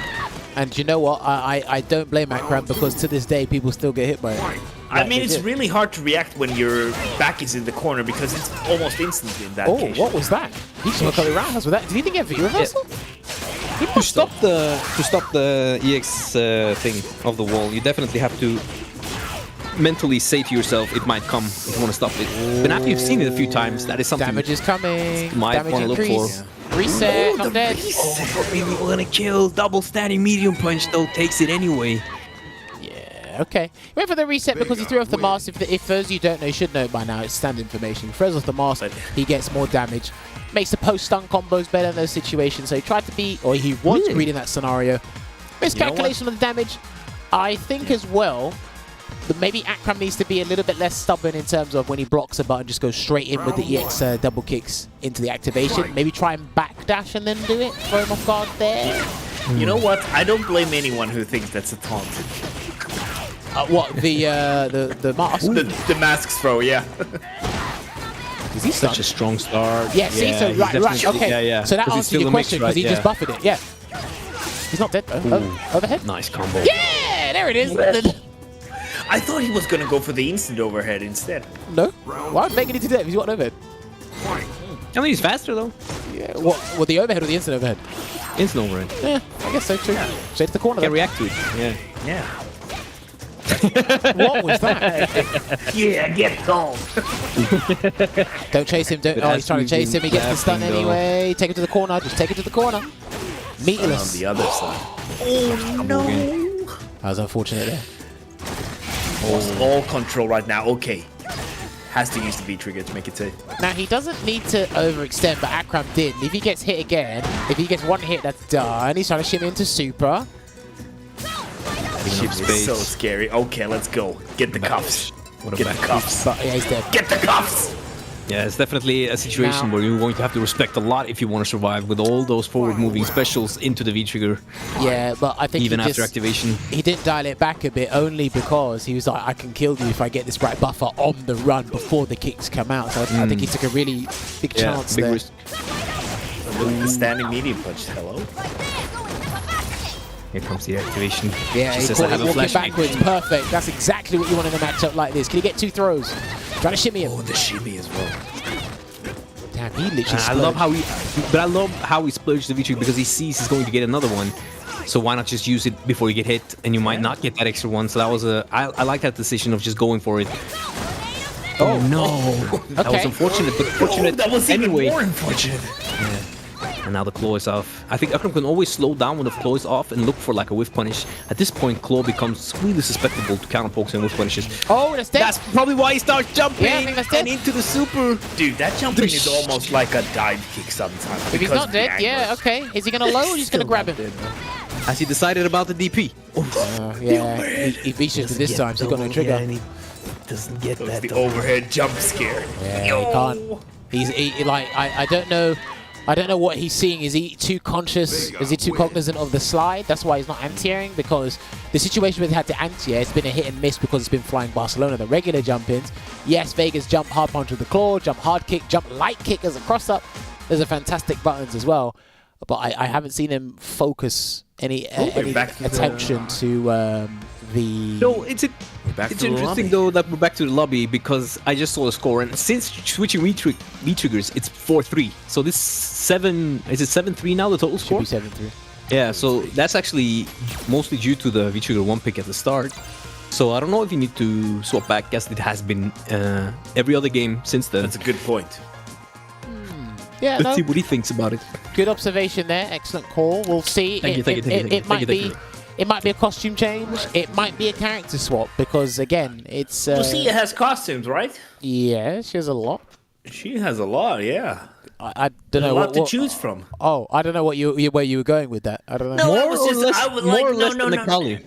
And you know what? I don't blame Akram because to this day people still get hit by it. I mean, it's really hard to react when your back is in the corner because it's almost instant in that case. Oh, what was that? He just went a roundhouse with that. Did he think he had V reversal? To stop the EX thing of the wall, you definitely have to mentally say to yourself, it might come if you want to stop it. But after you've seen it a few times, that is something damage is coming. You might want to look for. Reset, not dead. Oh, maybe we're gonna kill. Double standing medium punch though takes it anyway. Okay. Went for the reset because he threw off the mask. If those you don't know, you should know by now. It's standard information. He throws off the mask, he gets more damage. Makes the post-stun combos better in those situations. So he tried to be, or he was reading that scenario. Miscalculation of the damage. I think as well, that maybe Akram needs to be a little bit less stubborn in terms of when he blocks a button, just go straight in with the EX double kicks into the activation. Maybe try and backdash and then do it. Throw him off guard there. You know what? I don't blame anyone who thinks that's a taunt. What, the mask? The mask's throw, yeah. Is he such a strong start? Yeah, see, so right, okay. Yeah. So that answers your question because he just buffered it, yeah. He's not dead though. Overhead? Nice combo. Yeah, there it is. I thought he was gonna go for the instant overhead instead. No? Why would Vega need to do that? He's got an overhead. I mean, he's faster though. Yeah. What, the overhead or the instant overhead? Instant overhead. Yeah, I guess so too. Yeah. Straight to the corner. Can react to it. Yeah. Yeah. What was that? Yeah, get gone. Don't chase him. Don't. Oh, he's trying to chase him. He gets the stun anyway. Take it to the corner. Just take it to the corner. Meatless. On the other side. Oh no! That was unfortunate there. Lost all control right now. Okay. Has to use the V trigger to make it safe. Now, he doesn't need to overextend, but Akram did. And if he gets hit again, if he gets one hit, that's done. He's trying to shimmy into Super. Shimmy is so scary. Okay, let's go. Get the cuffs. Get the cuffs. But, yeah, he's dead. Get the cuffs! Yeah, it's definitely a situation where you're going to have to respect a lot if you want to survive with all those forward-moving specials into the V-trigger. Yeah, but I think even he after activation. He didn't dial it back a bit only because he was like, I can kill you if I get this right buffer on the run before the kicks come out. So I think he took a really big chance big there. risk. The standing medium punch. Hello? Here comes the activation. Yeah, Just he's says I have a walking flash. backwards. Perfect. That's exactly what you want in a matchup like this. Can he get 2 throws? Trying to shimmy him. Oh, the shimmy as well. Damn, he literally I love how he splurged the V-trigger because he sees he's going to get another one. So why not just use it before you get hit, and you might not get that extra one. So that was I like that decision of just going for it. Oh no, that was unfortunate, but fortunate that was anyway. Even more unfortunate. Yeah. And now the claw is off. I think Akram can always slow down when the claw is off and look for like a whiff punish. At this point, claw becomes really susceptible to counter pokes and whiff punishes. Oh, that's dead. That's probably why he starts jumping and into the super. Dude, that jumping is almost like a dive kick sometimes. If he's not dead, yeah, okay. Is he going to low or he's going to grab him? Has he decided about the DP? Yeah, he reaches to this time, so he's got no trigger. He doesn't get that. The overhead jump scare. Yeah, he can't. He's like, I don't know. I don't know what he's seeing. Is he too conscious? Is he too cognizant of the slide? That's why he's not anti-airing, because the situation where he had to anti-air, it's been a hit and miss because it's been flying Barcelona, the regular jump-ins. Yes, Vegas jump hard punch with the claw, jump hard kick, jump light kick as a cross-up. Those are fantastic buttons as well. But I haven't seen him focus any attention to the... No, it's interesting though that we're back to the lobby because I just saw the score, and since switching V-triggers, it's 4-3. So this 7... Is it 7-3 now, the total score? Should be 7-3. Yeah, so that's actually mostly due to the V-trigger 1 pick at the start. So I don't know if you need to swap back, as it has been every other game since then. That's a good point. Yeah, Let's see what he thinks about it. Good observation there. Excellent call. We'll see. It might be a costume change. It might be a character swap because, again, it's... Lucia has costumes, right? Yeah, she has a lot. She has a lot, yeah. I don't know a lot what to choose from. Oh, I don't know where you were going with that. I don't know. No, More I was or just, less, I would more like, or less no, than no, the Kali.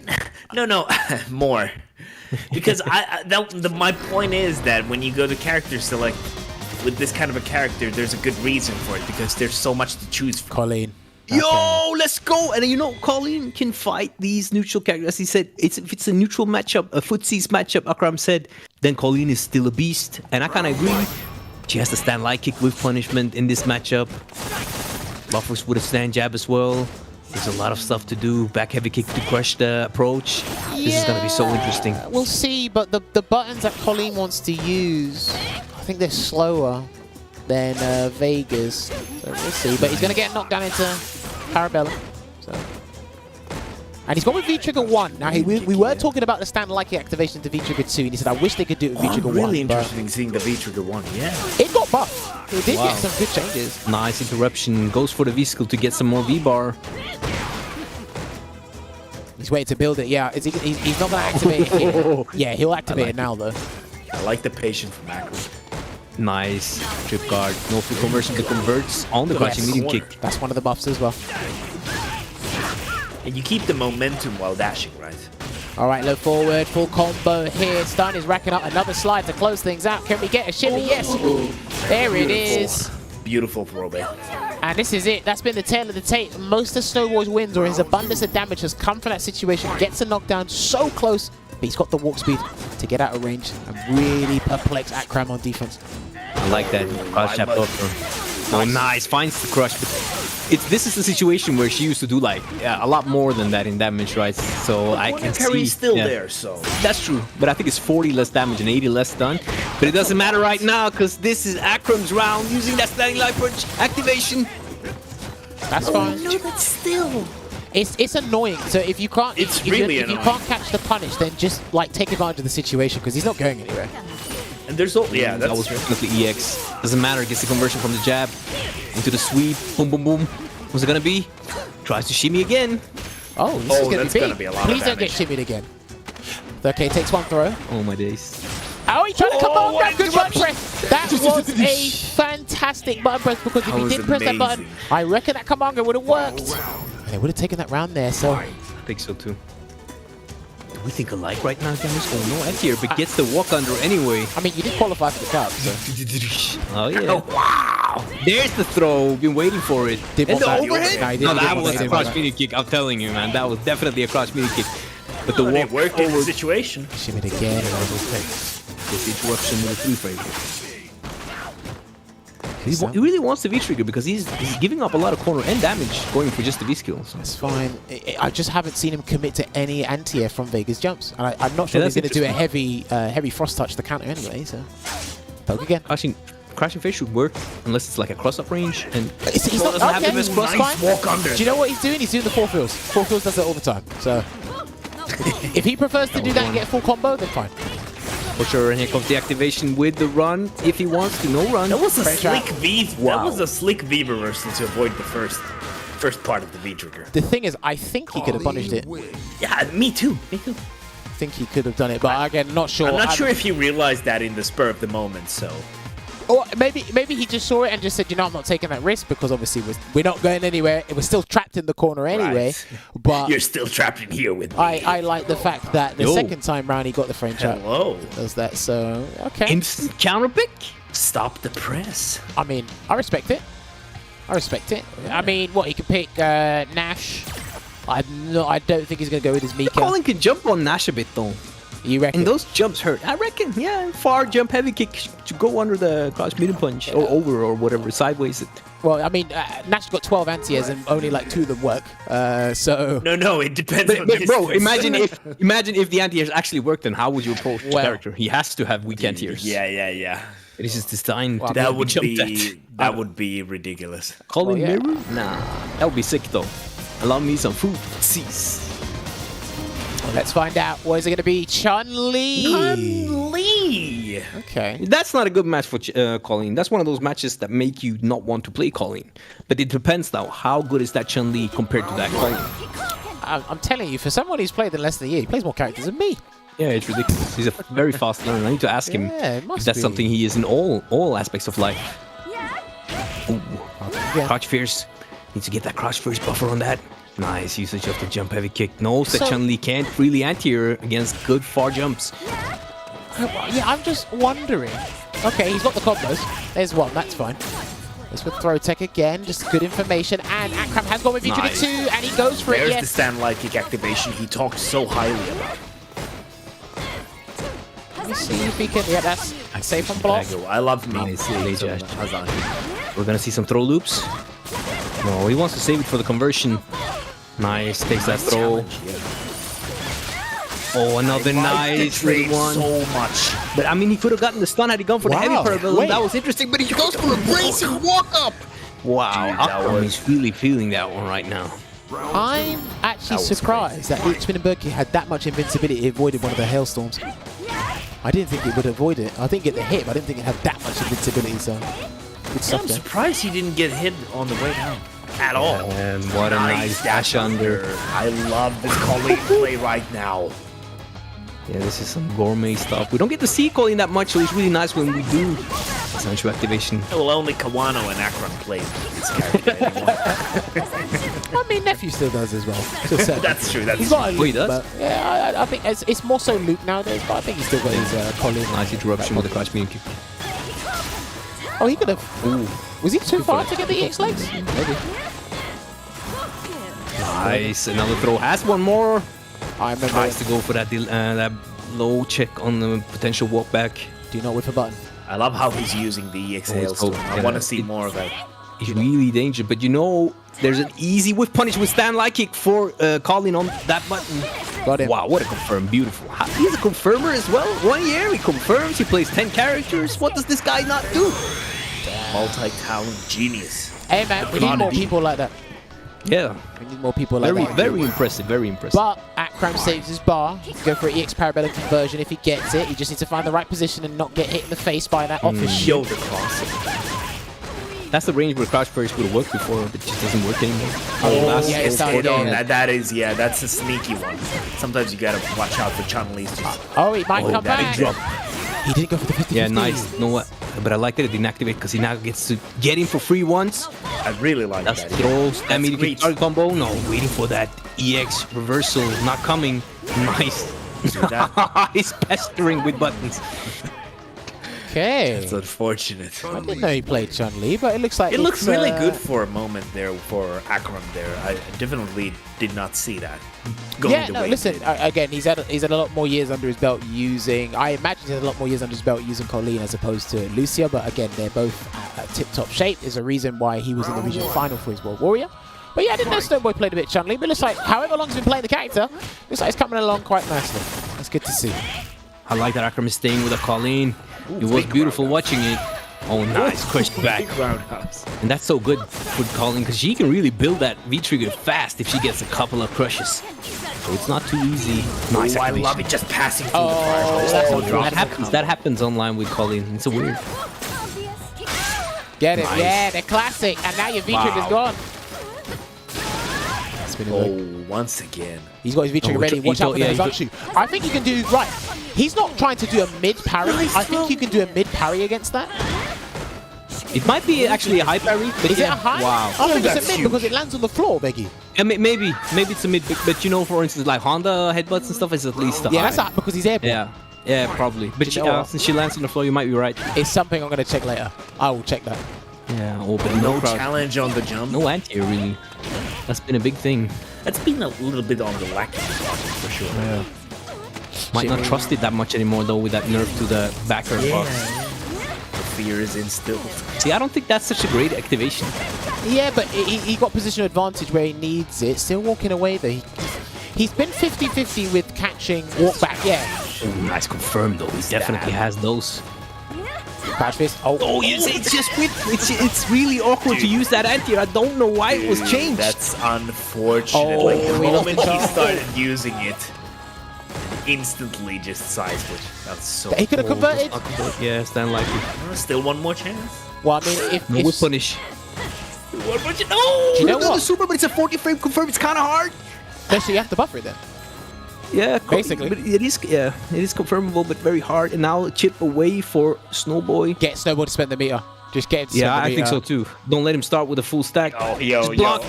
No, more. Because my point is that when you go to character select with this kind of a character, there's a good reason for it because there's so much to choose from. Colleen. Yo, let's go! And you know, Colleen can fight these neutral characters. As he said, if it's a neutral matchup, a footsies matchup, Akram said, then Colleen is still a beast. And I kind of agree. She has to stand light kick with punishment in this matchup. Buffers with a stand jab as well. There's a lot of stuff to do. Back heavy kick to crush the approach. This is going to be so interesting. We'll see, but the buttons that Colleen wants to use, I think they're slower than Vegas. So we'll see. But he's going to get knocked down into Parabellum. So. And he's gone with V-Trigger 1. Now, we were talking about the stand light kick activation to V-Trigger 2, and he said, I wish they could do it with V-Trigger 1. I'm really interested in seeing the V-Trigger 1, yeah. It got buffed. It did get some good changes. Nice interruption. Goes for the V-skill to get some more V-bar. He's waiting to build it. Yeah, he's not going to activate it here. Yeah, he'll activate it now, though. I like the patience from Akram. Nice. Trip guard. No full conversion to converts on the crouching medium kick. That's one of the buffs as well. And you keep the momentum while dashing, right? All right, look forward. Full combo here. Stun is racking up another slide to close things out. Can we get a shimmy? Yes. There it is. Beautiful throwback. And this is it. That's been the tail of the tape. Most of Snowboi's wins, or his abundance of damage, has come from that situation. Gets a knockdown so close, but he's got the walk speed to get out of range and really perplex Akram on defense. I like that. Crush jab over. Oh, nice. Finds the crush. But this is the situation where she used to do like a lot more than that in damage, right? So I can see. Parry's still there, so. That's true. But I think it's 40 less damage and 80 less stun. But it doesn't matter right now because this is Akram's round using that standing light punch activation. That's fine. No, but still. It's annoying. So if you can't, if you can't catch the punish, then just like take advantage of the situation because he's not going anywhere. And there's also, yeah, that was definitely EX. Doesn't matter. Gets the conversion from the jab into the sweep. Boom, boom, boom. What's it gonna be? Tries to shimmy again. Oh, this is that's gonna be a lot Please of don't get shimmied again. Okay, takes one throw. Oh my days. Oh, he tried to come on. Good button press. That was a fantastic button press because if he didn't press that button, I reckon that Kamanga would have worked. And they would have taken that round there. So I think so too. Do we think alike right now, guys? Oh no, Anti-Air, but gets the walk under anyway. I mean, you did qualify for the cup, so. Oh yeah. Oh, wow. There's the throw. Been waiting for it. Did and the that. overhead? No, that was a cross media kick. I'm telling you, man. That was definitely a cross media kick. But the walk worked in the situation. Shimmy it again. This interruption with a 3-frame. He really wants the V-trigger because he's giving up a lot of corner and damage going for just the V-skills. That's fine. I just haven't seen him commit to any anti-air from Vega's jumps. And I'm not sure he's going to do a heavy frost touch to counter anyway, so. Poke again. Crashing face should work unless it's like a cross-up range and he's not doesn't have the best cross. Nice walk under. Do you know what he's doing? He's doing the 4 fills. 4 fills does it all the time, so. If he prefers to do that and get a full combo, then fine. For sure, and here comes the activation with the run. If he wants to, no run. That was a slick V. Wow. That was a slick V reversal to avoid the first part of the V trigger. The thing is, I think he could have punished it. Yeah, me too. Me too. I think he could have done it, but again, not sure. I'm not sure if he realized that in the spur of the moment, so. Or maybe he just saw it and just said, you know, I'm not taking that risk because obviously we're not going anywhere. It was still trapped in the corner anyway. Right. But you're still trapped in here with me. I like the fact that the second time round he got the frame trap. Hello. Does that, so okay. Instant counter pick. Stop the press. I mean, I respect it. I mean, what, he could pick Nash. I don't think he's going to go with his Mika. Colin can jump on Nash a bit though. You reckon? And those jumps hurt. I reckon, yeah. Far jump, heavy kick to go under the cross medium punch or over or whatever, sideways it. Well, I mean, Nash got 12 anti-airs and only like 2 of them work. So no, it depends. But bro, imagine if the anti-airs actually worked, then how would you approach the character? He has to have weak anti-airs. Yeah. It is just designed to that would be ridiculous. Colin Mirror? Nah, that would be sick though. Allow me some food. Cease. Let's find out. What is it going to be? Chun-Li. Chun-Li. Okay. That's not a good match for Colleen. That's one of those matches that make you not want to play Colleen. But it depends now. How good is that Chun-Li compared to that Colleen? I'm telling you, for someone who's played in less than a year, he plays more characters than me. Yeah, it's ridiculous. He's a very fast learner. I need to ask him if that's something he is in all aspects of life. Ooh. Crouch Fierce. Needs to get that Crouch Fierce buffer on that. Nice usage of the jump heavy kick. Knows that Chun-Li can't really anti-air against good far jumps. Yeah, I'm just wondering. Okay, he's got the combos. There's one, that's fine. Let's with throw tech again, just good information. And Akram has gone with V-Trigger 2, and he goes for it, There's the stand light kick activation he talked so highly about. Let me see if he can. Yeah, that's safe on block. I love me. Nice, we're gonna see some throw loops. No, he wants to save it for the conversion. Nice, takes that throw. Oh, another nice one. So much. But I mean, he could have gotten the stun had he gone for the heavy parabellum. That was interesting, but he goes for a racing walk up. Wow, Akram is really feeling that one right now. I'm actually surprised that Spinenberg had that much invincibility. He avoided one of the hailstorms. I didn't think it would avoid it. I think get the hit, but I didn't think it had that much invincibility. So good stuff. I'm surprised he didn't get hit on the way down at all. And what a nice dash under. I love this Colleen play right now. Yeah, this is some gourmet stuff. We don't get to see Colleen that much, so it's really nice when we do essential activation. Well, only Kawano and Akram play this character anymore. I mean, Nephew still does as well. That's true. That's he's got a Luke, he does? But yeah, I think it's more so Luke nowadays, but I think he's still got his Colleen. Nice interruption with the crouch medium kick. Oh, he could have. Ooh. Was he too far to get the EX legs? Maybe. Nice. Another throw. Has one more. I remember. Tries to go for that that low check on the potential walk back. Do not whiff a button. I love how he's using the EX hailstorm. I want to see more of that. It's really dangerous, but you know, there's an easy whiff punish with stand light kick for Colin on that button. Got him. Wow, what a confirm. Beautiful. He's a confirmer as well. 1 year, he confirms. He plays 10 characters. What does this guy not do? Multi-talent genius. Hey man, we need more people like that. Yeah. We need more people like that. Very impressive, very impressive. But Akram saves his bar. He can go for an EX Parabellum conversion if he gets it. He just needs to find the right position and not get hit in the face by that office shoulder cross. That's the range where crouch first would have worked before, but it just doesn't work anymore. Oh, yeah, it's okay, down, no, yeah. that's a sneaky one. Sometimes you gotta watch out for Chun-Li's. Oh, he might come that back. drop. He didn't go for the 50. Yeah, nice. You know what? But I like that it didn't activate because he now gets to get him for free once. I really like That's that. throws. That means great. target combo. No, waiting for that EX reversal. Not coming. Nice. He's pestering with buttons. Okay. That's unfortunate. I didn't know he played Chun-Li, but it looks like It looks it's, really good for a moment there for Akram there. I definitely did not see that. Going Yeah, the no, way it listen, did. again, he's had a lot more years under his belt using, I imagine he's had a lot more years under his belt using Colleen as opposed to Lucia, but again, they're both at tip-top shape. There's a reason why he was in the regional final for his World Warrior. But yeah, I didn't know Snoboi played a bit Chun-Li, but it looks like however long he's been playing the character, looks like he's coming along quite nicely. That's good to see. I like that Akram is staying with a Colleen. It was beautiful watching it. Oh, nice. Crushed back. And that's so good for Colleen because she can really build that V-trigger fast if she gets a couple of crushes. So it's not too easy. Nice. Oh, I love it just passing through Oh, the that happens online with Colleen. It's a weird. Get it, Nice. yeah, they're classic, and now your V-trigger's gone. Once again. He's got his V-trigger ready. Watch out for the Hizanshu. I think you can do, right, he's not trying to do a mid-parry. I think you can do a mid-parry against that. It might be actually a high parry. But Is it a high? Wow. I think it's a mid because it lands on the floor, Beggy. Yeah, maybe it's a mid, but you know, for instance, like Honda headbutts and stuff is at least a Yeah, high. that's because he's airborne. Yeah, probably. But You know what? since she lands on the floor, you might be right. It's something I'm going to check later. I will check that. Yeah, but No crowd. challenge on the jump. No anti-air, really. That's been a big thing. That's been a little bit on the lacking side for sure. Yeah. Might not trust it that much anymore, though, with that nerf to the backer box. The fear is instilled. See, I don't think that's such a great activation. Yeah, but he got position advantage where he needs it. Still walking away, though. He's been 50-50 with catching walk back, yeah. Oh, nice confirmed, though. He definitely has those. Badge fist. Oh, It's just weird. It's really awkward to use that anti-air. I don't know why it was changed. That's unfortunate. Oh, Like the we lost moment the he shot. started using it, instantly just side switch. That's so. He could have converted. Yeah, stand like it. Still one more chance. Well, I mean, if No whip punish. One more chance. No. You know what? Super, but it's a 40 frame confirm. It's kind of hard. So you have to buffer it then. Yeah, Basically. But it is confirmable, but very hard. And now chip away for Snoboi. Get Snowball to spend the meter. Just get him to spend Yeah, the I meter. think so too. Don't let him start with a full stack. Oh, Just block.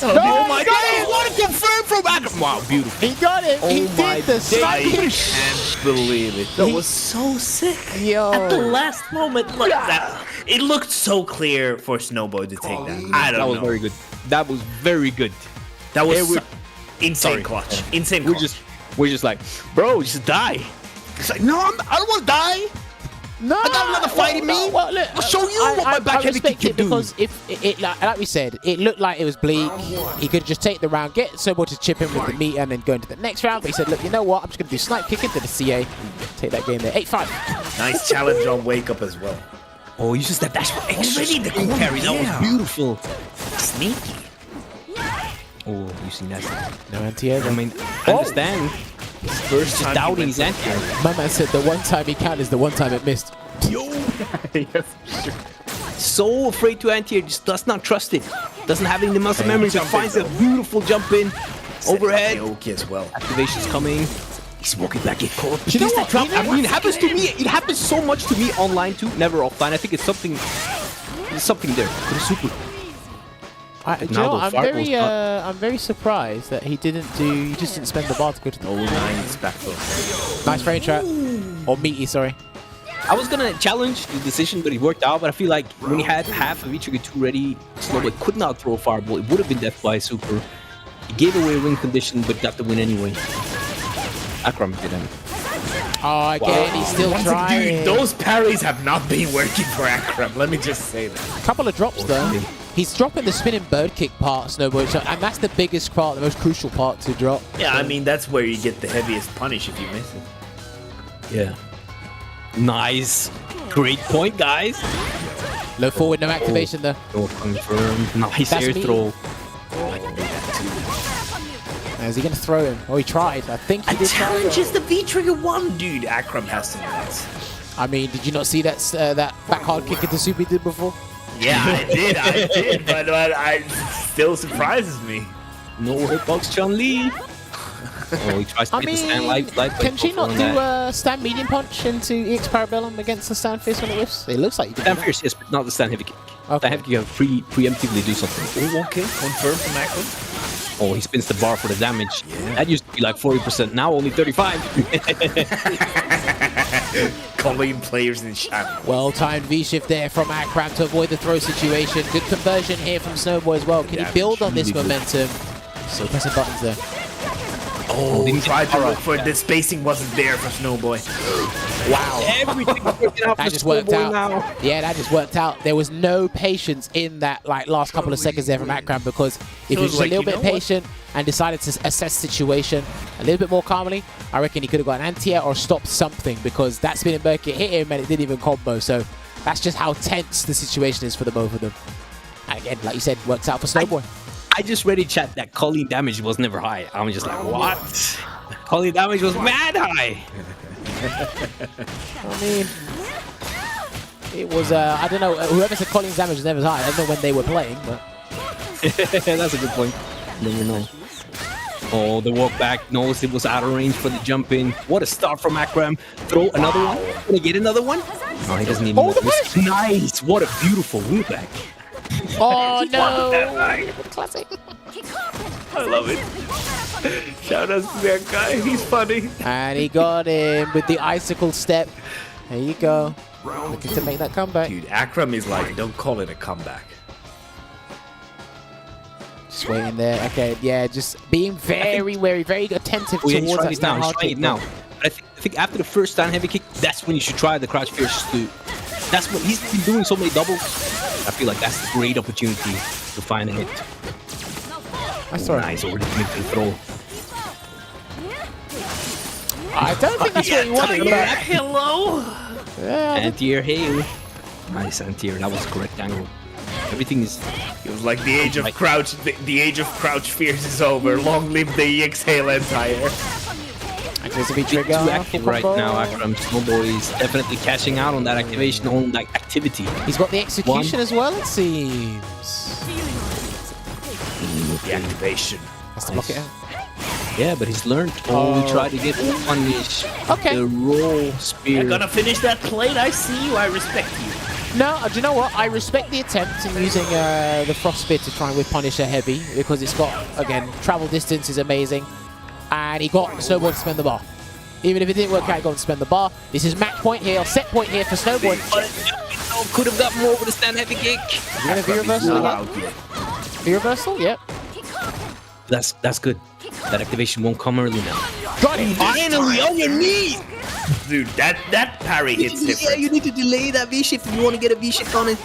Oh my God! What a confirm from Akram! Wow, beautiful. He got it. He did the I snipe. can't believe it. That was so sick. Yo. At the last moment, look that. It looked so clear for Snowboy to take that. I don't That know. was very good. That was very good. That was Yeah, insane sorry. clutch. Insane We're clutch. just like, bro, just die. It's like, no, I don't want to die. No, I got another fight in me. Well, look, I'll show you what my back heavy kick respect can it do. because if it like we said, it looked like it was bleak. He could just take the round, get Snowball to chip him with the meter, and then go into the next round. But he said, look, you know what? I'm just going to do snipe kick into the CA, take that game there. 8-5. Nice challenge on wake up as well. Oh, you just that dash for extra. Already the Cool corner, carry. That yeah. was beautiful. Sneaky. Oh, you seen that? No anti-air. I mean, I understand. First just doubting his anti-air. My man said the one time he counted is the one time it missed. Yo! So afraid to anti-air, just does not trust it. Doesn't have any muscle memory, but finds a beautiful jump in. Overhead. Okay as well. Activation's coming. He's walking back in court. You know what? Drop. I mean, it happens to me. It happens so much to me online too. Never offline. I think it's something. There's something there. For the super. You Now know, the I'm very surprised that he just didn't spend the bar to go to the. Oh, nice back throw. Nice frame trap. Or meaty, sorry. I was gonna challenge the decision, but it worked out. But I feel like when he had half of V-Trigger 2 ready, Snowboy could not throw a fireball. It would have been death by super. He gave away a win condition, but got the win anyway. Akram did him. Oh, again, he's still Once again, trying. dude, those parries have not been working for Akram. Let me just say that. Couple of drops though. He's dropping the spinning bird kick part, Snowboy, and that's the biggest part, the most crucial part to drop. Yeah, I mean, that's where you get the heaviest punish if you miss it. Yeah. Nice. Great point, guys. Low forward, no activation though. No confirmed. Nice That's air me. throw. Is he going to throw him? Oh, he tried. I think he A did challenge try. is the V-Trigger 1, dude. Akram has some nuts. I mean, did you not see that that back hard kick into Super he did before? Yeah, I did, but I still surprises me. No hitbox Chun-Li. Oh, he tries to get the stand light. Can she not do a stand medium punch into EX Parabellum against the stand fierce when it whiffs? It looks like you can. Stand fierce, yes, but not the stand heavy kick. Okay. Stand heavy kick, you have preemptively do something. Oh, okay, confirmed from Akram. Oh, he spins the bar for the damage. Yeah. That used to be like 40%, now only 35. Calling players in chat. Well-timed V-shift there from Akram to avoid the throw situation. Good conversion here from Snoboi as well. Can he build on this momentum? So pressing buttons there. Oh, he tried to look for it. The spacing wasn't there for Snowboy. Wow. Everything working out. That just worked out. Now. Yeah, that just worked out. There was no patience in that last couple of seconds there from Akram, because if he was just a little bit patient and decided to assess the situation a little bit more calmly, I reckon he could have got an anti-air or stopped something, because that spinning Burkett hit him and it didn't even combo. So that's just how tense the situation is for the both of them. And again, like you said, works out for Snowboy. I just read in chat that Colleen damage was never high. I'm just like, what? Colleen damage was mad high. I mean, it was, I don't know, whoever said Colleen's damage was never high. I don't know when they were playing, but... That's a good point. Never know. Oh, the walk back. Knows it was out of range for the jump in. What a start from Akram. Throw another one. Can he get another one? No, he doesn't need more. Nice. What a beautiful wheel back. Oh no! Classic. I love it. Shout out to that guy. He's funny. And he got him with the icicle step. There you go. Looking to make that comeback. Dude, Akram is like, don't call it a comeback. Just waiting there. Okay, yeah, just being very wary, very attentive towards that stand hard kick. Now, I think after the first stand heavy kick, that's when you should try the crouch fierce too. That's what he's been doing, so many doubles. I feel like that's a great opportunity to find a hit. That's all right. Nice, already make the throw. I don't think that's what you wanted. Hello. Yeah. Anti-air hail. Nice anti-air. That was the correct angle. Everything is. It was like the age of crouch. The age of crouch fierce is over. Long live the EX hail anti-air. There's a big trigger. Too active right now, Akram. Snowboy is definitely cashing out on that activation, on that activity. He's got the execution as well, it seems. The activation. That's the bucket. Yeah, but he's learned. Oh, he tried to get punish. Okay. The roll spear. You're gonna finish that plate. I see you. I respect you. No, do you know what? I respect the attempt in using the frost spear to try and whip punish a heavy, because it's got, again, travel distance is amazing. And he got Snowboy to spend the bar. Even if it didn't work out, he got to spend the bar. This is match point here, or set point here for Snowboy. Could have got more with a stand heavy kick. You gonna V-reversal again? V-reversal? Yep. That's good. That activation won't come early now. Got him! Finally on your knees! Dude, that parry hits different. Yeah, you need to delay that V-shift if you want to get a V-shift on it.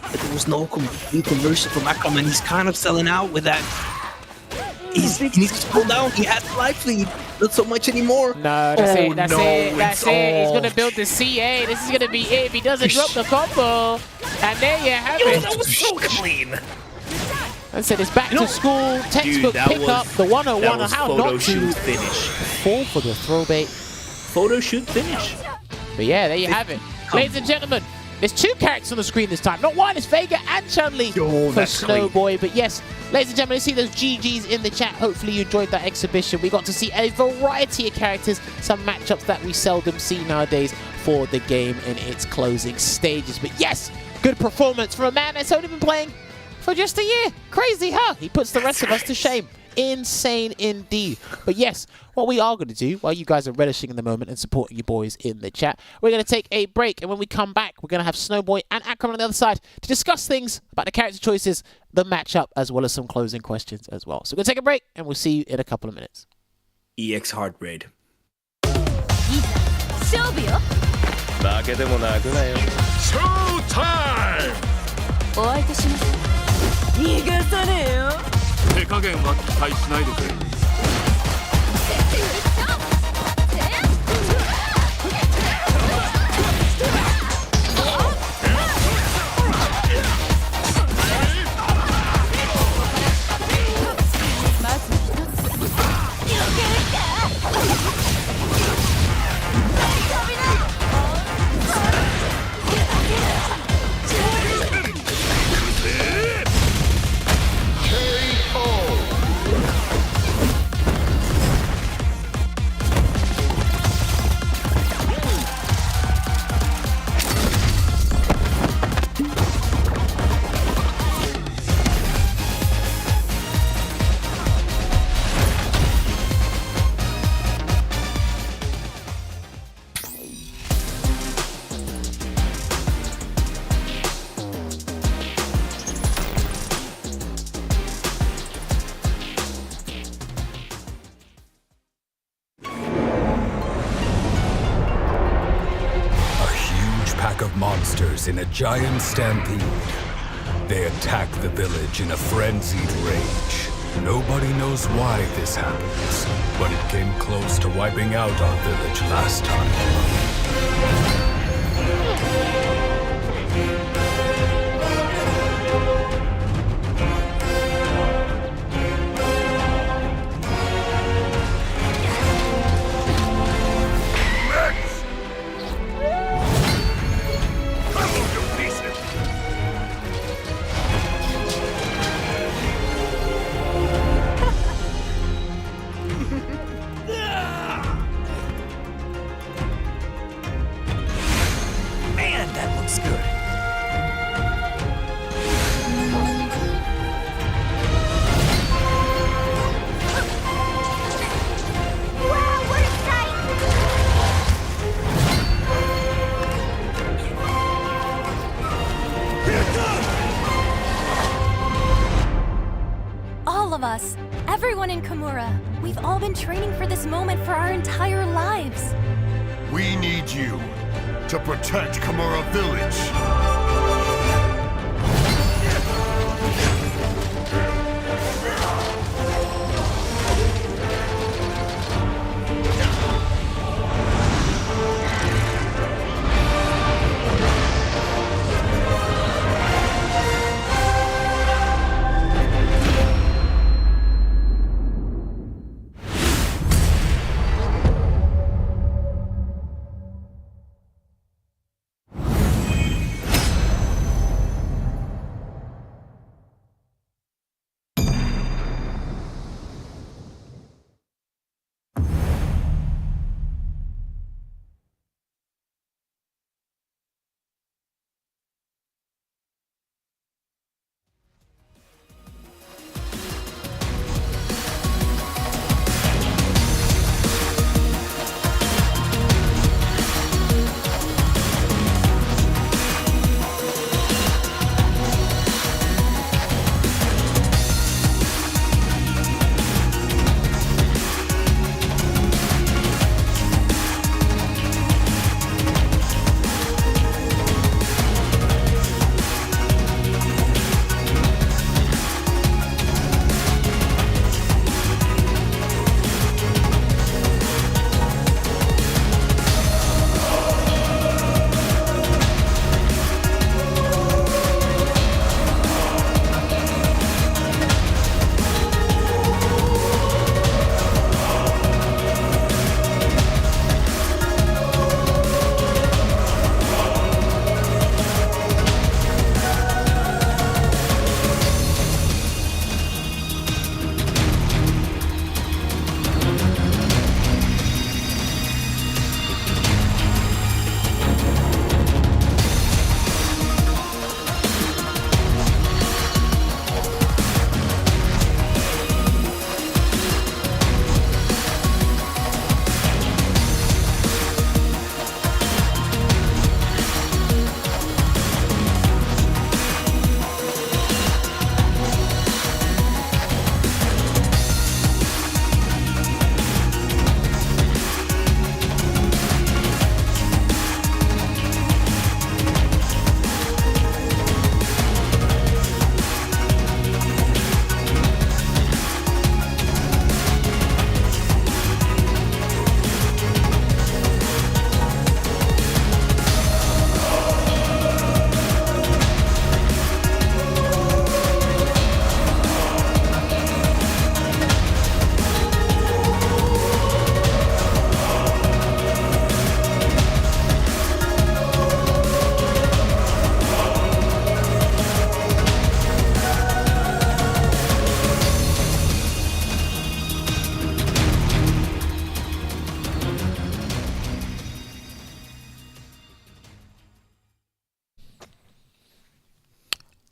But there was no complete conversion from Akram, and he's kind of selling out with that. He needs to slow down. He has life lead. Not so much anymore. No, that's it. That's it. He's going to build the CA. This is going to be it if he doesn't drop the combo. And there you have it. That was so clean. I said it's back to school. Textbook pickup. The 101 on how not to fall for the throw bait. Photo shoot finish. But yeah, there you have it. Ladies and gentlemen, there's two characters on the screen this time. Not one, it's Vega and Chun-Li for Snowboy. But yes, ladies and gentlemen, you see those GGs in the chat. Hopefully you enjoyed that exhibition. We got to see a variety of characters, some matchups that we seldom see nowadays for the game in its closing stages. But yes, good performance from a man that's only been playing for just a year. Crazy, huh? He puts the rest of us to shame. Insane indeed. But yes, what we are going to do while you guys are relishing in the moment and supporting your boys in the chat, we're going to take a break, and when we come back, we're going to have Snowboy and Akram on the other side to discuss things about the character choices, the matchup, as well as some closing questions as well. So we're going to take a break, and we'll see you in a couple of minutes. EX heart rate. Showtime! 手加減は期待しないでくれ。Monsters in a giant stampede. They attack the village in a frenzied rage. Nobody knows why this happens, but it came close to wiping out our village last time. Man, that looks good. All of us, everyone in Kimura, we've all been training for this moment for our entire lives. We need you to protect Kimura Village.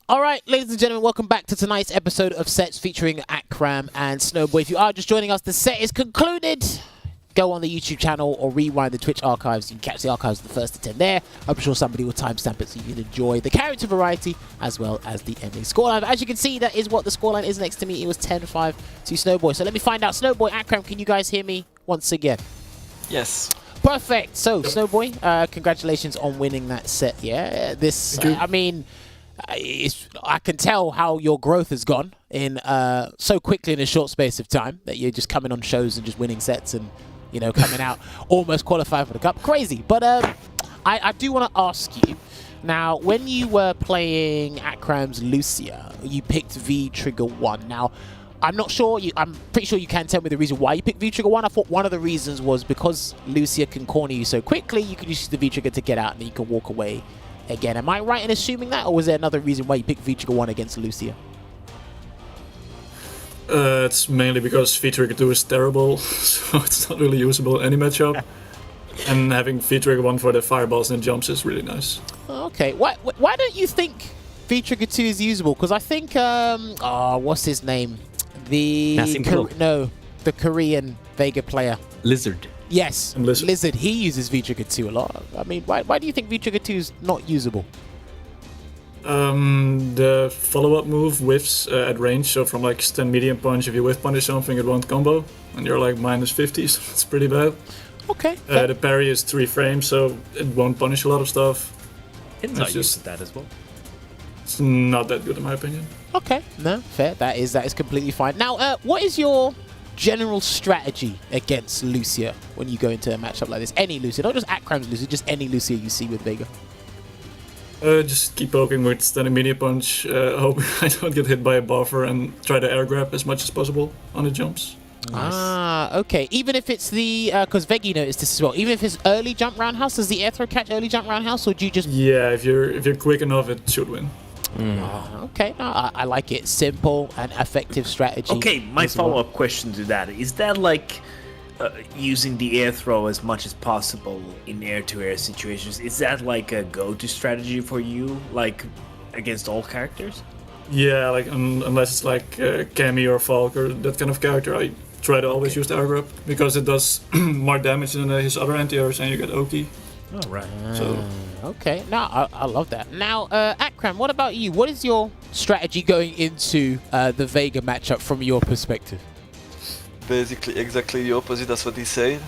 All right, ladies and gentlemen, welcome back to tonight's episode of Sets featuring Akram and Snoboi. If you are just joining us, the set is concluded. Go on the YouTube channel or rewind the Twitch archives. You can catch the archives of the first to 10 there. I'm sure somebody will timestamp it so you can enjoy the character variety as well as the ending scoreline. As you can see, that is what the scoreline is next to me. It was 10-5 to Snoboi. So let me find out. Snoboi, Akram, can you guys hear me once again? Yes. Perfect. So, Snowboy, congratulations on winning that set. Yeah, this. I mean, I can tell how your growth has gone in so quickly in a short space of time that you're just coming on shows and just winning sets and coming out almost qualified for the cup. Crazy. But I do want to ask you now, when you were playing Akram's Lucia, you picked V Trigger 1. Now, I'm not sure. I'm pretty sure you can tell me the reason why you picked V-Trigger 1. I thought one of the reasons was because Lucia can corner you so quickly, you can use the V-Trigger to get out and then you can walk away again. Am I right in assuming that, or was there another reason why you picked V-Trigger 1 against Lucia? It's mainly because V-Trigger 2 is terrible, so it's not really usable in any matchup. And having V-Trigger 1 for the fireballs and jumps is really nice. Okay, why don't you think V-Trigger 2 is usable? Because I think, what's his name? The Korean Vega player. Lizard. Yes, Lizard. He uses V-Trigger 2 a lot. I mean, why do you think V-Trigger 2 is not usable? The follow-up move whiffs at range, so from like stand medium punch, if you whiff punish something, it won't combo, and you're like -50, so it's pretty bad. Okay. The parry is 3 frames, so it won't punish a lot of stuff. It's not used to that as well. It's not that good in my opinion. Okay, no, fair. That is completely fine. Now, what is your general strategy against Lucia when you go into a matchup like this? Any Lucia, not just Akram's Lucia, just any Lucia you see with Vega. Just keep poking with standing medium punch, hope I don't get hit by a buffer, and try to air grab as much as possible on the jumps. Nice. Okay. Even if it's the because Veggie noticed this as well. Even if it's early jump roundhouse, does the air throw catch early jump roundhouse, or do you just? Yeah, if you're quick enough, it should win. Okay, no, I like it. Simple and effective strategy. Okay, my follow-up question to that is that like using the air throw as much as possible in air-to-air situations. Is that like a go-to strategy for you, like against all characters? Yeah, like unless it's like Cammy or Falk or that kind of character, I try to always use the air grab because it does more damage than his other anti-airs and you get Oki. Oh, right. So. Okay, no, I love that. Now, Akram, what about you? What is your strategy going into the Vega matchup from your perspective? Basically, exactly the opposite. That's what he said.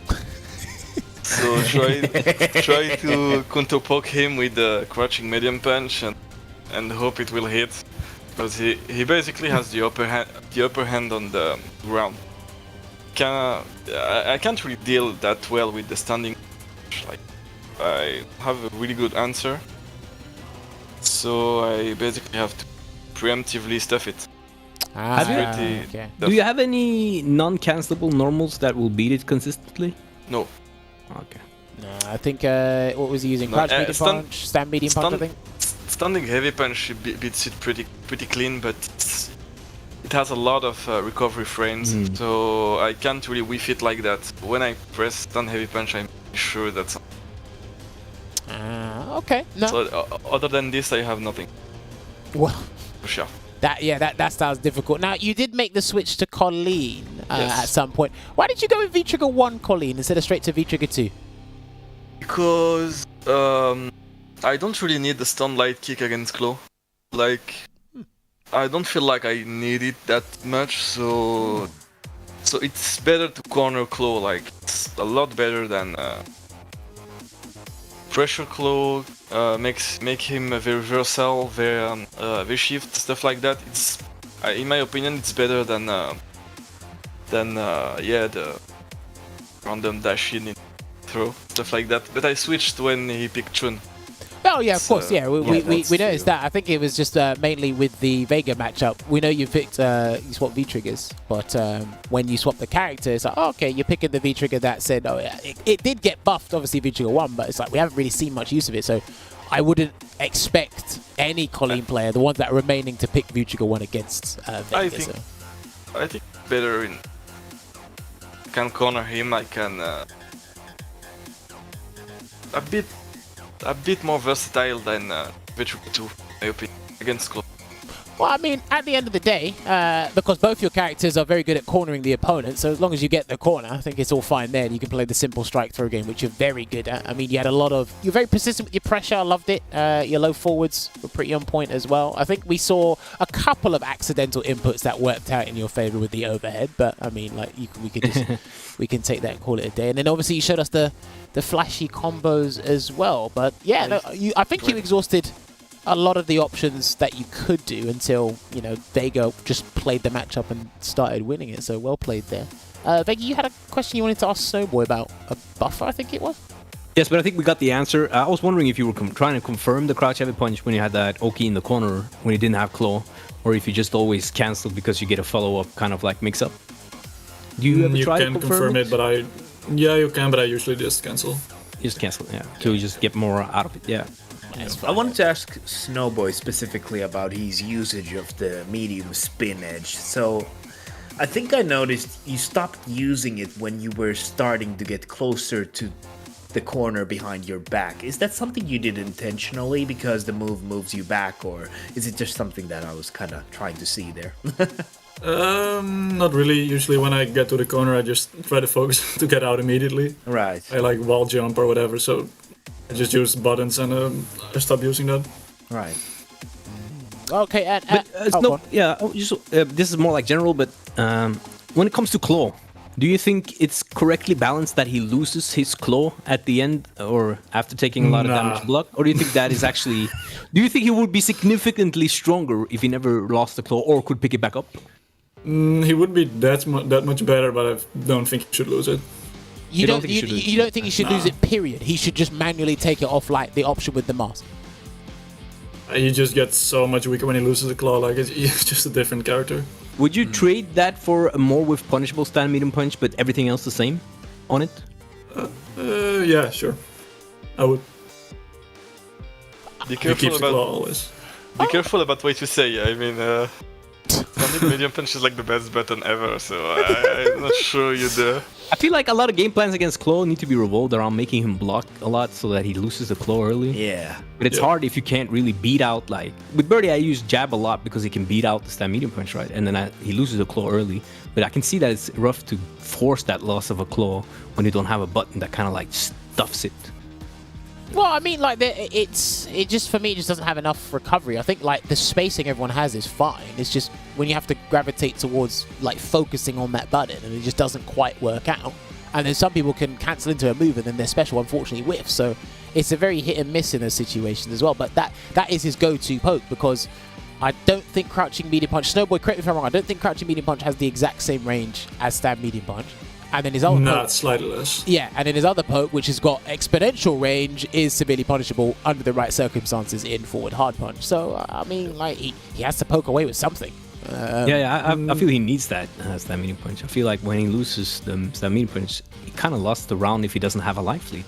So try to counter poke him with the crouching medium punch and hope it will hit, because he basically has the upper hand on the ground. I can't really deal that well with the standing. Like, I have a really good answer, so I basically have to preemptively stuff it. Okay. Do you have any non-cancelable normals that will beat it consistently? No. Okay. No, I think what was he using? Crouch medium punch, stand medium punch, I think. Standing heavy punch beats it pretty clean, but it has a lot of recovery frames, so I can't really whiff it like that. When I press stand heavy punch, I'm sure that's. Okay. No. So other than this, I have nothing. Well, for sure. That sounds difficult. Now, you did make the switch to Colleen Yes. at some point. Why did you go with V-Trigger 1 Colleen instead of straight to V-Trigger 2? Because I don't really need the stun light kick against Claw. Like, I don't feel like I need it that much, so it's better to corner Claw. Like, it's a lot better than pressure Claw. Make him very versatile, very shift, stuff like that. It's in my opinion, it's better than the random dash in throw, stuff like that. But I switched when he picked Chun. Oh yeah, of course, yeah. We noticed that. I think it was just mainly with the Vega matchup. We know you picked you swap V triggers, but when you swap the character, it's like, oh, okay, you're picking the V trigger that said, oh yeah, it did get buffed, obviously V trigger 1, but it's like we haven't really seen much use of it. So I wouldn't expect any Colleen player, the ones that are remaining, to pick V trigger 1 against Vega. I think better in. Can corner him. I can a bit more versatile than V-Trigger 2, in my opinion, against Claw. Well, I mean, at the end of the day, because both your characters are very good at cornering the opponent, so as long as you get the corner, I think it's all fine there. And you can play the simple strike throw game, which you're very good at. I mean, you had a lot of... You're very persistent with your pressure. I loved it. Your low forwards were pretty on point as well. I think we saw a couple of accidental inputs that worked out in your favor with the overhead, but I mean, like, we could just... we can take that and call it a day. And then obviously you showed us the flashy combos as well. But yeah, no, I think you exhausted a lot of the options that you could do until, you know, Vega just played the matchup and started winning it. So well played there. Vega, you had a question you wanted to ask Snowboy about a buffer, I think it was? Yes, but I think we got the answer. I was wondering if you were trying to confirm the crouch heavy punch when you had that Oki in the corner when you didn't have claw, or if you just always canceled because you get a follow-up kind of like mix-up. Do you ever try to confirm it? But yeah, you can, but I usually just cancel. Just cancel, yeah. So you just get more out of it, yeah. I wanted to ask Snowboy specifically about his usage of the medium spin edge. So I think I noticed you stopped using it when you were starting to get closer to the corner behind your back. Is that something you did intentionally because the move moves you back, or is it just something that I was kind of trying to see there? Not really. Usually when I get to the corner, I just try to focus to get out immediately. Right. I like wall jump or whatever, so I just use buttons and I stop using that. Right. Okay, and... this is more like general, but when it comes to claw, do you think it's correctly balanced that he loses his claw at the end or after taking a lot of damage block? Or do you think that is actually... Do you think he would be significantly stronger if he never lost the claw or could pick it back up? He would be that much better, but I don't think he should lose it. You don't think he should lose it, period? He should just manually take it off like the option with the mask? He just gets so much weaker when he loses the claw, like he's just a different character. Would you trade that for a more with punishable stand medium punch, but everything else the same on it? Yeah, sure. I would. Be careful about what you say. I mean, standing medium punch is like the best button ever, so I'm not sure you'd... I feel like a lot of game plans against Claw need to be revolved around making him block a lot so that he loses the Claw early. Yeah. But it's hard if you can't really beat out, like... With Birdie, I use jab a lot because he can beat out the stand medium punch, right? And then he loses the Claw early. But I can see that it's rough to force that loss of a Claw when you don't have a button that kind of like stuffs it. Well, I mean, like, it just, for me, it just doesn't have enough recovery. I think, like, the spacing everyone has is fine. It's just when you have to gravitate towards, like, focusing on that button, and it just doesn't quite work out. And then some people can cancel into a move, and then their special, unfortunately, whiffs. So it's a very hit and miss in those situations as well. But that is his go-to poke, because I don't think crouching medium punch... Snowboy, correct me if I'm wrong, I don't think crouching medium punch has the exact same range as stand medium punch. And then his other poke, slightly less. Yeah, and then his other poke, which has got exponential range, is severely punishable under the right circumstances in forward hard punch. So, I mean, like, he has to poke away with something. I feel he needs that stand medium punch. I feel like when he loses the stand medium punch, he kind of lost the round if he doesn't have a life lead.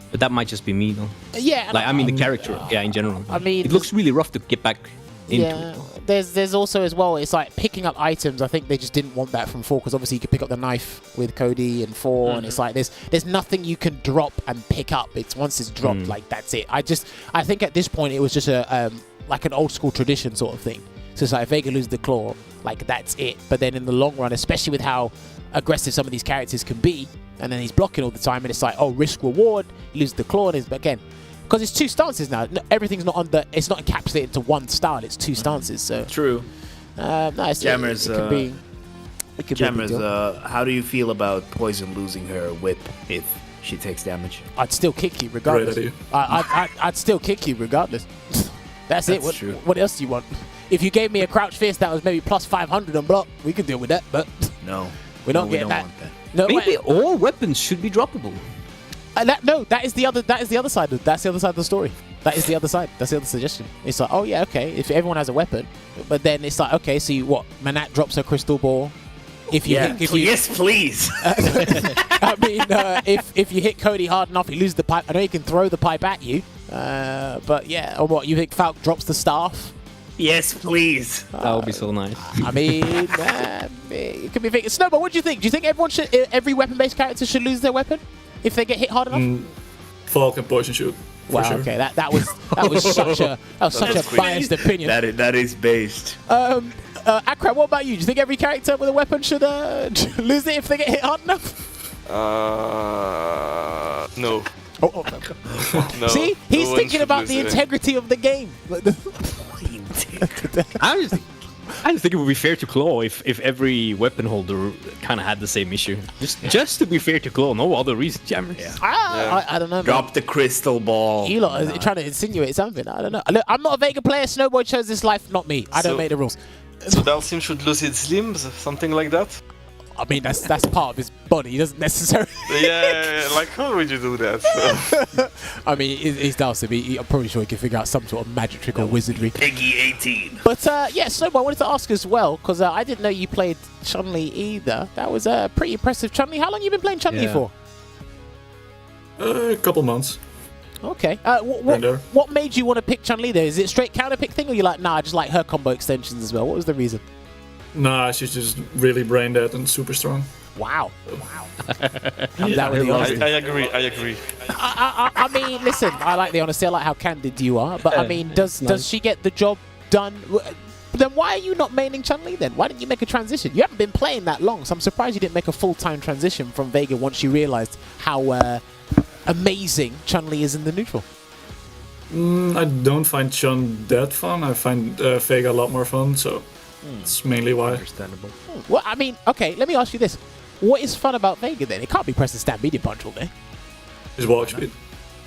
But that might just be me, though. Yeah. Like, I mean, the character, in general. I mean... It looks really rough to get back into it. There's also as well, it's like picking up items. I think they just didn't want that from 4, because obviously you could pick up the knife with Cody and 4, and it's like there's nothing you can drop and pick up. It's once it's dropped, like that's it. I think at this point it was just a like an old school tradition sort of thing. So it's like if Vega loses the claw, like that's it. But then in the long run, especially with how aggressive some of these characters can be, and then he's blocking all the time, and it's like, oh, risk reward, he loses the claw, but again, because it's 2 stances now. Everything's not it's not encapsulated into one style. It's 2 stances. So true. Nice. Jammers, it could be. Jammers, how do you feel about Poison losing her whip if she takes damage? I'd still kick you regardless. I'd still kick you regardless. That's it. What else do you want? If you gave me a crouch fist that was maybe plus 500 on block, we could deal with that. But no, we're not getting that. No, maybe all weapons should be droppable. That is the other side. That's the other side of the story. That is the other side. That's the other suggestion. It's like, oh yeah, okay, if everyone has a weapon, but then it's like, okay, so what? Manat drops her crystal ball. Yes, please. I mean, if you hit Cody hard enough, he loses the pipe. I know he can throw the pipe at you, but yeah, or what? You think Falk drops the staff? Yes, please. That would be so nice. I mean, it could be thinking. Snowball, what do you think? Do you think every weapon-based character should lose their weapon if they get hit hard enough? Falk and Poison shoot. Wow. sure. Okay. That was such a biased opinion. That is based. Akram, what about you? Do you think every character with a weapon should lose it if they get hit hard enough? No. No. See, he's no one thinking should about lose the it. integrity of the game. I just think it would be fair to Claw if every weapon holder kind of had the same issue. Just to be fair to Claw, no other reason. Jammers. Yeah. I don't know. Drop man. the crystal ball. You lot are trying to insinuate something. I don't know. Look, I'm not a Vega player. Snowboy chose this life, not me. I don't make the rules. So Dalsim should lose its limbs, something like that? I mean, that's part of his body. He doesn't necessarily. Yeah, like how would you do that? I mean, he's Dalsim. I'm pretty sure he can figure out some sort of magic trick or wizardry. Piggy 18. But yeah, Snowboy, I wanted to ask as well, because I didn't know you played Chun-Li either. That was pretty impressive. Chun-Li, how long have you been playing Chun-Li for? A couple months. Okay. What made you want to pick Chun-Li there? Is it a straight counter pick thing, or you like, nah, I just like her combo extensions as well? What was the reason? Nah, she's just really brain dead and super strong. Wow. I agree. I mean, listen, I like the honesty. I like how candid you are. But I mean, does she get the job done? Then why are you not maining Chun-Li then? Why didn't you make a transition? You haven't been playing that long, so I'm surprised you didn't make a full-time transition from Vega once you realized how amazing Chun-Li is in the neutral. I don't find Chun that fun. I find Vega a lot more fun, so that's mainly why. Understandable. Well, I mean, okay, let me ask you this. What is fun about Vega then? It can't be pressing Stampede Punch all day. His walk speed.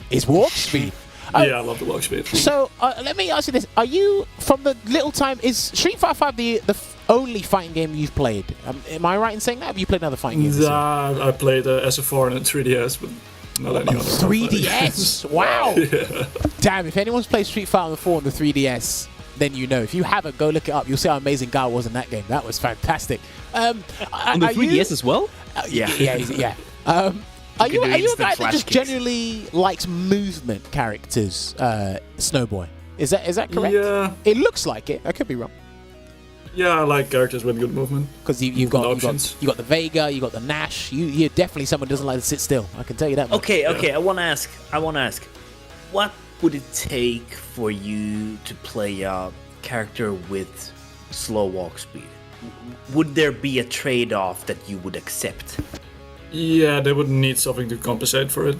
His walk speed? Yeah, I love the walk speed. So, let me ask you this. Are you, from the little time, is Street Fighter V the only fighting game you've played? Am I right in saying that? Have you played another fighting games? I played SF4 and a 3DS, but not any other. 3DS? Wow. Yeah. Damn, if anyone's played Street Fighter 4 on the 3DS, then you know. If you haven't, go look it up. You'll see how amazing Guy was in that game. That was fantastic. On the 3DS as well? Yeah. Are you a guy that just genuinely likes movement characters, Snowboy? Is that correct? Yeah. It looks like it. I could be wrong. Yeah, I like characters with good movement. Because you've got the Vega, you got the Nash. You're definitely someone who doesn't like to sit still. I can tell you that much. Okay. I want to ask. What would it take for you to play a character with slow walk speed? Would there be a trade-off that you would accept? Yeah, they would need something to compensate for it.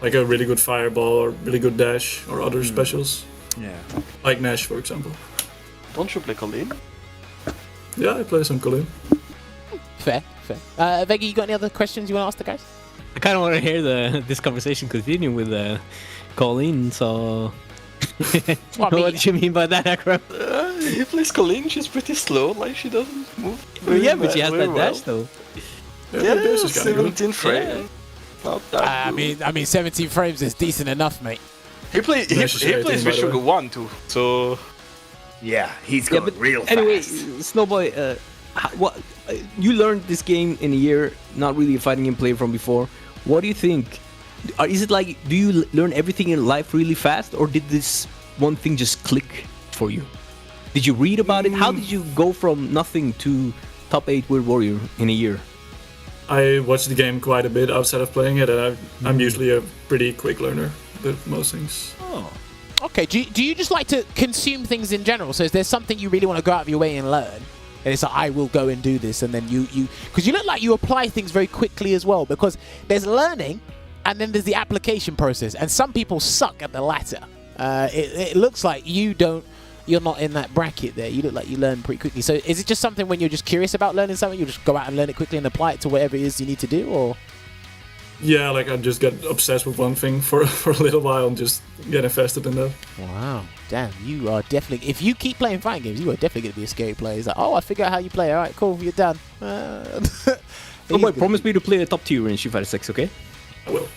Like a really good fireball or really good dash or other specials. Yeah. Like Nash, for example. Don't you play Colleen? Yeah, I play some Colleen. Fair. Vega, you got any other questions you want to ask the guys? I kind of want to hear this conversation continue with Colleen, so... What did you mean by that, Akram? He plays Colleen, she's pretty slow, like she doesn't move. But she has that dash though. Yeah, 17 frames. Not that I mean, 17 frames is decent enough, mate. He plays Visual 1 too, so... Yeah, he's going real fast. Anyway, Snowboy, you learned this game in a year, not really a fighting game player from before. What do you think? Is it like, do you learn everything in life really fast, or did this one thing just click for you? Did you read about it? How did you go from nothing to top 8 World Warrior in a year? I watch the game quite a bit outside of playing it, and I'm usually a pretty quick learner with most things. Oh. Okay, do you just like to consume things in general? So is there something you really want to go out of your way and learn? And it's like, I will go and do this, and then you because you look like you apply things very quickly as well, because there's learning, and then there's the application process, and some people suck at the latter. It looks like you're not in that bracket there. You look like you learn pretty quickly. So is it just something when you're just curious about learning something, you just go out and learn it quickly and apply it to whatever it is you need to do, or? Yeah, like I just get obsessed with one thing for a little while and just get invested in that. Wow, damn, you are definitely, if you keep playing fighting games, you are definitely going to be a scary player. It's like, oh, I figured out how you play. All right, cool, you're done. Boy, promise me to play a top tier in Street Fighter 6, okay? I will.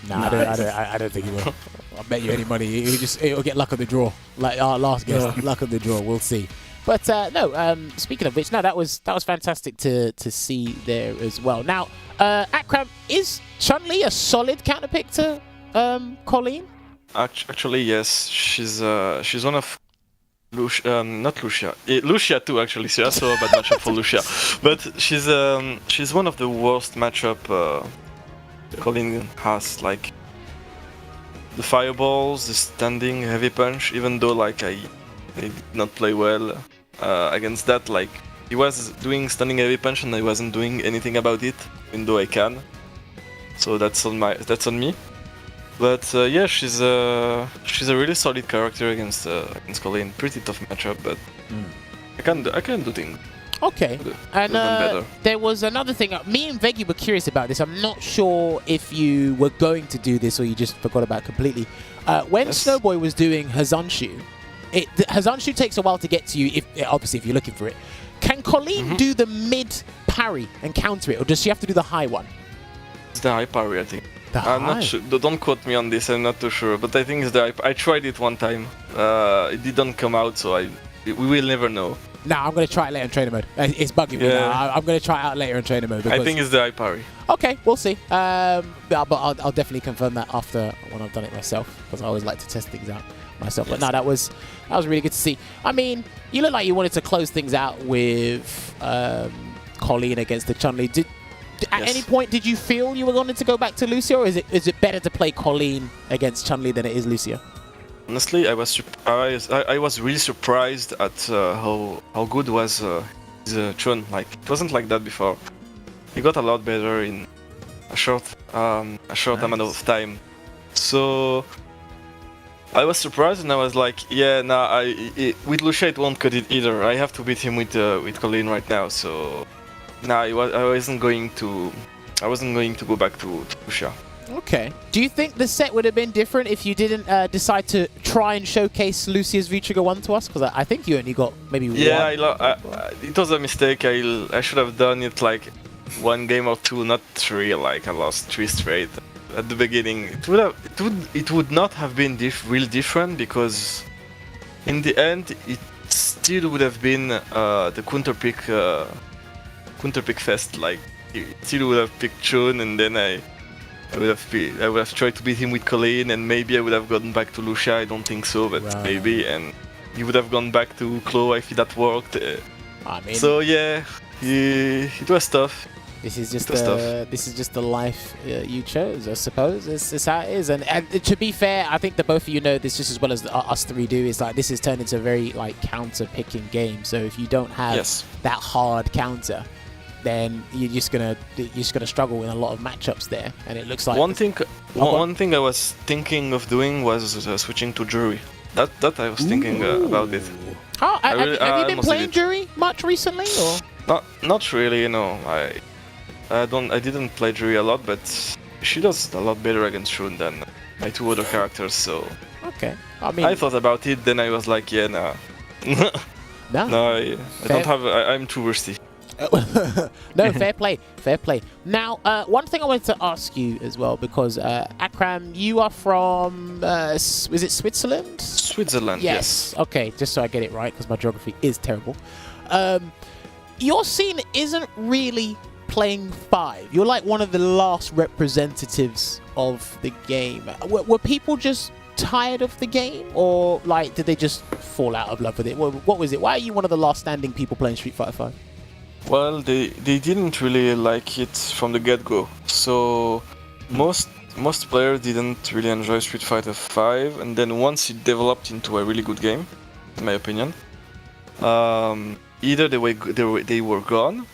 Nah, I don't think you will. I'll bet you any money. It'll get luck of the draw. Like our last guest, luck of the draw. We'll see. But no. Speaking of which, no, that was fantastic to see there as well. Now, Akram, is Chun-Li a solid counterpick to Colleen? Actually, yes. She's one of not Lucia. Lucia too, actually. So that's a bad matchup for Lucia. But she's one of the worst matchup Colleen has. Like the fireballs, the standing heavy punch. Even though like I did not play well against that, like he was doing standing heavy punch and I wasn't doing anything about it, even though I can. So that's on me. But yeah, she's a really solid character against Colleen. Pretty tough matchup, but I can do things. Okay, and better. there was another thing. Me and Veggie were curious about this. I'm not sure if you were going to do this or you just forgot about it completely. When Snoboi was doing Hazanshu, Hazanshu takes a while to get to you, obviously if you're looking for it. Can Colleen do the mid parry and counter it, or does she have to do the high one? It's the high parry, I think. I'm not sure. Don't quote me on this. I'm not too sure, but I think it's the. I tried it one time. It didn't come out, so we will never know. Nah, I'm gonna try it later in trainer mode. It's bugging me now. I'm gonna try it out later in trainer mode. I think it's the high parry. Okay, we'll see. Yeah, but I'll definitely confirm that after when I've done it myself, because I always like to test things out myself. Yes. But no, that was really good to see. I mean, you look like you wanted to close things out with Colleen against the Chun-Li. At any point did you feel you were going to go back to Lucia, or is it better to play Colleen against Chun-Li than it is Lucia? Honestly, I was really surprised at how good was his Chun. Like it wasn't like that before. He got a lot better in a short amount of time. So I was surprised, and I was like, yeah, nah, with Lucia it won't cut it either. I have to beat him with Colleen right now. So nah, I wasn't going to go back to Lucia. Okay. Do you think the set would have been different if you didn't decide to try and showcase Lucia's V-Trigger 1 to us? Because I think you only got maybe one. Yeah, it was a mistake. I should have done it like one game or two, not three. Like I lost 3 straight at the beginning. It would not have been real different, because in the end it still would have been the counter pick fest. Like it still would have picked Chun, and then I would have tried to beat him with Colleen, and maybe I would have gotten back to Lucia. I don't think so, but maybe, and he would have gone back to Chloe if that worked. I mean, so yeah, it was tough. This is just the life you chose, I suppose. It's how it is, and to be fair, I think that both of you know this just as well as us three do. Is like this has turned into a very like counter-picking game. So if you don't have that hard counter, then you're just gonna struggle in a lot of matchups there, and it looks like one thing I was thinking of doing was switching to Jury. That I was thinking about it. Oh, have you been playing Jury much recently, or? Not really. You know, I didn't play Jury a lot, but she does a lot better against Shun than my 2 other characters. So okay, I mean, I thought about it, then I was like, yeah, nah. No, I don't have. I'm too rusty. No, fair play. Now, one thing I wanted to ask you as well, because Akram, you are from, is it Switzerland? Switzerland, yes. Okay, just so I get it right, because my geography is terrible. Your scene isn't really playing 5. You're like one of the last representatives of the game. Were people just tired of the game, or like did they just fall out of love with it? What was it? Why are you one of the last standing people playing Street Fighter 5? Well, they didn't really like it from the get-go. So most players didn't really enjoy Street Fighter 5, and then once it developed into a really good game, in my opinion, either they were gone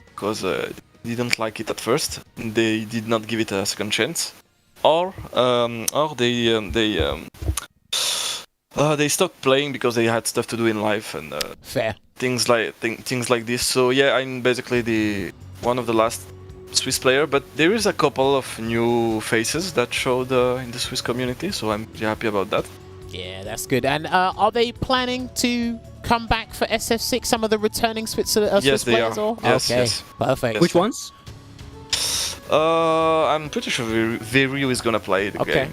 because they didn't like it at first, they did not give it a second chance, or they stopped playing because they had stuff to do in life and fair things like this. So yeah, I'm basically one of the last Swiss player, but there is a couple of new faces that showed in the Swiss community, so I'm pretty happy about that. Yeah, that's good. And are they planning to come back for SF6? Some of the returning Swiss players? Yes, they are. Or? Yes, okay, yes. Perfect. Yes. Which ones? I'm pretty sure Viryu is gonna play the game.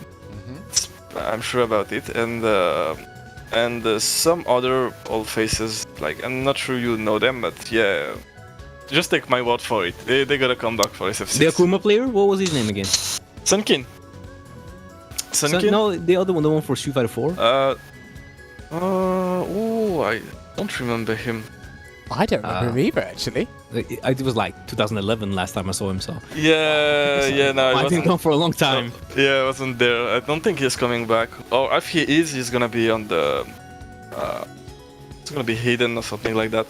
I'm sure about it, and some other old faces, like I'm not sure you know them, but yeah, just take my word for it. They gotta come back for SF6. The Akuma player? What was his name again? Sunkin. No, the other one, the one for Street Fighter 4. I don't remember him. I don't remember him either, actually. It was like 2011 last time I saw him, so. Yeah, no, I've been gone for a long time. Yeah, I wasn't there. I don't think he's coming back. Or if he is, he's gonna be on the. It's gonna be hidden or something like that.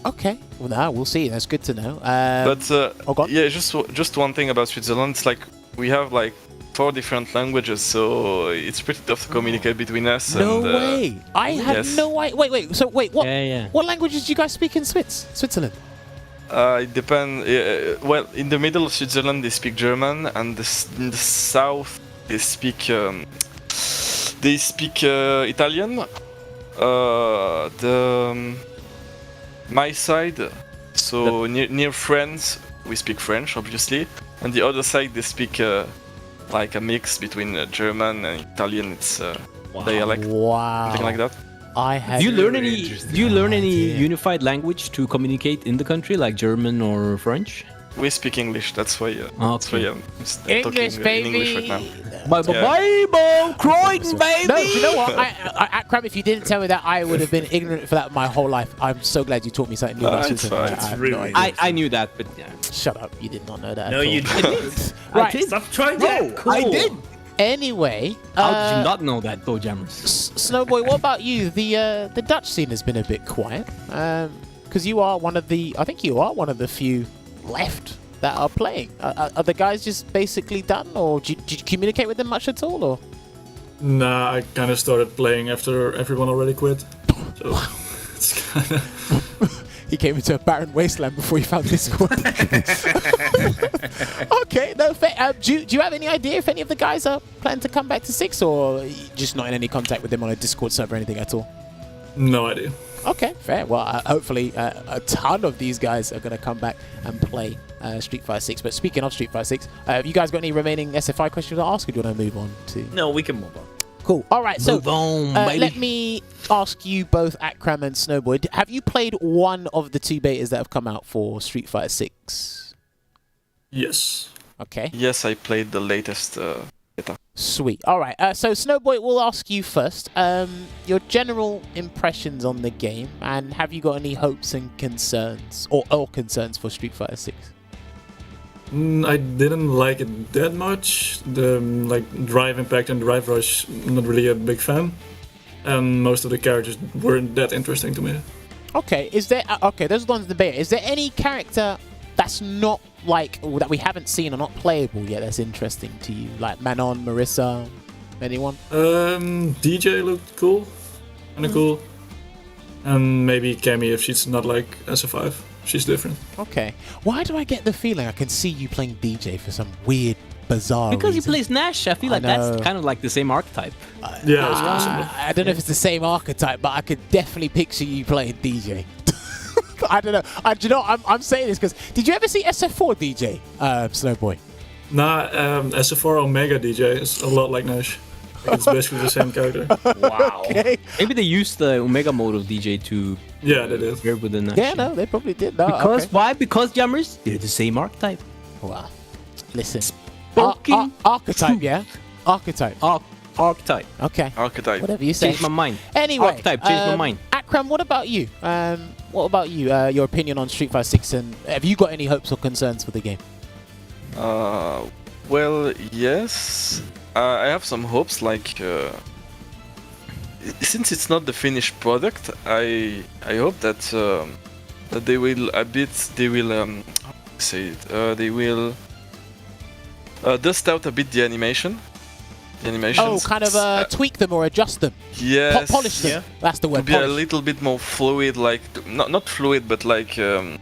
Okay, well, now we'll see. That's good to know. Yeah, just one thing about Switzerland. It's like we have like 4 different languages, so it's pretty tough to communicate between us. No and, way! I had no idea. Wait. So wait, what? Yeah. What languages do you guys speak in Switzerland? It depends. Well, in the middle of Switzerland, they speak German, and in the south, they speak Italian. My side, so near France, we speak French, obviously, and the other side they speak like a mix between German and Italian. It's dialect, something like that. Do you learn any unified language to communicate in the country, like German or French? We speak English. That's why. That's why I'm English, talking baby. in English right now. Bible, Croydon, baby. No, do you know what? Akram, if you didn't tell me that, I would have been ignorant for that my whole life. I'm so glad you taught me something new about Switzerland. I knew that, but yeah. Shut up! You did not know that. No, at all. you didn't. Right. Stop trying to. Cool. I did. Anyway, How did you not know that, Bo Jammers? Snowboy, what about you? The Dutch scene has been a bit quiet. Because you are one of the, I think you are one of the few left that are playing. Are the guys just basically done, or did you communicate with them much at all, or? Nah, I kind of started playing after everyone already quit. So it's kind of. He came into a barren wasteland before he found Discord. Okay, no, fair. Do you have any idea if any of the guys are planning to come back to 6, or just not in any contact with them on a Discord server or anything at all? No idea. Okay, fair. Well, hopefully a ton of these guys are going to come back and play Street Fighter 6. But speaking of Street Fighter 6, have you guys got any remaining SFI questions to ask, or do you want to move on to? No, we can move on. Cool. All right, so Move on, baby. let me ask you both, Akram and Snowboy, have you played one of the 2 betas that have come out for Street Fighter 6? Yes. Okay. Yes, I played the latest beta. Sweet. All right. So Snowboy, we'll ask you first. Your general impressions on the game, and have you got any hopes and concerns, or concerns for Street Fighter 6? I didn't like it that much. The drive impact and drive rush, not really a big fan. And most of the characters weren't that interesting to me. Okay. Is there those are the ones in the beta. Is there any character that's not that we haven't seen or not playable yet that's interesting to you? Like Manon, Marissa, anyone? DJ looked cool. Kinda cool. And maybe Cammy if she's not like SF5. She's different. Okay. Why do I get the feeling I can see you playing DJ for some weird, bizarre Because reason? he plays Nash, I feel like that's kind of like the same archetype. Yeah, it's possible. I don't know if it's the same archetype, but I could definitely picture you playing DJ. I don't know. Do you know, I'm saying this because did you ever see SF4 DJ, Snowboy? Nah, SF4 Omega DJ is a lot like Nash. It's basically the same character. Wow. Okay. Maybe they used the Omega mode of DJ to Yeah, they did. pair with the Nash. Yeah, no, they probably did. No, Because okay. why? Because Jammers, they're the same archetype. Wow. Listen. Spoken Archetype, yeah? Archetype. Archetype. Okay. Archetype. Whatever you say. Changed my mind. Anyway. Archetype changed my mind. Akram, what about you? Your opinion on Street Fighter 6, and have you got any hopes or concerns for the game? Well, yes. I have some hopes, like since it's not the finished product, I hope that that they will dust out a bit the animations. Oh, kind of tweak them or adjust them. Yes. Polish them. Yeah. That's the word. To be a polish. little bit more fluid, like not fluid, but like a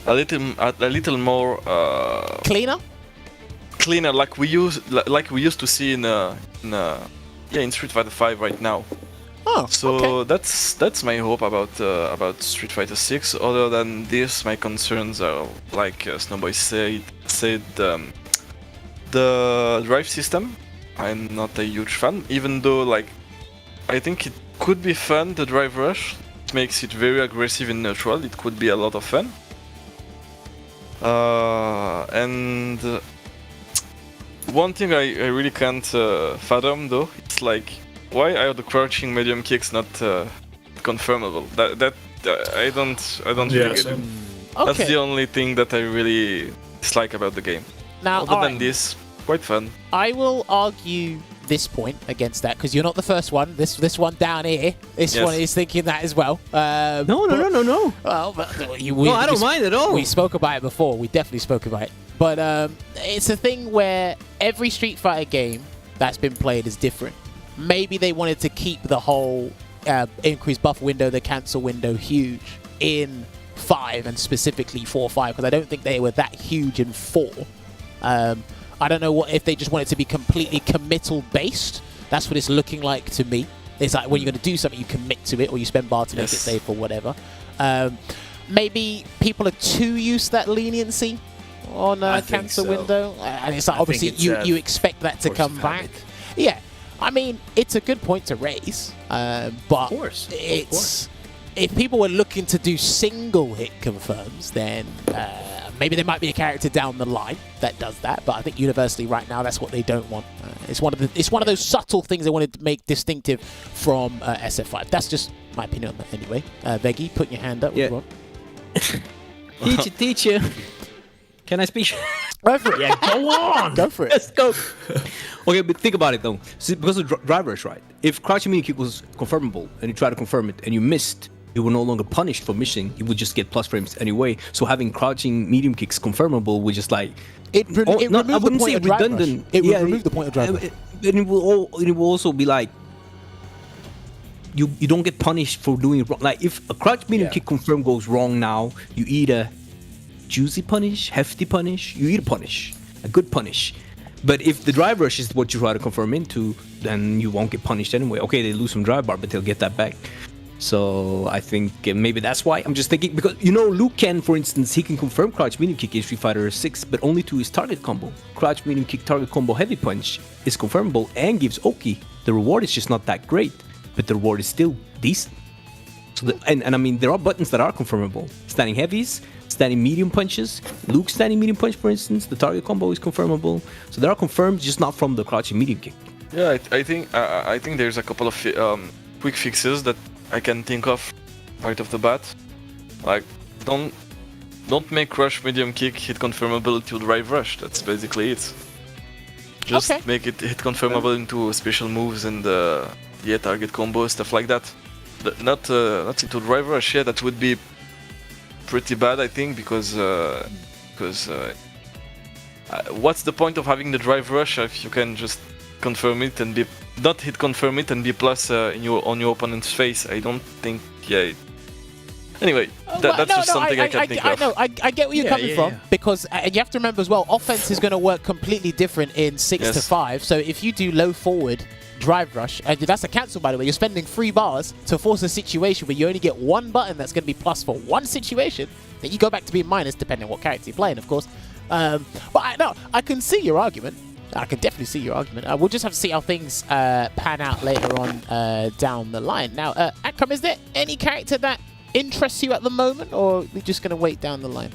little more cleaner, like we used to see in Street Fighter 5 right now. Oh, so okay. that's my hope about Street Fighter 6. Other than this, my concerns are like Snoboi said the drive system. I'm not a huge fan, even though like I think it could be fun. The drive rush, it makes it very aggressive in neutral. It could be a lot of fun. And one thing I really can't fathom though, it's like why are the crouching medium kicks not confirmable? I don't Yeah, really get it. same. That's Okay. the only thing that I really dislike about the game. Now, Other than this, quite fun. I will argue this point against that because you're not the first one. This one down here, this Yes. one is thinking that as well. No. Well, but No, I don't mind at all. We spoke about it before. We definitely spoke about it. But it's a thing where every Street Fighter game that's been played is different. Maybe they wanted to keep the whole increased buff window, the cancel window huge in 5 and specifically 4-5 because I don't think they were that huge in 4. I don't know if they just want it to be completely committal based. That's what it's looking like to me. It's like when you're going to do something, you commit to it or you spend bar to make it safe or whatever. Maybe people are too used to that leniency on I think cancel so. window. And it's like, I obviously, think it's, you expect that to force come of back. habit. Yeah. I mean, it's a good point to raise. But Of course. it's... If people were looking to do single hit confirms, then maybe there might be a character down the line that does that. But I think universally right now, that's what they don't want. It's one of those subtle things they wanted to make distinctive from SF5. That's just my opinion on that anyway. Veggie, put your hand up. Yeah. What do you want? Teacher. Can I speak? Go for it. Yeah, go on. Go for it. Let's go. Okay, but think about it though. See, because of drive rush, right? If crouching medium kick was confirmable and you try to confirm it and you missed, you were no longer punished for missing. You would just get plus frames anyway. So having crouching medium kicks confirmable would just like it removed I the wouldn't point say of drive rush. redundant. It would remove the point of drive rush. And it will also be like you don't get punished for doing it wrong. Like if a crouch medium kick confirm goes wrong now, you either juicy punish, hefty punish, you either punish, a good punish. But if the drive rush is what you try to confirm into, then you won't get punished anyway. Okay, they lose some drive bar, but they'll get that back. So I think maybe that's why. I'm just thinking, because, you know, Luke Ken, for instance, he can confirm crouch medium kick in Street Fighter 6, but only to his target combo. Crouch medium kick target combo heavy punch is confirmable and gives Oki. The reward is just not that great, but the reward is still decent. So and I mean, there are buttons that are confirmable. Standing heavies, standing medium punches. Luke's standing medium punch, for instance, the target combo is confirmable. So there are confirmed, just not from the crouching medium kick. Yeah, I think there's a couple of quick fixes that I can think of right off the bat. Like, don't make rush medium kick hit confirmable to drive rush. That's basically it. Just make it hit confirmable into special moves and target combo, stuff like that. Not into drive rush. Yeah, that would be pretty bad, I think, because what's the point of having the drive rush if you can just confirm it and be not hit confirm it and be plus on your opponent's face? I don't think. Yeah. Anyway, that's something I can think of. I get where you're coming from because and you have to remember as well, offense is going to work completely different in 6 to 5. So if you do low forward drive rush, and that's a cancel by the way, you're spending 3 bars to force a situation where you only get one button that's going to be plus for one situation. Then you go back to being minus depending on what character you're playing, of course. But I can see your argument. I can definitely see your argument. We'll just have to see how things pan out later on down the line. Now, Akram, is there any character that interests you at the moment, or are we just going to wait down the line?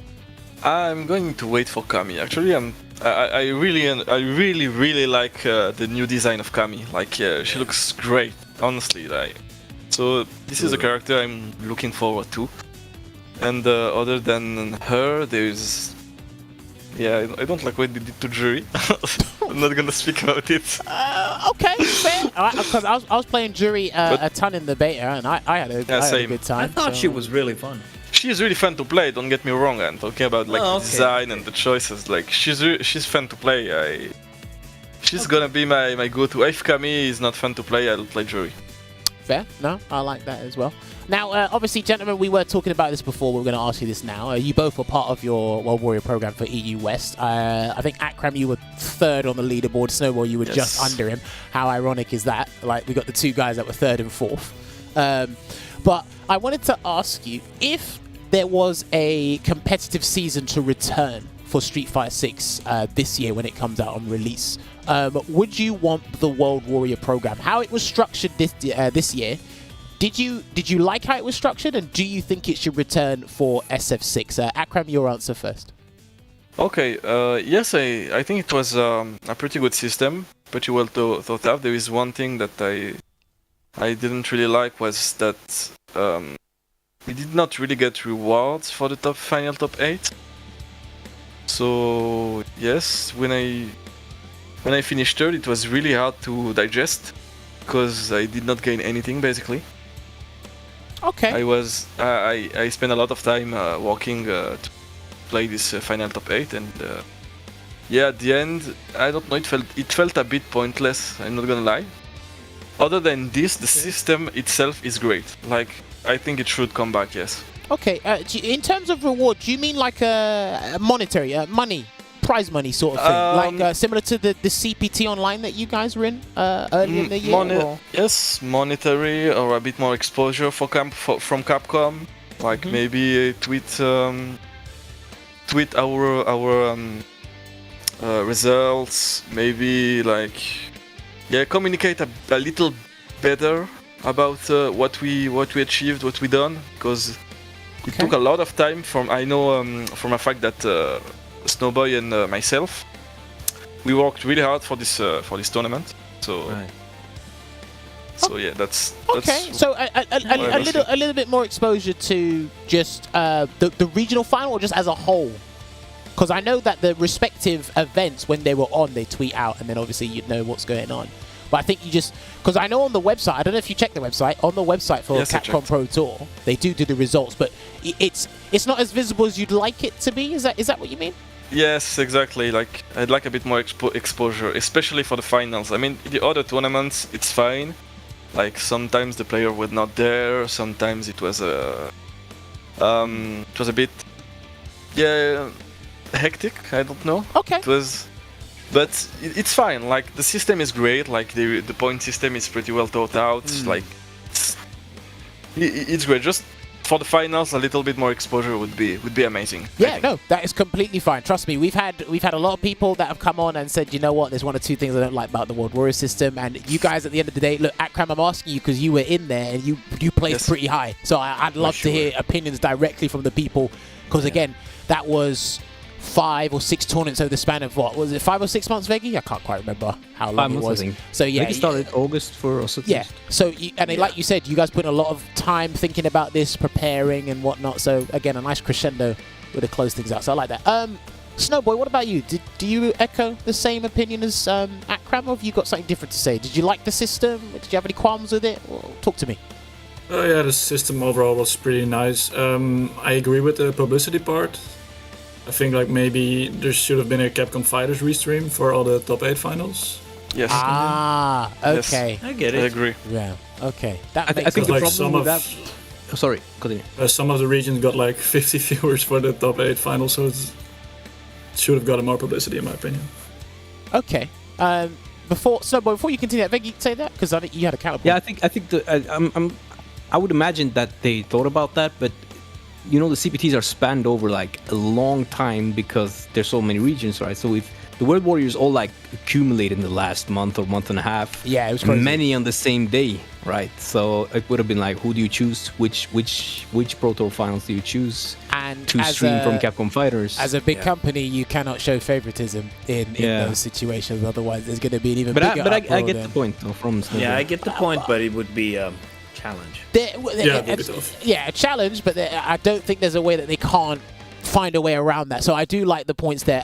I'm going to wait for Kami. Actually, I really like the new design of Kami. Like, she looks great, honestly. Like, so this is a character I'm looking forward to. And other than her, there's I don't like what they did to Jury. I'm not gonna speak about it. Okay, fair. Because I was playing Jury a ton in the beta, and I had a good time. I thought she was really fun. She is really fun to play. Don't get me wrong. I'm talking about like the design and the choices. Like she's fun to play. She's gonna be my go-to. If Kami is not fun to play, I'll play Jury. Fair. No, I like that as well. Now, obviously, gentlemen, we were talking about this before. We're going to ask you this now. You both were part of your World Warrior program for EU West. I think Akram, you were 3rd on the leaderboard. Snowboi, you were just under him. How ironic is that? Like, we got the 2 guys that were 3rd and 4th. But I wanted to ask you, if there was a competitive season to return for Street Fighter 6 this year when it comes out on release, would you want the World Warrior program? How it was structured this year? Did you like how it was structured, and do you think it should return for SF6? Akram, your answer first. Okay, yes, I think it was a pretty good system, pretty well thought out. There is one thing that I didn't really like was that we did not really get rewards for the final top 8. So yes, when I finished third, it was really hard to digest because I did not gain anything basically. Okay. I spent a lot of time walking to play this final top 8, and yeah, at the end, I don't know, it felt a bit pointless. I'm not gonna lie. Other than this, the system itself is great. Like, I think it should come back. Yes. Okay. In terms of reward, do you mean like a monetary, money, prize money sort of thing, like similar to the CPT online that you guys were in earlier in the year? Yes, monetary or a bit more exposure from Capcom. Like maybe tweet our results. Maybe like communicate a little better about what we achieved, what we done, because it took a lot of time. I know from a fact that Snoboi and myself, we worked really hard for this tournament. So, so yeah, that's okay. So a little bit more exposure to just the regional final, or just as a whole. Because I know that the respective events, when they were on, they tweet out, and then obviously you'd know what's going on. But I think you just... Because I know on the website, I don't know if you checked the website, on the website for Capcom Pro Tour, they do the results, but it's not as visible as you'd like it to be. Is that what you mean? Yes, exactly. Like, I'd like a bit more exposure, especially for the finals. I mean, the other tournaments, it's fine. Like, sometimes the player was not there, sometimes it was a bit... Yeah... hectic, I don't know. Okay. But it's fine. Like, the system is great. Like, the point system is pretty well thought out. Like, it's great. Just for the finals, a little bit more exposure would be amazing. Yeah, no, that is completely fine. Trust me, we've had a lot of people that have come on and said, you know what, there's one or two things I don't like about the World Warrior system. And you guys, at the end of the day, look, Akram, I'm asking you because you were in there and you placed pretty high. So I'd love to hear opinions directly from the people, because again, that was 5 or 6 tournaments over the span of what was it, 5 or 6 months, Veggie? I can't quite remember how long it was. So yeah, I think it started August for us. Yeah. So like you said, you guys put a lot of time thinking about this, preparing and whatnot. So again, a nice crescendo with to close things out. So I like that. Snowboy, what about you? Do you echo the same opinion as Akram, or have you got something different to say? Did you like the system? Did you have any qualms with it? Well, talk to me. Oh yeah, the system overall was pretty nice. I agree with the publicity part. I think like maybe there should have been a Capcom Fighters restream for all the top 8 finals. Yes. Okay. Yes. I get it. I agree. Yeah. Okay. I think the like problem with that... Oh, sorry, continue. Some of the regions got like 50 viewers for the top 8 finals, so it should have gotten more publicity in my opinion. Okay. Before you continue, Veggie, say that, because I think you had a counterpoint. Yeah, I think I would imagine that they thought about that, but you know, the CPTs are spanned over like a long time because there's so many regions, right? So if the World Warriors all like accumulate in the last month or month and a half, yeah, it was crazy. Many on the same day, right? So it would have been like, who do you choose? Which Pro Tour finals do you choose? And to stream from Capcom Fighters? As a big company, you cannot show favoritism in those situations. Otherwise, there's going to be an even bigger uproar. But I get the point though, from Snowboy. Yeah, I get the point, but it would be challenge. A challenge, but I don't think there's a way that they can't find a way around that. So I do like the points there.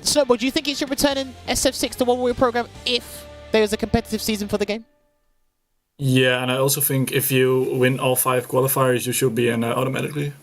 Snowboy, do you think it should return in SF6 to World Warrior program if there is a competitive season for the game? Yeah, and I also think if you win all 5 qualifiers, you should be in automatically.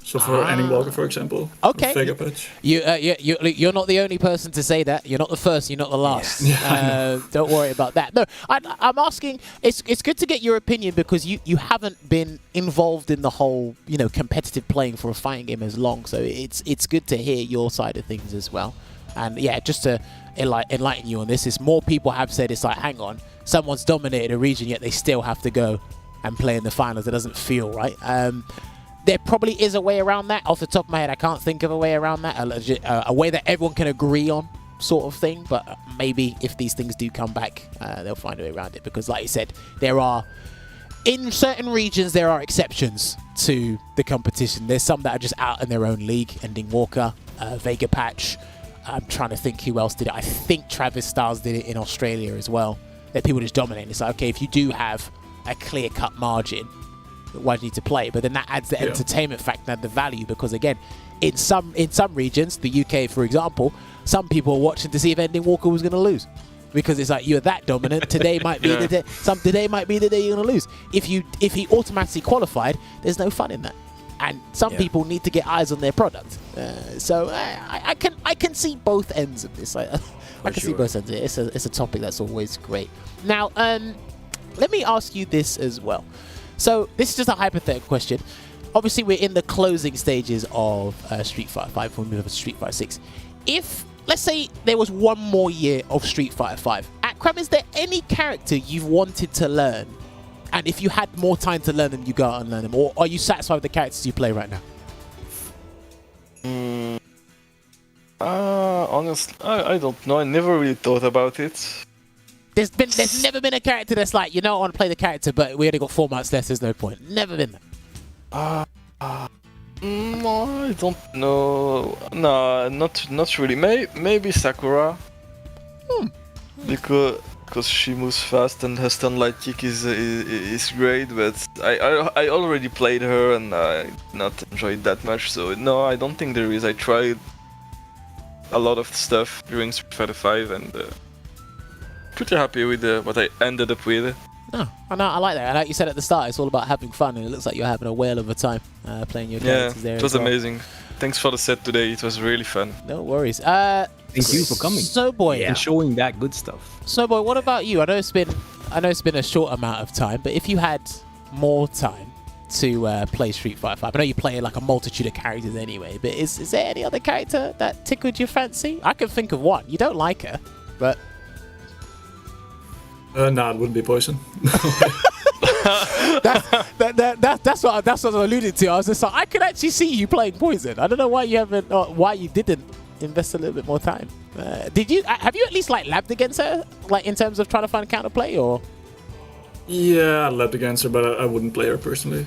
So for Annie Walker, for example. Okay. Vega patch. You're not the only person to say that. You're not the first. You're not the last. Yeah, don't worry about that. No, I'm asking. It's good to get your opinion because you haven't been involved in the whole competitive playing for a fighting game as long. So it's good to hear your side of things as well. And yeah, just to enlighten you on this, is more people have said it's like, hang on, someone's dominated a region yet they still have to go and play in the finals. It doesn't feel right. There probably is a way around that. Off the top of my head, I can't think of a way around that. A way that everyone can agree on, sort of thing. But maybe if these things do come back, they'll find a way around it. Because like you said, in certain regions, there are exceptions to the competition. There's some that are just out in their own league. Ending Walker, Vega Patch. I'm trying to think who else did it. I think Travis Styles did it in Australia as well. That people just dominate. It's like, okay, if you do have a clear-cut margin, why do you need to play? But then that adds the entertainment factor and the value, because again, in some regions, the UK for example, some people are watching to see if Ending Walker was going to lose, because it's like, you're that dominant. Today might be the day. Today might be the day you're going to lose. If he automatically qualified, there's no fun in that. And some people need to get eyes on their product. So I can see both ends of this. I can see both ends of it. It's a topic that's always great. Now, let me ask you this as well. So this is just a hypothetical question. Obviously, we're in the closing stages of Street Fighter 5 for me of Street Fighter 6. If, let's say, there was one more year of Street Fighter 5, Akram, is there any character you've wanted to learn? And if you had more time to learn them, you go out and learn them? Or are you satisfied with the characters you play right now? Honestly, I don't know. I never really thought about it. There's never been a character that's like, you know, I want to play the character, but we only got 4 months left, there's no point. Never been that. I don't know. No, not really. Maybe Sakura. Because she moves fast and her stun light kick is great, but I already played her and I not enjoyed that much, so no, I don't think there is. I tried a lot of stuff during Street Fighter 5 and pretty happy with what I ended up with. No, I like that. And like you said at the start, it's all about having fun, and it looks like you're having a whale of a time playing your characters there. It was amazing. Thanks for the set today. It was really fun. No worries. Thank you for coming. Snoboi, and showing that good stuff. Snoboi, what about you? I know it's been a short amount of time, but if you had more time to play Street Fighter 5, I know you play like a multitude of characters anyway, but is there any other character that tickled your fancy? I can think of one. You don't like her, but no, it wouldn't be Poison. that's what I alluded to. I was just like, I could actually see you playing Poison. I don't know why you haven't, or why you didn't invest a little bit more time. Have you at least like labbed against her, like in terms of trying to find counterplay, or? Yeah, I labbed against her, but I wouldn't play her personally.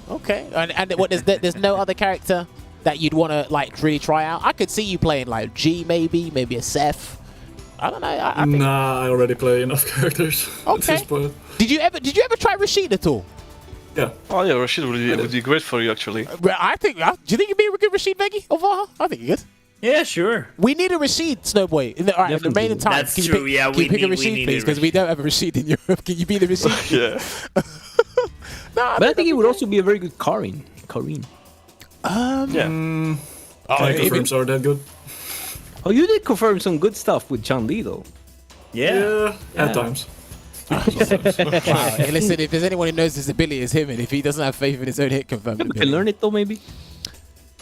Okay. And what there's no other character that you'd want to like really try out? I could see you playing like G, maybe a Seth. I don't know. I think... Nah, I already play enough characters at this point. Did you ever try Rashid at all? Yeah. Oh yeah, Rashid would be great for you actually. Do you think you'd be a good Rashid, Veggie or Vaha? I think you're good. Yeah, sure. We need a Rashid, Snowboy. In the remaining time. That's true. Can you pick a Rashid, please? Because we don't have a Rashid in Europe. Can you be the Rashid? Yeah. But I think he would also be a very good Karin. Yeah. Can't confirm are that good. Oh, you did confirm some good stuff with Chun-Li though. Yeah. At times. Wow. Hey, listen, if there's anyone who knows his ability, it's him, and if he doesn't have faith in his own hit confirm. You can learn it though, maybe.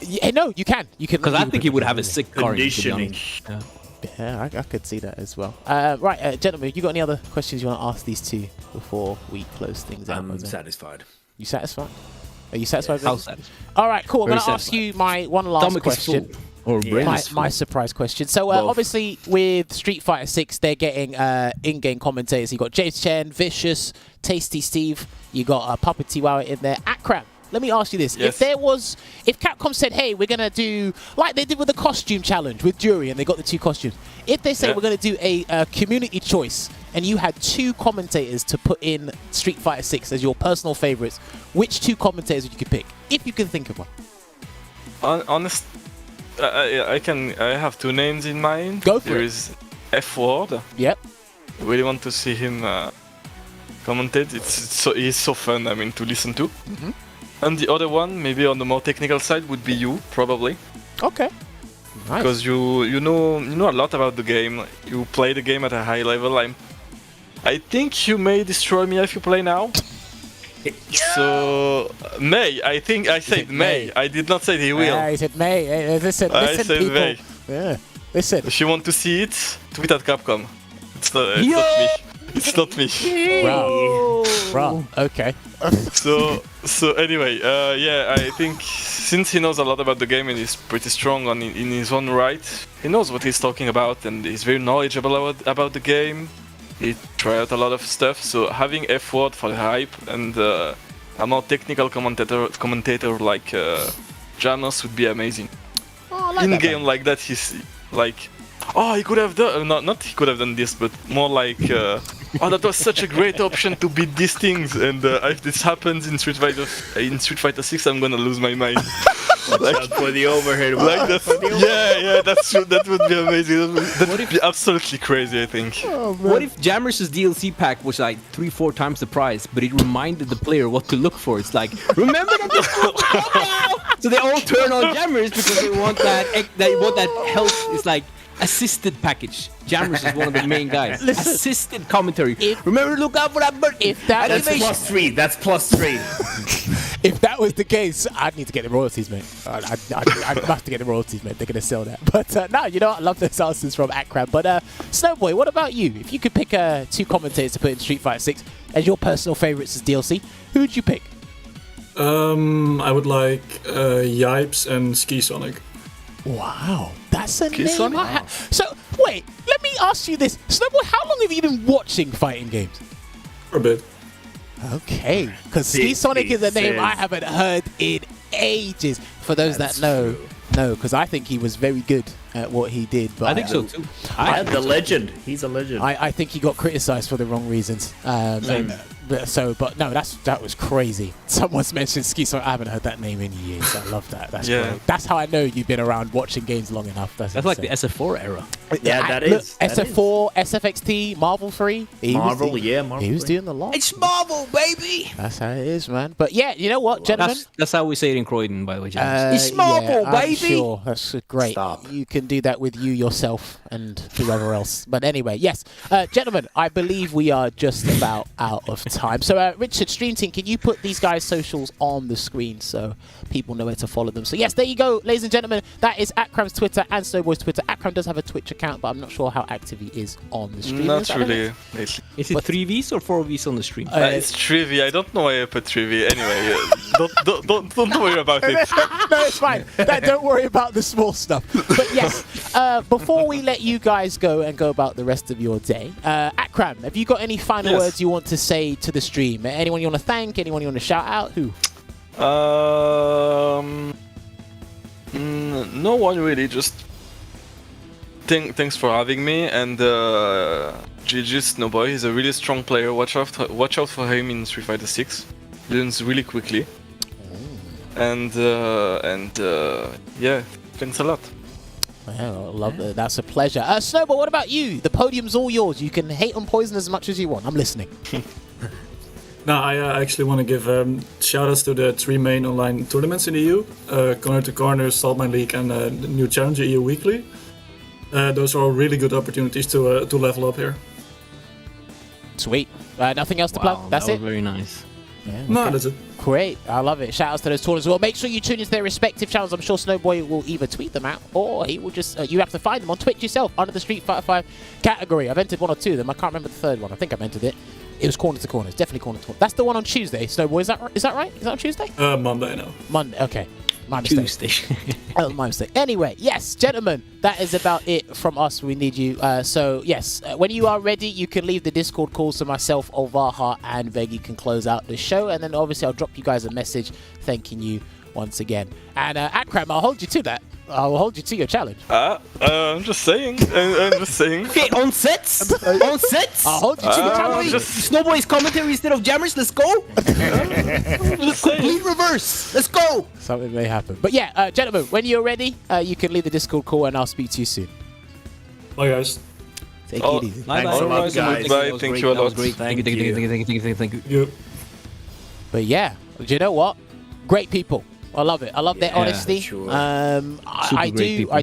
Yeah, no, you can. Because I think he would have a sick Karin. Conditioning. Yeah, I could see that as well. Right, gentlemen, you got any other questions you want to ask these two before we close things out? I'm satisfied. You satisfied? Are you satisfied? How satisfied? All right, cool. I'm going to ask you my one last question. My surprise question. So obviously with Street Fighter 6, they're getting in-game commentators. You got James Chen, Vicious, Tasty Steve. You got Puppet Tiwawa in there. Akram, let me ask you this: if Capcom said, "Hey, we're gonna do like they did with the costume challenge with Jury, and they got the 2 costumes," if they say we're gonna do a community choice, and you had 2 commentators to put in Street Fighter 6 as your personal favorites, which 2 commentators would you pick, if you can think of one? Honest. I have 2 names in mind. Go for it. There is F-Word. Yep. I really want to see him commentate. He's so fun. I mean, to listen to. And the other one, maybe on the more technical side, would be you, probably. Okay. Nice. Because you know a lot about the game. You play the game at a high level. I think you may destroy me if you play now. So May, I think I said May. I did not say he will. Yeah, he said May. Hey, listen, I said people. May. Yeah, listen. If you want to see it, tweet at Capcom. It's not me. It's not me. Wow. Okay. So anyway, yeah, I think since he knows a lot about the game and he's pretty strong in his own right, he knows what he's talking about and he's very knowledgeable about the game. He tried out a lot of stuff, so having F-Word for the hype and a more technical commentator like Janus would be amazing. Oh, I like in that game man. like that, he's like, oh, he could have done not he could have done this, but more like Oh, that was such a great option to beat these things, and if this happens in Street Fighter 6, I'm gonna lose my mind. Like, for the overhead. Like yeah, that's true. That would be amazing. That would be absolutely crazy, I think. What if Jammers' DLC pack was like 3-4 times the price, but it reminded the player what to look for? It's like, remember that? So they all turn on Jammers because they want that health. It's like assisted package. Jammers is one of the main guys. Assisted commentary. Remember to look out for that bird. That's +3. That's +3. If that was the case, I'd need to get the royalties, mate. I'd have to get the royalties, mate. They're going to sell that. But no, you know what? I love those answers from Akram. But Snowboy, what about you? If you could pick 2 commentators to put in Street Fighter 6 as your personal favorites as DLC, who would you pick? I would like Yipes and Ski Sonic. Wow, that's a name. Sonic? So, wait, let me ask you this. Snowboy, how long have you been watching fighting games? For a bit. Okay, because Ski Sonic is a name I haven't heard in ages. For those that know, because I think he was very good at what he did. But I think so too. The legend. He's a legend. I think he got criticized for the wrong reasons. But no, that was crazy. Someone's mentioned Ski Sonic. I haven't heard that name in years. I love that. That's great. That's how I know you've been around watching games long enough. That's like the SF4 era. Yeah, that is. SF4, SFXT, Marvel 3. Marvel. He was doing the lot. It's Marvel, baby. That's how it is, man. But yeah, you know what, gentlemen? That's how we say it in Croydon, by the way, James. It's Marvel, baby. Sure, that's great. Stop. You can do that with you yourself and whoever else. But anyway, yes, gentlemen, I believe we are just about out of time. So, Richard, Stream Team, can you put these guys' socials on the screen so people know where to follow them? So yes, there you go, ladies and gentlemen. That is Akram's Twitter and Snowboy's Twitter. Akram does have a Twitch account, but I'm not sure how active he is on the stream. Not really. Is it 3Vs or 4Vs on the stream? It's 3V. I don't know why I put 3V. Anyway, don't worry about it. No, it's fine. Don't worry about the small stuff. But yes, before we let you guys go and go about the rest of your day, Akram, have you got any final words you want to say to the stream? Anyone you want to thank? Anyone you want to shout out? Who? No one really. Just thanks for having me, and GG Snoboi. He's a really strong player. Watch out for him in Street Fighter 6. Learns really quickly. And yeah, thanks a lot. Yeah, I love it. That's a pleasure. Snowball, what about you? The podium's all yours. You can hate on Poison as much as you want. I'm listening. No, I actually want to give shout-outs to the 3 main online tournaments in the EU. Corner to Corner, Salt Mine League, and the new Challenger EU Weekly. Those are all really good opportunities to level up here. Sweet. Nothing else to plug? That's that it? was very nice. Yeah, No, that's it. Great. I love it. Shout outs to those tournaments as well. Make sure you tune into their respective channels. I'm sure Snowboy will either tweet them out or he will just... you have to find them on Twitch yourself under the Street Fighter 5 category. I've entered 1 or 2 of them. I can't remember the third one. I think I've entered it. It was Corner to Corner. It's definitely Corner to Corner. That's the one on Tuesday. Snowboy, is that right? Is that on Tuesday? Monday, no. Monday, okay. My mistake. Tuesday. Oh, my mistake. Anyway, yes, gentlemen, that is about it from us. We need you. So, yes, when you are ready, you can leave the Discord call so myself, Olvaha, and Veggie can close out the show. And then, obviously, I'll drop you guys a message thanking you once again. And, Akram, I'll hold you to that. I'll hold you to your challenge. I'm just saying. I'm just saying. Okay, on sets? On sets? I'll hold you to your challenge. Snowboy's commentary instead of Jammers, let's go. Complete reverse. Let's go. Something may happen. But yeah, gentlemen, when you're ready, you can leave the Discord call and I'll speak to you soon. Bye, guys. Take it easy. Thanks a lot, guys. Bye. Thank you a lot. Thank you. But yeah, do you know what? Great people. I love it. I love their honesty. Sure. I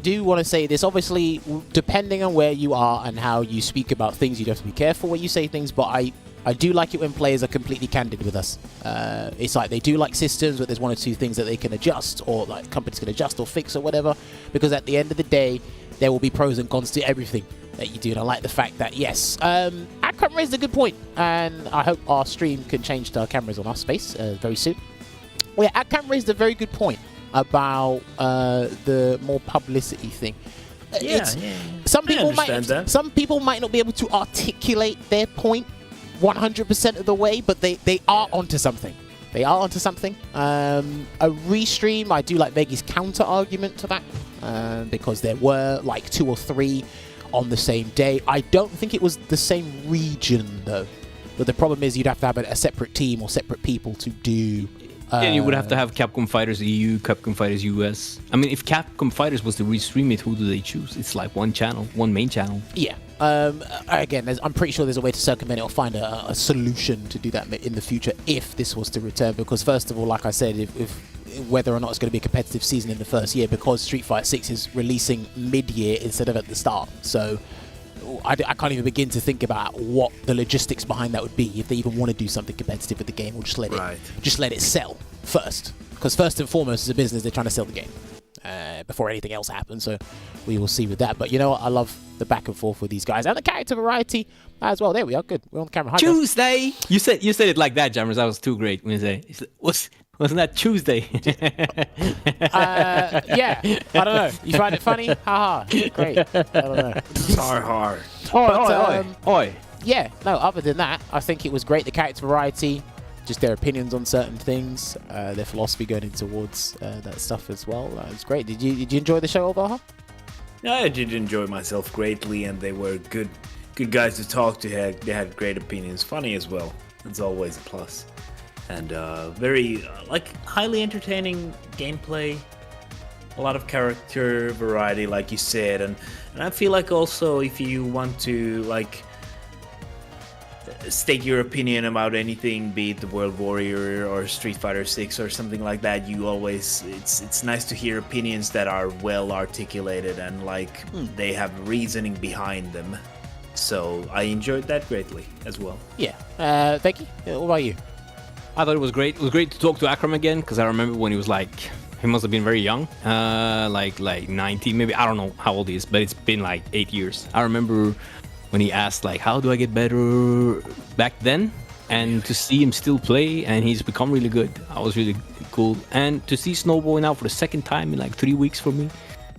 do want to say this. Obviously, depending on where you are and how you speak about things, you have to be careful when you say things. But I do like it when players are completely candid with us. It's like they do like systems, but there's 1 or 2 things that they can adjust, or like companies can adjust or fix or whatever. Because at the end of the day, there will be pros and cons to everything that you do. And I like the fact that yes, Akram raised a good point, and I hope our stream can change to our cameras on our space very soon. Well, yeah, Akram raised a very good point about the more publicity thing. Some people might not be able to articulate their point 100% of the way, but they are onto something. They are onto something. A restream, I do like Veggie's counter argument to that, because there were like 2 or 3 on the same day. I don't think it was the same region though. But the problem is you'd have to have a separate team or separate people to do. And you would have to have Capcom Fighters EU, Capcom Fighters US. I mean, if Capcom Fighters was to restream it, who do they choose? It's like one channel, one main channel. Yeah. Again, I'm pretty sure there's a way to circumvent it or find a solution to do that in the future if this was to return. Because first of all, like I said, if whether or not it's going to be a competitive season in the first year, because Street Fighter 6 is releasing mid-year instead of at the start. So I can't even begin to think about what the logistics behind that would be if they even want to do something competitive with the game, or just let it sell first. Because first and foremost, as a business, they're trying to sell the game before anything else happens. So we will see with that. But you know what? I love the back and forth with these guys and the character variety as well. There we are. Good. We're on camera. Hi, Tuesday. You said it like that, Jammers. That was too great. When you say wasn't that Tuesday? Yeah. I don't know. You find it funny? Haha. Great. I don't know. Hard. Oi. Yeah. No. Other than that, I think it was great. The character variety. Just their opinions on certain things, their philosophy going in towards that stuff as well. It's great. Did you enjoy the show, Valha? I did enjoy myself greatly, and they were good guys to talk to. They had great opinions, funny as well. It's always a plus, and very highly entertaining gameplay. A lot of character variety, like you said, and I feel like also if you want to state your opinion about anything, be it the World Warrior or Street Fighter 6 or something like that, it's nice to hear opinions that are well articulated and they have reasoning behind them. So I enjoyed that greatly as well. Yeah. Becky, what about you? I thought it was great. It was great to talk to Akram again, because I remember when he was he must have been very young, like 19, maybe. I don't know how old he is, but it's been 8 years. I remember when he asked how do I get better back then, and to see him still play, and he's become really good. I was really cool. And to see Snoboi now for the second time in 3 weeks for me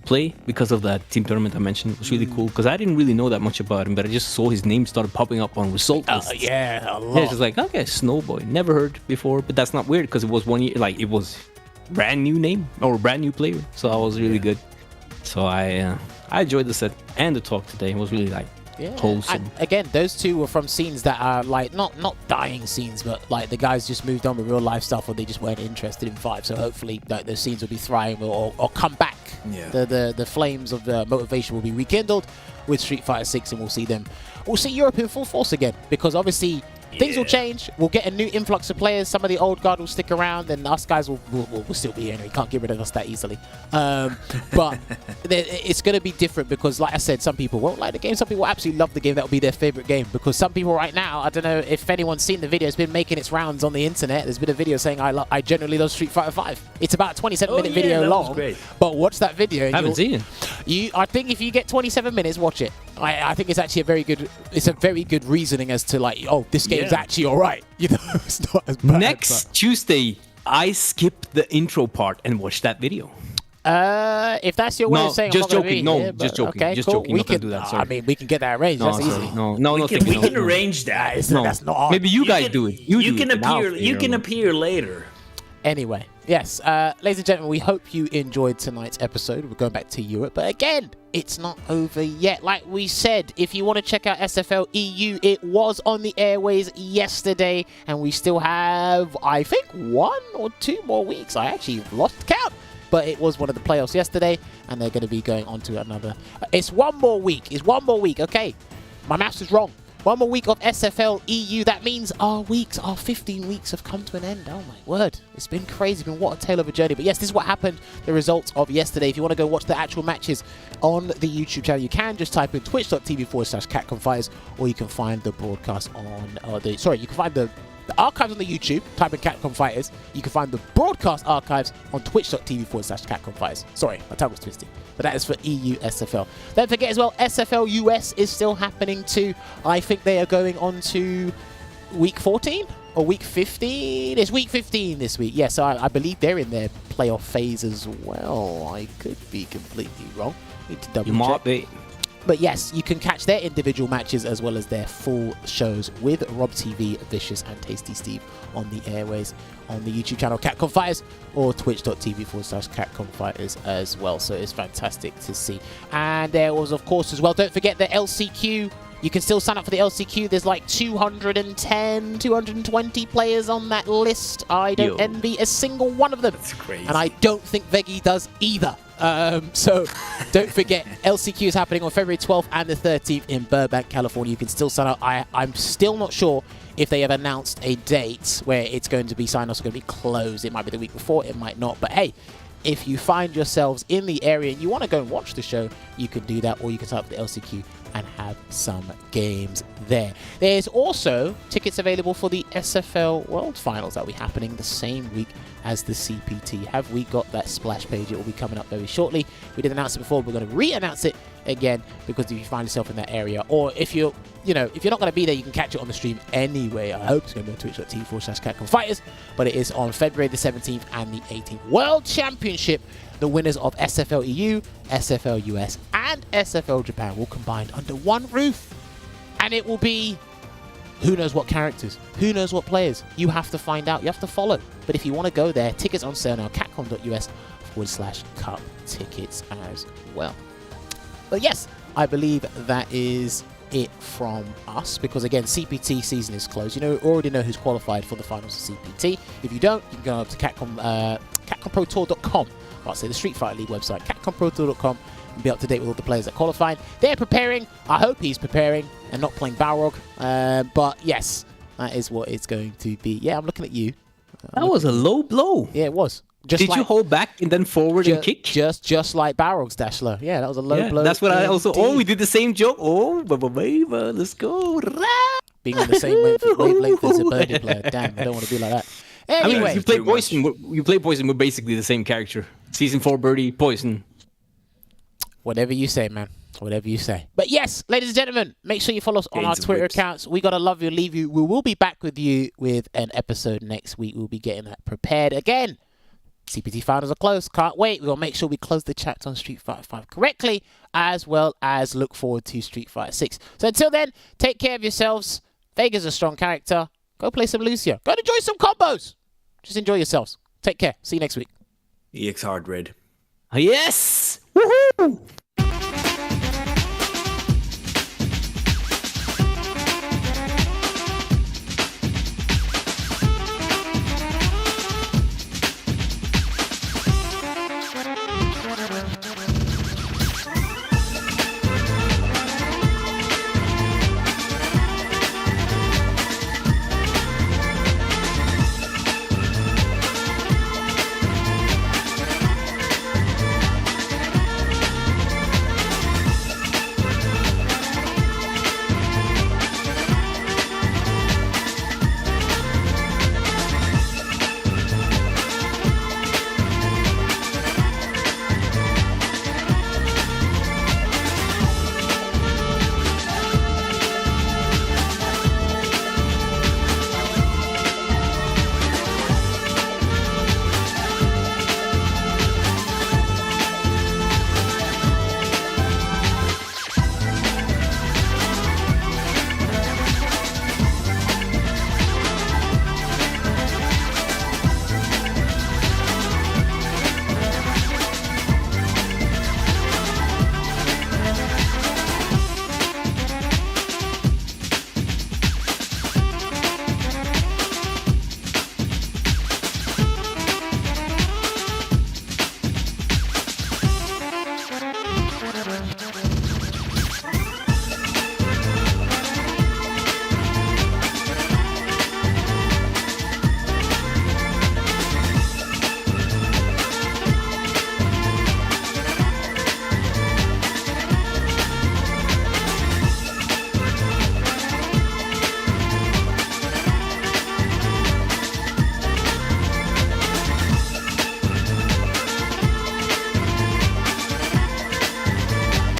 play, because of that team tournament I mentioned, was really cool, because I didn't really know that much about him, but I just saw his name started popping up on result lists. Yeah, a lot. Yeah, it's just okay, Snoboi, never heard before, but that's not weird, because it was 1 year, it was brand new name or brand new player, so I was really good. So I enjoyed the set and the talk today. It was really wholesome. And again, those two were from scenes that are not dying scenes, but the guys just moved on with real life stuff, or they just weren't interested in 5. So hopefully those scenes will be thriving or come back. Yeah. The flames of the motivation will be rekindled with Street Fighter 6, and we'll see Europe in full force again, because obviously things will change. We'll get a new influx of players. Some of the old guard will stick around, and us guys will still be here. You can't get rid of us that easily. But it's going to be different, because, like I said, some people won't like the game. Some people absolutely love the game. That will be their favorite game. Because some people right now, I don't know if anyone's seen the video. It's been making its rounds on the internet. There's been a video saying I generally love Street Fighter 5. It's about a 27-minute video long. But watch that video. I haven't seen it. I think if you get 27 minutes, watch it. I think it's actually a very good reasoning as to this game's actually all right. It's not as bad. Next Tuesday, I skip the intro part and watch that video. If that's your way of saying just I'm not joking. Gonna be No, here, just joking. Okay, just cool. joking. We Not can do that. Sorry. I mean, we can get that arranged. That's easy. No, we can arrange that. That's not hard. Maybe you guys do it. You can appear. You can appear later. Anyway, yes, ladies and gentlemen, we hope you enjoyed tonight's episode. We're going back to Europe, but again, it's not over yet. Like we said, if you want to check out SFL EU, it was on the airways yesterday, and we still have, I think, 1 or 2 more weeks. I actually lost count, but it was one of the playoffs yesterday, and they're going to be going on to another. It's 1 more week. It's 1 more week. Okay, my maths is wrong. 1 more week of SFL EU. That means our 15 weeks have come to an end. Oh my word. It's been crazy. It's been what a tale of a journey. But yes, this is what happened. The results of yesterday. If you want to go watch the actual matches on the YouTube channel, you can just type in twitch.tv/CatConfires, or you can find the broadcast on, you can find the archives on the YouTube, type in Capcom Fighters. You can find the broadcast archives on twitch.tv/Capcom Fighters. Sorry, my tongue was twisted. But that is for EU SFL. Don't forget as well, SFL US is still happening too. I think they are going on to week 14 or week 15. It's week 15 this week. Yes, I believe they're in their playoff phase as well. I could be completely wrong. Need to double check. You might be. But yes, you can catch their individual matches as well as their full shows with Rob TV, Vicious, and Tasty Steve on the airways on the YouTube channel Capcom Fighters or twitch.tv/Capcom Fighters as well. So it's fantastic to see. And there was, of course, as well, don't forget the LCQ. You can still sign up for the LCQ. There's like 210, 220 players on that list. I don't envy a single one of them. That's crazy. And I don't think Veggie does either. So don't forget, LCQ is happening on February 12th and the 13th in Burbank, California. You can still sign up. I'm still not sure if they have announced a date where it's going to be signed off, it's going to be closed. It might be the week before, it might not. But hey, if you find yourselves in the area and you want to go and watch the show, you can do that, or you can sign up for the LCQ and have some games there. There's also tickets available for the SFL World Finals that will be happening the same week as the CPT. Have we got that splash page? It will be coming up very shortly. We did announce it before, we're going to re-announce it again, because if you find yourself in that area, or if you're if you're not going to be there, you can catch it on the stream anyway. I hope it's going to be on twitch.tv/Capcom Fighters, but it is on February the 17th and the 18th. World Championship. The winners of SFL EU, SFL US, and SFL Japan will combine under one roof. And it will be who knows what characters, who knows what players. You have to find out, you have to follow. But if you want to go there, tickets on sale now, capcom.us/cup tickets as well. But yes, I believe that is it from us, because again, CPT season is closed. You already know who's qualified for the finals of CPT. If you don't, you can go up to CapcomProTour.com. I'll say the Street Fighter League website, CapcomProTour.com, and be up to date with all the players that qualified. They're preparing. I hope he's preparing and not playing Balrog. But yes, that is what it's going to be. Yeah, I'm looking at you. That was a low blow. Yeah, it was. Did you hold back and then forward and kick? Just like Balrog's dash low. Yeah, that was a low blow. That's what I also. Oh, we did the same joke. Oh, let's go. Being on the same wavelength as a birdie player. Damn, I don't want to be like that. Anyway, I mean, you play Poison. We're basically the same character. Season 4 Birdie, Poison. Whatever you say, man. Whatever you say. But yes, ladies and gentlemen, make sure you follow us on our Twitter accounts. We gotta love you, leave you. We will be back with you with an episode next week. We'll be getting that prepared again. CPT finals are close. Can't wait. We'll make sure we close the chat on Street Fighter 5 correctly, as well as look forward to Street Fighter 6. So until then, take care of yourselves. Vega's a strong character. Go play some Lucia. Go and enjoy some combos. Just enjoy yourselves. Take care. See you next week. EX Hard Red. Yes! Woohoo!